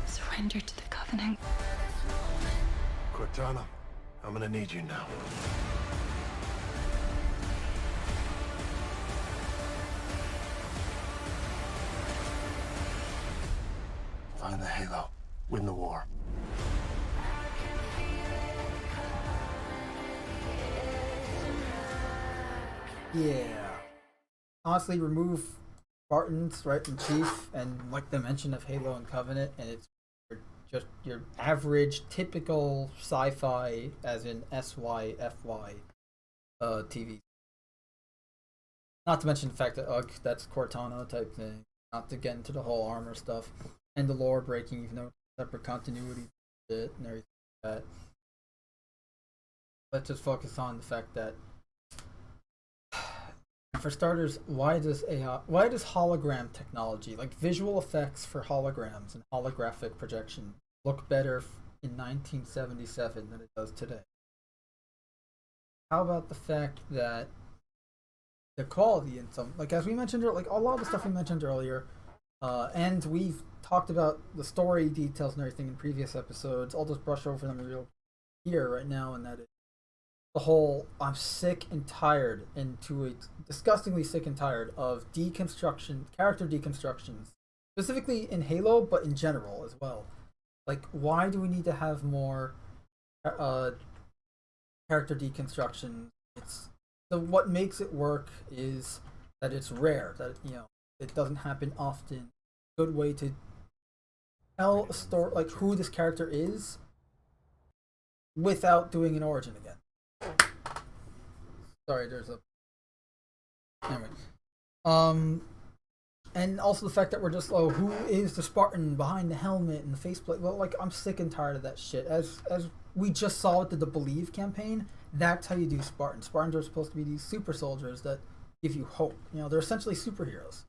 surrender to the Covenant. Cortana, I'm gonna need you now. Find the Halo. Win the war. Yeah. Honestly, remove Spartans, right, in chief, and like the mention of Halo and Covenant, and it's just your average, typical sci-fi, as in SYFY, TV. Not to mention the fact that, ugh, that's Cortana type thing. Not to get into the whole armor stuff and the lore breaking, even though it's separate continuity shit and everything like that. Let's just focus on the fact that, for starters, why does hologram technology, like visual effects for holograms and holographic projection, look better in 1977 than it does today? How about the fact that the quality in some, like as we mentioned, like a lot of the stuff we mentioned earlier, and we've talked about the story details and everything in previous episodes. I'll just brush over them real here right now, and that is the whole I'm sick and tired, and to a disgustingly sick and tired of character deconstructions, specifically in Halo, but in general as well. Like, why do we need to have more character deconstruction? What makes it work is that it's rare, that it doesn't happen often. Good way to tell a story, like who this character is, without doing an origin again. Sorry, there's a... Anyway. And also the fact that we're just, who is the Spartan behind the helmet and the faceplate? Well, like, I'm sick and tired of that shit. As we just saw with the Believe campaign, that's how you do Spartans. Spartans are supposed to be these super soldiers that give you hope. They're essentially superheroes.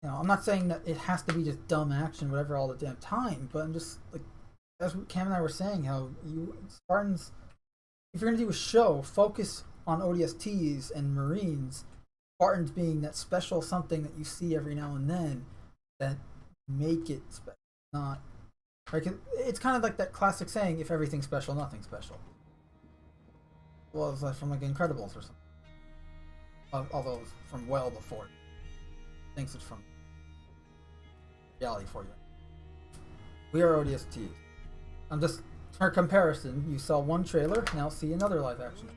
I'm not saying that it has to be just dumb action, whatever, all the damn time, but I'm just, like, as Cam and I were saying, how Spartans, if you're going to do a show, focus on ODSTs and Marines, Spartans being that special something that you see every now and then that make it special. Not, like, it's kind of like that classic saying, if everything's special, nothing's special. Well, it's like from like Incredibles or something. Although it's from well before. Thinks it's from reality for you. We are ODSTs. I'm just, for comparison, you saw one trailer, now see another live action.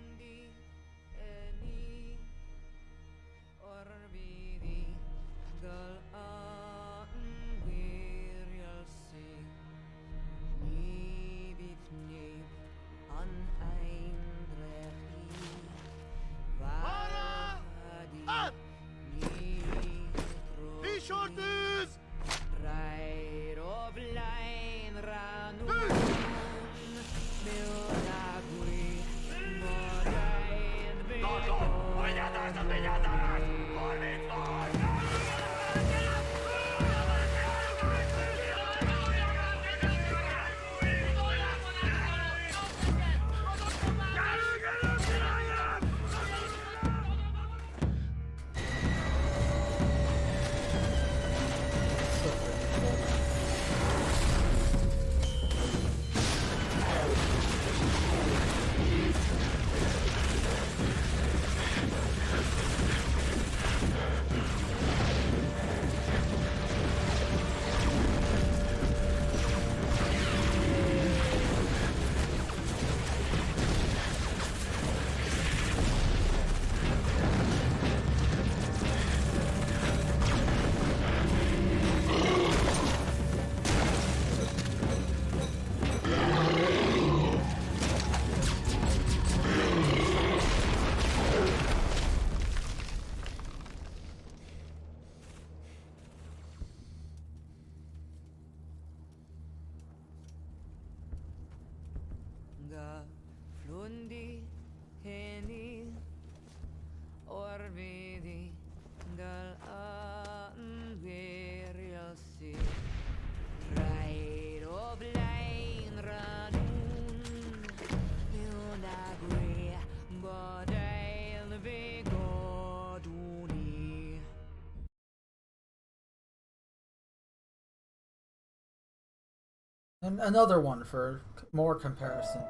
And another one for more comparison.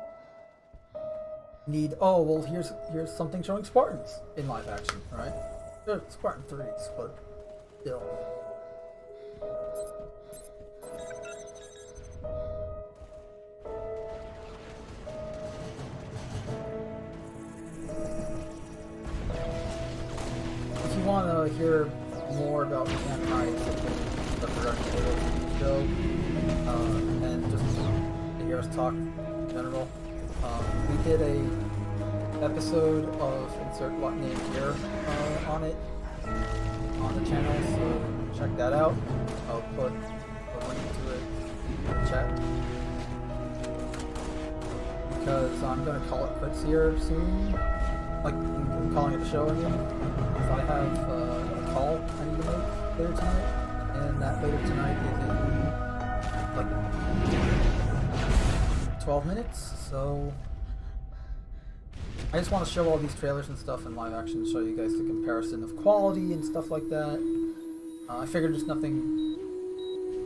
Oh well, here's something showing Spartans in live action, right? They're Spartan 3s, but still. If you want to hear more about campaigns that we're running the Halo TV show, and just to hear us talk in general, we did a episode of Insert What Name Here on it on the channel, so check that out. I'll put a link to it in the chat. Because I'm gonna call it quits here soon. Like, I'm calling it the show, I mean. Because I have a call I need to make later tonight. And that later tonight is in, like, 12 minutes. So, I just want to show all these trailers and stuff in live action to show you guys the comparison of quality and stuff like that. I figured there's nothing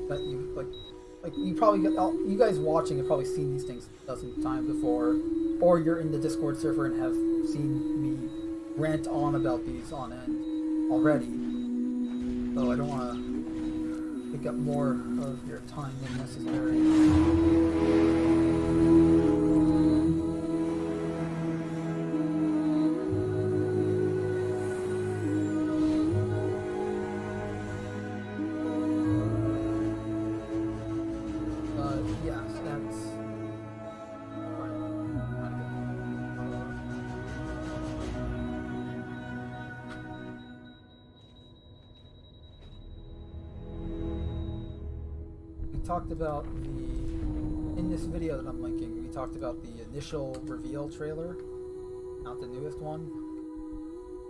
that you, like you probably, you guys watching have probably seen these things a dozen times before, or you're in the Discord server and have seen me rant on about these on end already. So I don't want to pick up more of your time than necessary. Talked about in this video that I'm linking, we talked about the initial reveal trailer, not the newest one,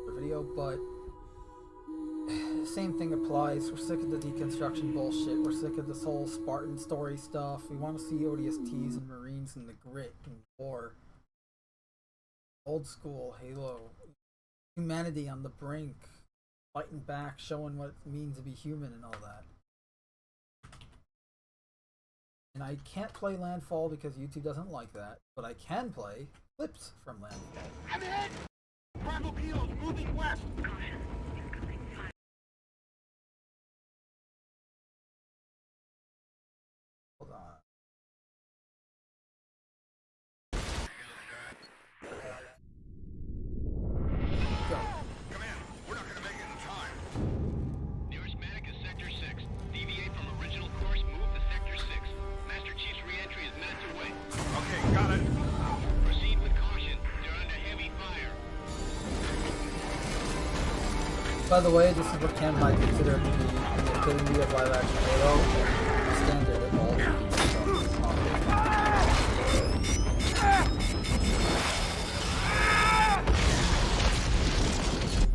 the video, but the same thing applies. We're sick of the deconstruction bullshit. We're sick of this whole Spartan story stuff. We want to see ODSTs and Marines and the grit and war. Old school Halo. Humanity on the brink. Fighting back, showing what it means to be human and all that. And I can't play Landfall because YouTube doesn't like that, but I can play clips from Landfall. I'm hit! Bravo Kilos moving west! Hold on. Go. Come in. We're not gonna make it in time. Nearest medic is Sector 6. Deviate from original course, move to Sector 6. Master Chief's re-entry is minutes away. Okay, got it. Proceed with caution. They're under heavy fire. By the way, this is what Ken might consider to be the epitome of live action Halo. Standard at all these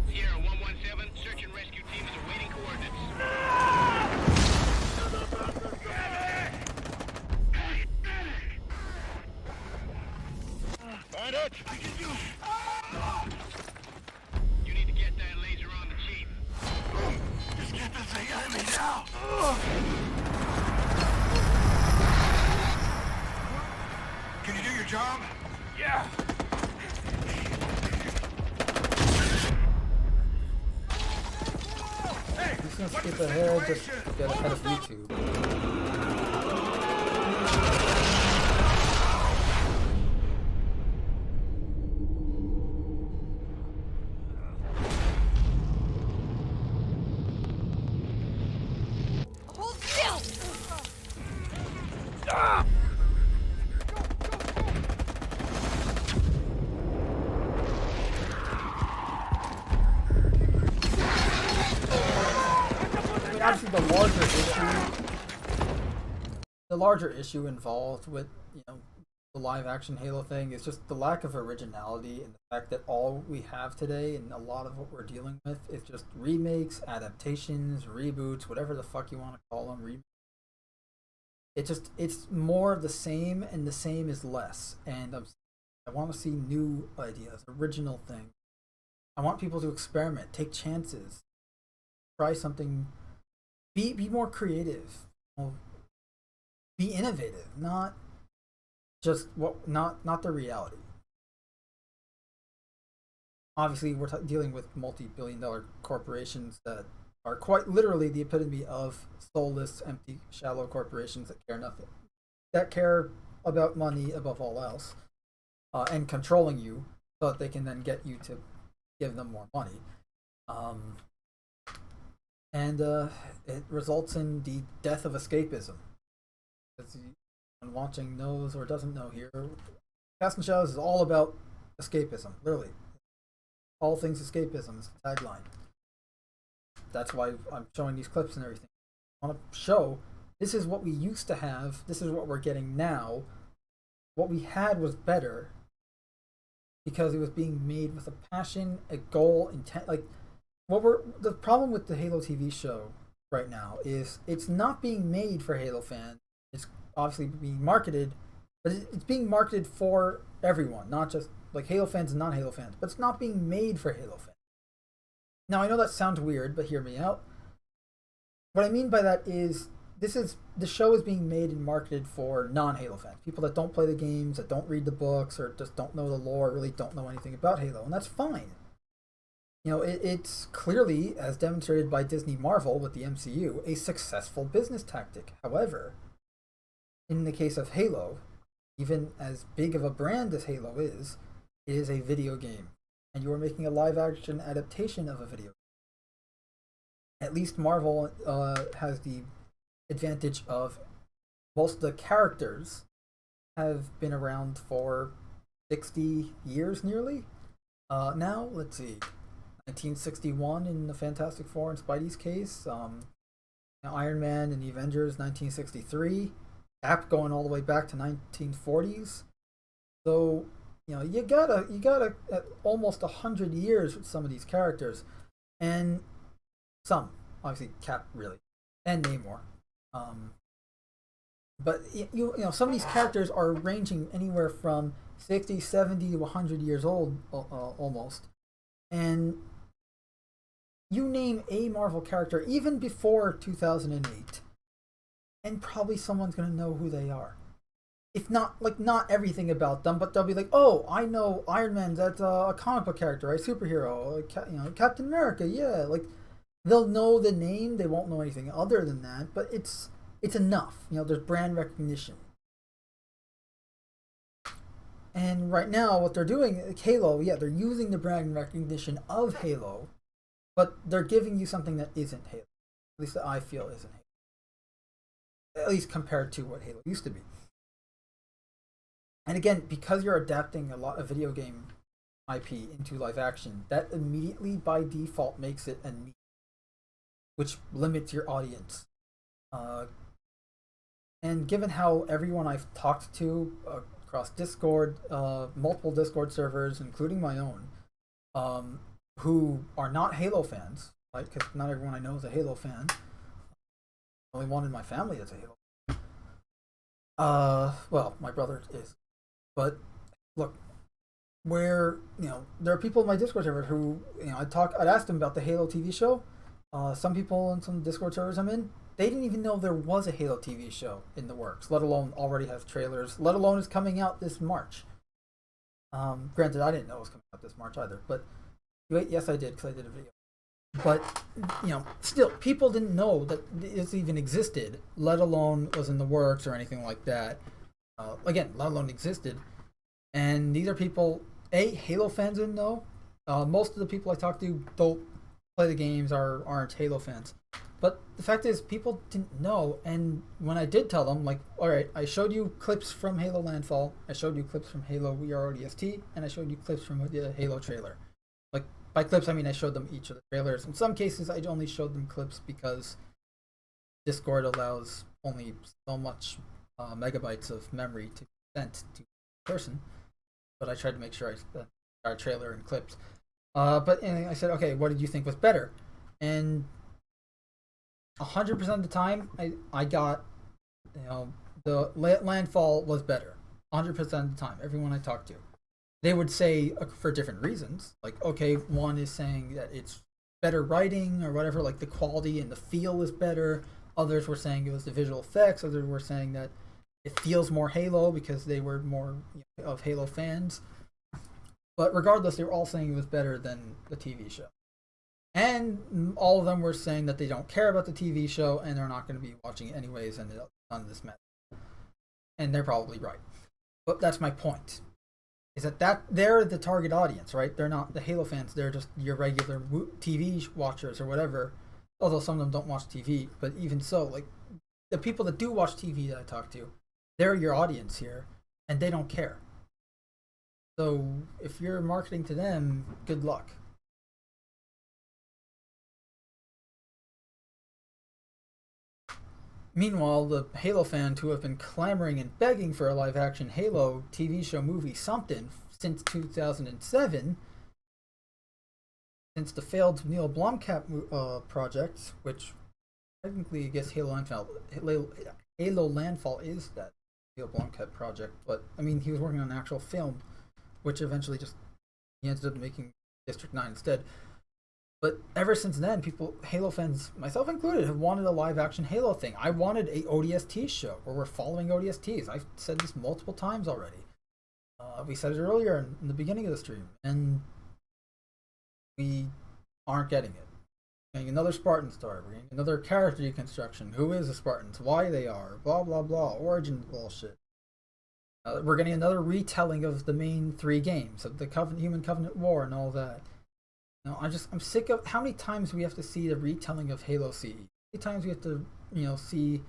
Sierra 117, search and rescue team is awaiting coordinates. Find it! I can do it! You need to get that laser on the chief. Just get this thing out of me now! Can you do your job? Yeah! Hey! I'm just gonna skip ahead just to get ahead of YouTube. Hold still! Actually, the larger issue involved with, you know, the live action Halo thing is just the lack of originality and the fact that all we have today and a lot of what we're dealing with is just remakes, adaptations, reboots, whatever the fuck you want to call them. It's more of the same, and the same is less. And I want to see new ideas, original things. I want people to experiment, take chances, try something. Be more creative. Well, be innovative, not just not the reality. Obviously, we're dealing with multi-billion-dollar corporations that are quite literally the epitome of soulless, empty, shallow corporations that care nothing, that care about money above all else, and controlling you so that they can then get you to give them more money. And it results in the death of escapism. As anyone watching knows or doesn't know here, Cast and Shadows is all about escapism, literally. All things escapism is the tagline. That's why I'm showing these clips and everything. I want to show this is what we used to have, this is what we're getting now. What we had was better because it was being made with a passion, a goal, intent. Like, the problem with the Halo TV show right now is it's not being made for Halo fans. It's obviously being marketed, but it's being marketed for everyone, not just like Halo fans and non-Halo fans, but it's not being made for Halo fans. Now, I know that sounds weird, but hear me out. What I mean by that is the show is being made and marketed for non-Halo fans, people that don't play the games, that don't read the books, or just don't know the lore, really don't know anything about Halo, and that's fine. You know, it's clearly, as demonstrated by Disney Marvel with the MCU, a successful business tactic. However, in the case of Halo, even as big of a brand as Halo is, it is a video game, and you are making a live-action adaptation of a video game. At least Marvel has the advantage of most of the characters have been around for 60 years nearly. Now, let's see, 1961 in the Fantastic Four and Spidey's case, Iron Man and the Avengers 1963, Cap going all the way back to 1940s. So, you know, you gotta at almost 100 years with some of these characters, and some, obviously Cap really, and Namor. But you know, some of these characters are ranging anywhere from 60, 70 to 100 years old, almost. And you name a Marvel character, even before 2008, and probably someone's going to know who they are. If not, like, not everything about them, but they'll be like, oh, I know Iron Man, that's a comic book character, right? Superhero, you know, Captain America, yeah. Like, they'll know the name, they won't know anything other than that, but it's enough. You know, there's brand recognition. And right now, what they're doing, like Halo, yeah, they're using the brand recognition of Halo, but they're giving you something that isn't Halo. At least that I feel isn't Halo. At least compared to what Halo used to be. And again, because you're adapting a lot of video game IP into live action, that immediately by default makes it a niche, which limits your audience. And given how everyone I've talked to across Discord, multiple Discord servers, including my own, who are not Halo fans, right? Because not everyone I know is a Halo fan. Only one in my family is a Halo fan. Well, my brother is. But look, where, you know, there are people in my Discord server who, you know, I'd ask them about the Halo TV show. Some people in some Discord servers I'm in, they didn't even know there was a Halo TV show in the works, let alone already have trailers, let alone is coming out this March. Granted, I didn't know it was coming out this March either, but wait, yes I did, because I did a video. But, you know, still, people didn't know that this even existed, let alone was in the works or anything like that. Again, let alone existed. And these are people, Halo fans didn't know. Most of the people I talk to don't play the games, aren't Halo fans. But the fact is, people didn't know, and when I did tell them, like, alright, I showed you clips from Halo Landfall, I showed you clips from Halo We Are ODST, and I showed you clips from the Halo trailer. Like, by clips, I mean I showed them each of the trailers. In some cases, I only showed them clips because Discord allows only so much megabytes of memory to be sent to a person. But I tried to make sure I spent our trailer and clips. But anyway, I said, okay, what did you think was better? And 100% of the time, I got, you know, the Landfall was better. 100% of the time, everyone I talked to. They would say for different reasons. Like, okay, one is saying that it's better writing or whatever, like the quality and the feel is better. Others were saying it was the visual effects. Others were saying that it feels more Halo because they were more of Halo fans. But regardless, they were all saying it was better than the TV show. And all of them were saying that they don't care about the TV show and they're not going to be watching it anyways, and none of this matters. And they're probably right. But that's my point. Is that they're the target audience, right? They're not the Halo fans. They're just your regular TV watchers or whatever. Although some of them don't watch TV. But even so, like, the people that do watch TV that I talk to, they're your audience here. And they don't care. So if you're marketing to them, good luck. Meanwhile, the Halo fans who have been clamoring and begging for a live-action Halo TV show, movie, something since 2007, since the failed Neil Blomkamp project, which technically I guess Halo Landfall is that Neil Blomkamp project, but I mean he was working on an actual film, which eventually he ended up making District 9 instead. But ever since then, Halo fans, myself included, have wanted a live-action Halo thing. I wanted a ODST show where we're following ODSTs. I've said this multiple times already. We said it earlier in the beginning of the stream, and we aren't getting it. We're getting another Spartan story. We're getting another character deconstruction. Who is the Spartans? Why they are? Blah, blah, blah. Origin bullshit. We're getting another retelling of the main 3 games, of the Human Covenant War and all that. No, I'm sick of how many times we have to see the retelling of Halo CE. How many times we have to, see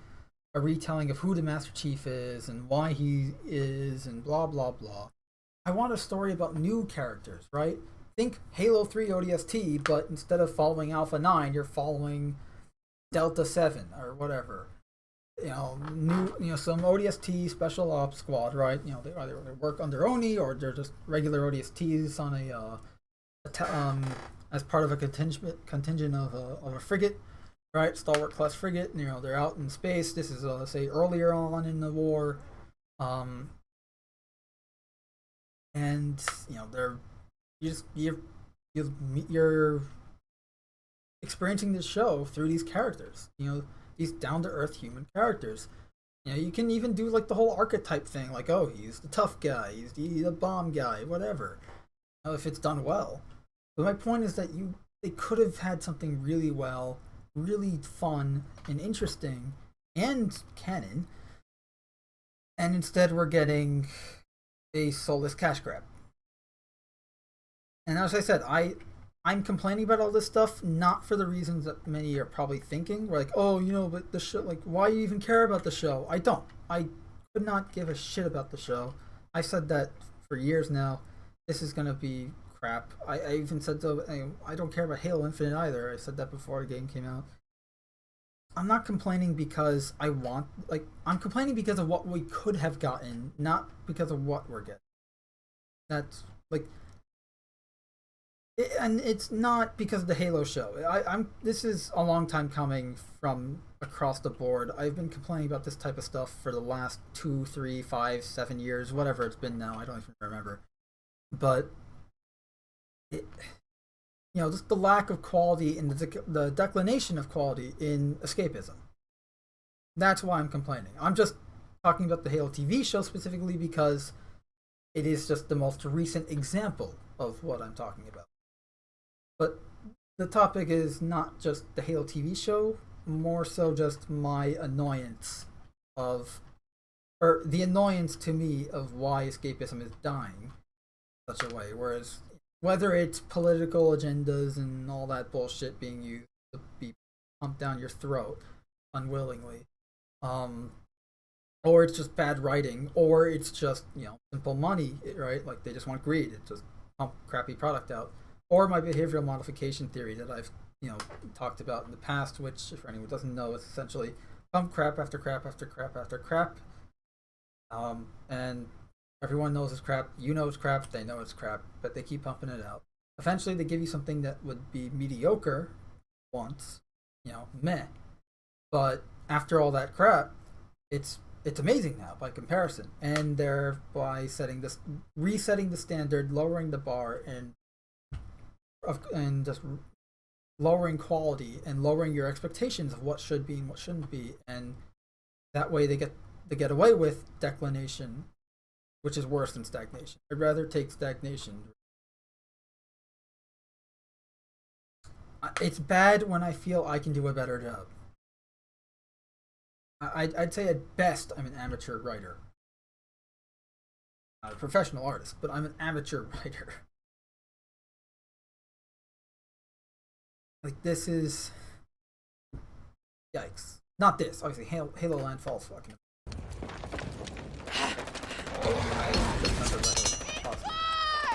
a retelling of who the Master Chief is and why he is and blah blah blah. I want a story about new characters, right? Think Halo 3 ODST, but instead of following Alpha 9, you're following Delta 7 or whatever. Some ODST special ops squad, right? They either work under ONI or they're just regular ODSTs on as part of a contingent of a frigate, right? Stalwart class frigate. They're out in space. This is say earlier on in the war, and you're experiencing this show through these characters. These down to earth human characters. You can even do like the whole archetype thing, like, oh, he's the tough guy, he's the bomb guy, whatever. If it's done well. But my point is that they could have had something really fun and interesting and canon, and instead we're getting a soulless cash grab. And as I said, I'm complaining about all this stuff not for the reasons that many are probably thinking. We're like, oh, but the show, like, why you even care about the show? I don't. I could not give a shit about the show. I said that for years now. This is gonna be crap. I even said so. I don't care about Halo Infinite either. I said that before the game came out. I'm not complaining because I'm complaining because of what we could have gotten, not because of what we're getting. That's like, and it's not because of the Halo show. This is a long time coming from across the board. I've been complaining about this type of stuff for the last 2, 3, 5, 7 years, whatever it's been now. I don't even remember. But just the lack of quality and the declination of quality in escapism. That's why I'm complaining. I'm just talking about the Halo TV show specifically because it is just the most recent example of what I'm talking about. But the topic is not just the Halo TV show, more so just my annoyance or the annoyance to me of why escapism is dying in such a way. Whereas whether it's political agendas and all that bullshit being used to be pumped down your throat unwillingly, or it's just bad writing, or it's just simple money, right? Like they just want greed. It just pump crappy product out. Or my behavioral modification theory that I've talked about in the past, which if anyone doesn't know, is essentially pump crap after crap after crap after crap, and everyone knows it's crap. You know it's crap. They know it's crap, but they keep pumping it out. Eventually, they give you something that would be mediocre once, meh. But after all that crap, it's amazing now by comparison, and thereby resetting the standard, lowering the bar, and just lowering quality and lowering your expectations of what should be and what shouldn't be, and that way they get to get away with declination, which is worse than stagnation. I'd rather take stagnation. It's bad when I feel I can do a better job. I'd say at best I'm an amateur writer. Not a professional artist, but I'm an amateur writer. Like, this is... Yikes. Not this, obviously. Halo Landfall's fucking...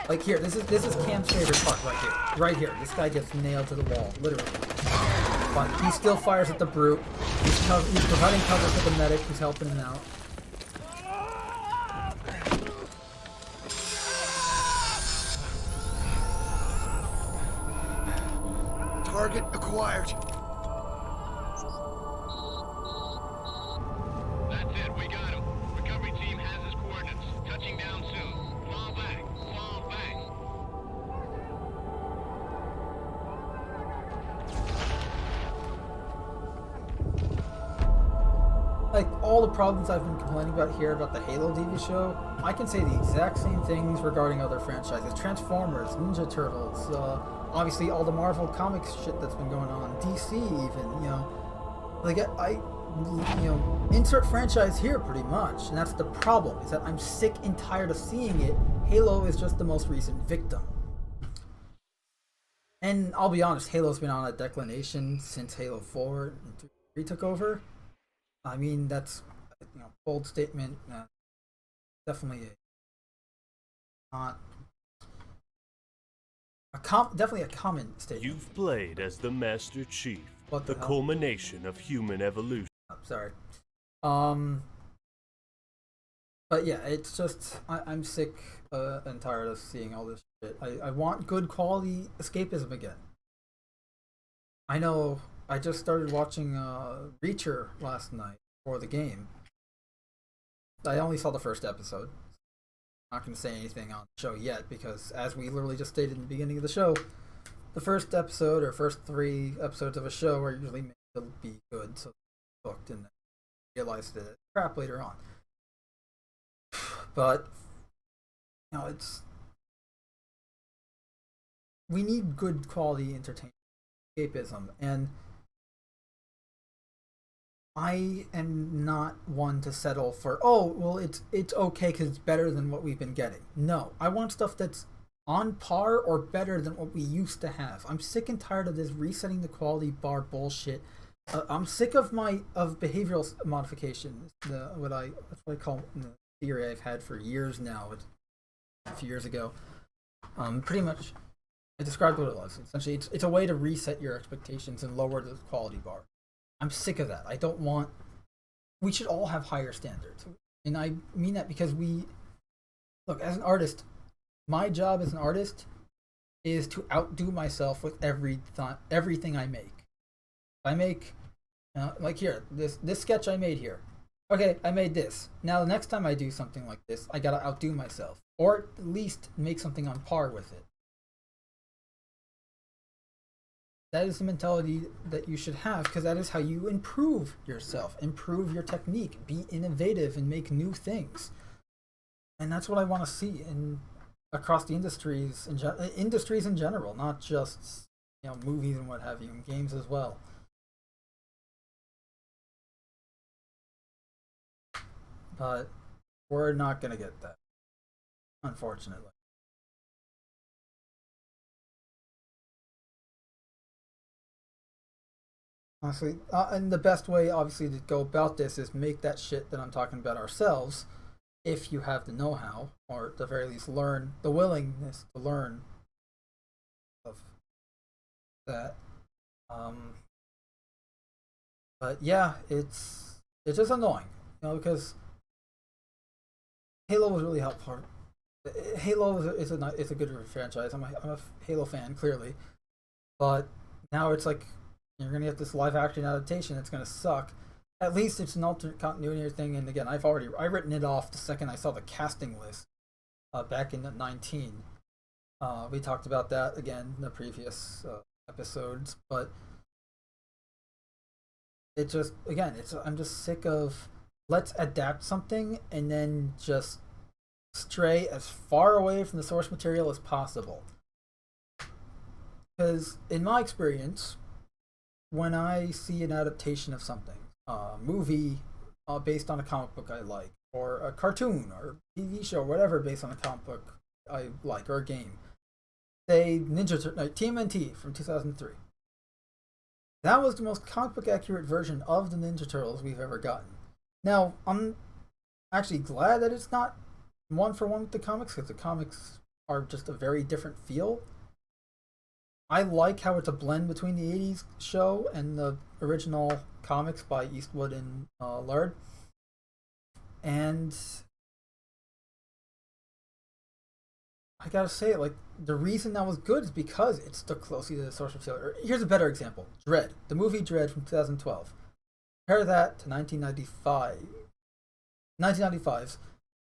Like, here, this is Cam's favorite part right here. Right here. This guy gets nailed to the wall, literally. But he still fires at the brute. He's providing cover for the medic who's helping him out. Target acquired. That's it, we got him. Recovery team has his coordinates. Touching down soon. Fall back, fall back. Like, all the problems I've been complaining about here about the Halo TV show, I can say the exact same things regarding other franchises. Transformers, Ninja Turtles, obviously all the Marvel Comics shit that's been going on, DC even, you know. Like, insert franchise here pretty much, and that's the problem, is that I'm sick and tired of seeing it. Halo is just the most recent victim. And I'll be honest, Halo's been on a declination since Halo 4 and 3 took over. I mean, that's, bold statement. Definitely definitely a common statement. You've played as the Master Chief, What the the hell? culmination of human evolution. Oh, sorry. But yeah, it's just, I'm sick and tired of seeing all this shit. I want good quality escapism again. I know I just started watching Reacher last night for the game. I only saw the first episode. I'm not going to say anything on the show yet because, as we literally just stated in the beginning of the show, the first episode or first 3 episodes of a show are usually made to be good, so booked and realized that it's crap later on. But it's, we need good quality entertainment, escapism, and I am not one to settle for, oh, well, it's okay because it's better than what we've been getting. No, I want stuff that's on par or better than what we used to have. I'm sick and tired of this resetting the quality bar bullshit. I'm sick of behavioral modification. That's what I call the theory I've had for years now. A few years ago, pretty much, I described what it was. Essentially, it's a way to reset your expectations and lower the quality bar. I'm sick of that. I don't want... We should all have higher standards. And I mean that because look, as an artist, my job as an artist is to outdo myself with everything I make. I make, like here, this sketch I made here. Okay, I made this. Now the next time I do something like this, I gotta outdo myself. Or at least make something on par with it. That is the mentality that you should have, because that is how you improve yourself, improve your technique, be innovative, and make new things. And that's what I want to see across the industries, industries in general, not just movies and what have you, and games as well. But we're not gonna get that, unfortunately. Honestly, and the best way, obviously, to go about this is make that shit that I'm talking about ourselves, if you have the know-how, or at the very least learn, the willingness to learn of that. But yeah, it's just annoying, because Halo was really helpful. Halo is a good franchise. I'm a Halo fan, clearly, but now it's like, you're going to get this live action adaptation that's going to suck. At least it's an alternate continuity thing, and again, I've written it off the second I saw the casting list back in 19. We talked about that again in the previous episodes, but it just, again, I'm just sick of let's adapt something and then just stray as far away from the source material as possible. Because in my experience, when I see an adaptation of something, a movie based on a comic book I like, or a cartoon or TV show, whatever based on a comic book I like, or a game, say TMNT from 2003. That was the most comic book accurate version of the Ninja Turtles we've ever gotten. Now, I'm actually glad that it's not one for one with the comics, because the comics are just a very different feel. I like how it's a blend between the 80s show and the original comics by Eastwood and Laird. And I gotta say, like, the reason that was good is because it stuck closely to the source material. Here's a better example. Dredd. The movie Dredd from 2012. Compare that to 1995's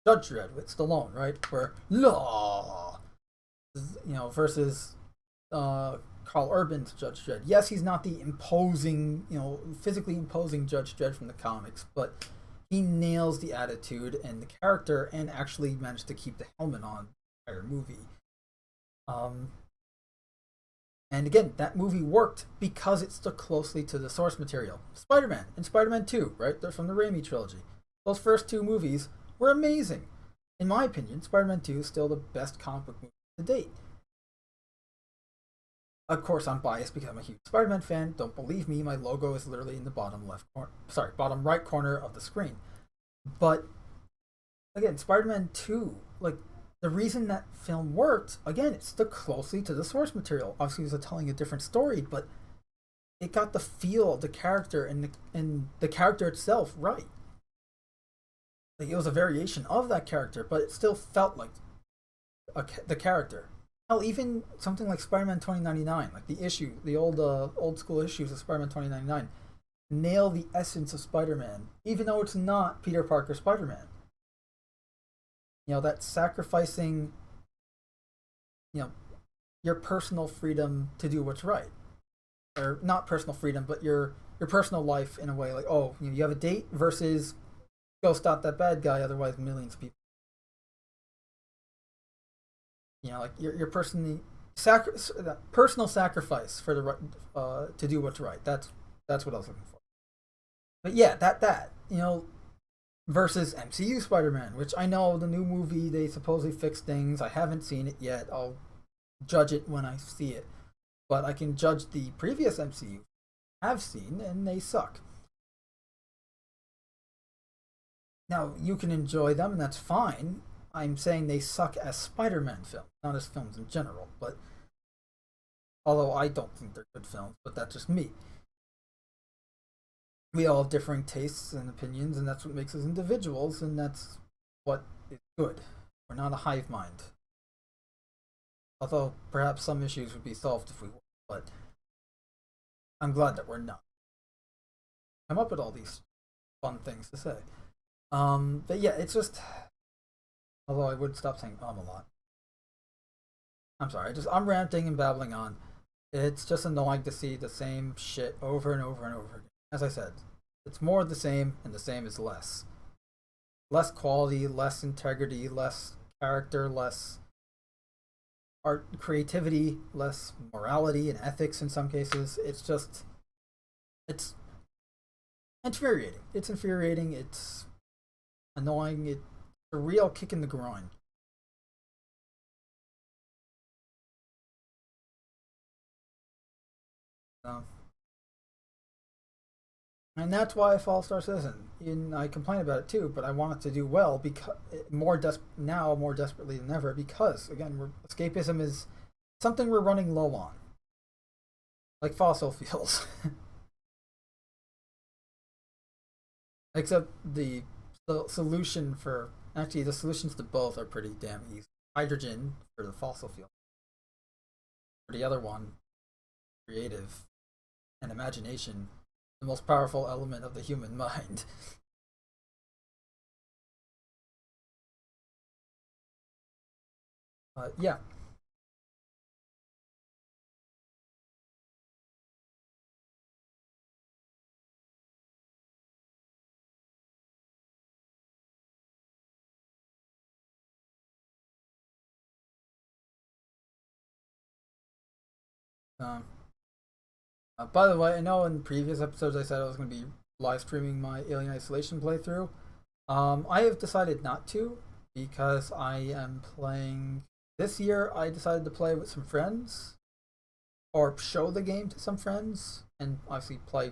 Judge Dredd with Stallone, right? Where law, versus Carl Urban's Judge Dredd. Yes, he's not the imposing, physically imposing Judge Dredd from the comics, but he nails the attitude and the character, and actually managed to keep the helmet on the entire movie. And again, that movie worked because it stuck closely to the source material. Spider-Man and Spider-Man 2, right? They're from the Raimi trilogy. Those first two movies were amazing. In my opinion, Spider-Man 2 is still the best comic book movie to date. Of course, I'm biased because I'm a huge Spider-Man fan. Don't believe me, my logo is literally in the bottom right corner of the screen. But again, Spider-Man 2, like, the reason that film worked, again, it stuck closely to the source material. Obviously, it was telling a different story, but it got the feel of the character and the character itself right. Like, it was a variation of that character, but it still felt like the character. Hell, even something like Spider-Man 2099, like the old school issues of Spider-Man 2099, nail the essence of Spider-Man, even though it's not Peter Parker Spider-Man. That sacrificing, your personal freedom to do what's right. Or not personal freedom, but your personal life in a way. Like, you have a date versus go stop that bad guy, otherwise millions of people. Like your personal sacrifice for the right, to do what's right. That's what I was looking for. But yeah, that versus MCU Spider-Man, which I know the new movie, they supposedly fixed things. I haven't seen it yet. I'll judge it when I see it. But I can judge the previous MCU I've seen, and they suck. Now, you can enjoy them, and that's fine. I'm saying they suck as Spider-Man films, not as films in general. But although I don't think they're good films, but that's just me. We all have differing tastes and opinions, and that's what makes us individuals, and that's what is good. We're not a hive mind. Although perhaps some issues would be solved if we were, but I'm glad that we're not. Come up with all these fun things to say. But yeah, it's just, although I would stop saying a lot. I'm sorry, I'm ranting and babbling on. It's just annoying to see the same shit over and over and over again. As I said, it's more of the same, and the same is less. Less quality, less integrity, less character, less art, creativity, less morality and ethics in some cases. It's infuriating. It's infuriating, it's annoying, it's a real kick in the groin. And that's why I follow Star Citizen. And I complain about it too, but I want it to do well because more desperately than ever. Because again, escapism is something we're running low on, like fossil fuels. Except the solutions to both are pretty damn easy. Hydrogen for the fossil fuel. For the other one, creative and imagination. The most powerful element of the human mind. Yeah. By the way, I know in previous episodes I said I was going to be live streaming my Alien Isolation playthrough. I have decided not to because I am playing. This year I decided to play with some friends, or show the game to some friends, and obviously play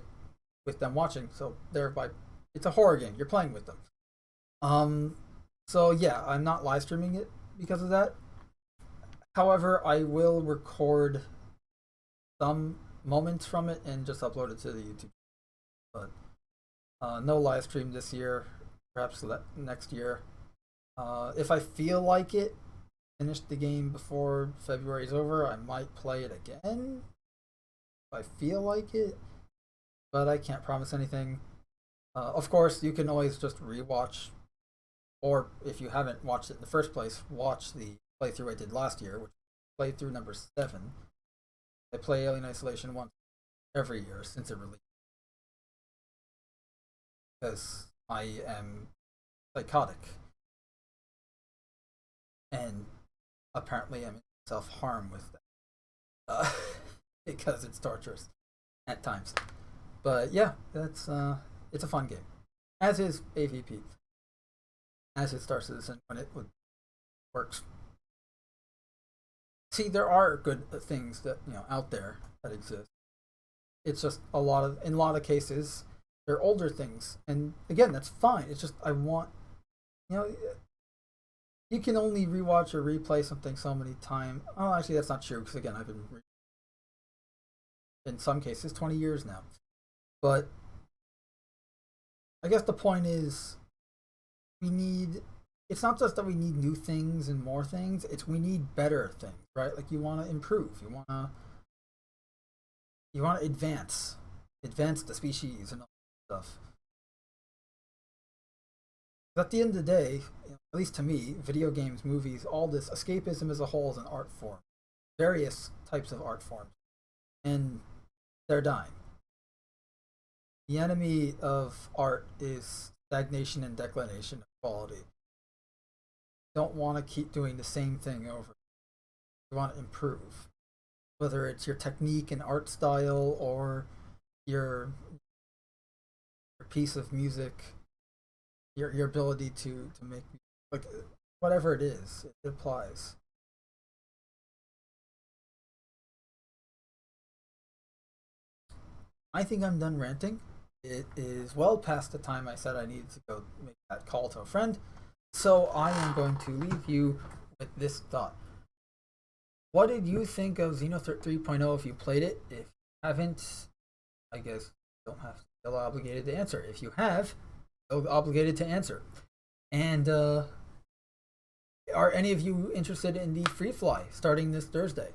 with them watching. So thereby, it's a horror game. You're playing with them. So yeah, I'm not live streaming it because of that. However, I will record some moments from it and just upload it to the YouTube. But no live stream this year. Perhaps next year. If I feel like it, finish the game before February is over, I might play it again. If I feel like it, but I can't promise anything. Of course, you can always just rewatch, or if you haven't watched it in the first place, watch the playthrough I did last year, which was playthrough number 7. I play Alien Isolation once every year since it released. Because I am psychotic. And apparently I'm in self-harm with that. Because it's torturous at times. But yeah, that's it's a fun game. As is AVP. As is Star Citizen when it works. See, there are good things that out there that exist. It's just in a lot of cases they're older things, and again, that's fine. It's just I want you can only rewatch or replay something so many times. Oh, actually, that's not true because again, I've been in some cases 20 years now. But I guess the point is, it's not just that we need new things and more things, it's we need better things, right? Like you want to improve, you want to advance the species and all that stuff. At the end of the day, at least to me, video games, movies, all this escapism as a whole is an art form. Various types of art forms. And they're dying. The enemy of art is stagnation and declination of quality. You don't want to keep doing the same thing over. You want to improve. Whether it's your technique and art style or your piece of music, your ability to make, like, whatever it is, it applies. I think I'm done ranting. It is well past the time I said I needed to go make that call to a friend. So I am going to leave you with this thought. What did you think of Xenothreat 3.0 if you played it? If you haven't, I guess you don't have to feel obligated to answer. If you have, feel obligated to answer. And are any of you interested in the Free Fly starting this Thursday?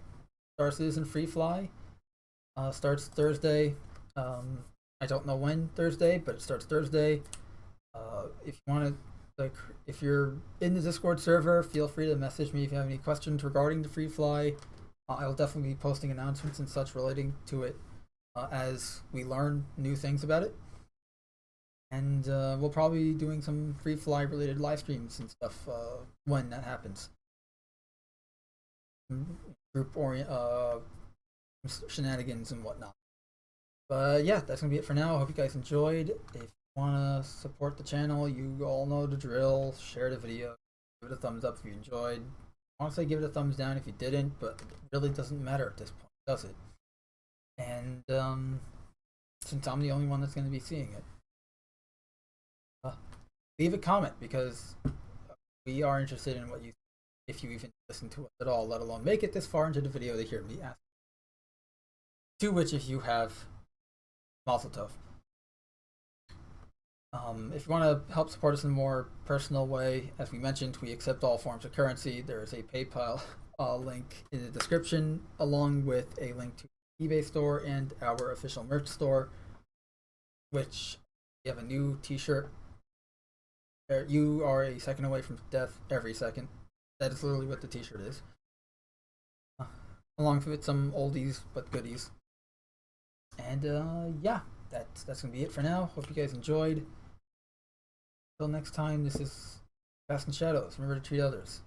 Star Citizen Free Fly starts Thursday. I don't know when Thursday, but it starts Thursday. If you want to, if you're in the Discord server, feel free to message me if you have any questions regarding the Free Fly. I'll definitely be posting announcements and such relating to it as we learn new things about it. And we'll probably be doing some Free Fly related live streams and stuff when that happens. Group shenanigans and whatnot. But yeah, that's going to be it for now. I hope you guys enjoyed. If you want to support the channel, you all know the drill. Share the video. Give it a thumbs up if you enjoyed. Honestly, give it a thumbs down if you didn't, but it really doesn't matter at this point, does it? And since I'm the only one that's going to be seeing it, leave a comment because we are interested in what you think, if you even listen to us at all, let alone make it this far into the video to hear me ask. To which, if you have, Mazel Tov. If you want to help support us in a more personal way, as we mentioned, we accept all forms of currency. There is a PayPal link in the description, along with a link to the eBay store and our official merch store, which we have a new t-shirt. You are a second away from death every second. That is literally what the t-shirt is. Along with some oldies but goodies. And yeah, that's gonna be it for now. Hope you guys enjoyed. Until next time, this is Cast in Shadows. Remember to treat others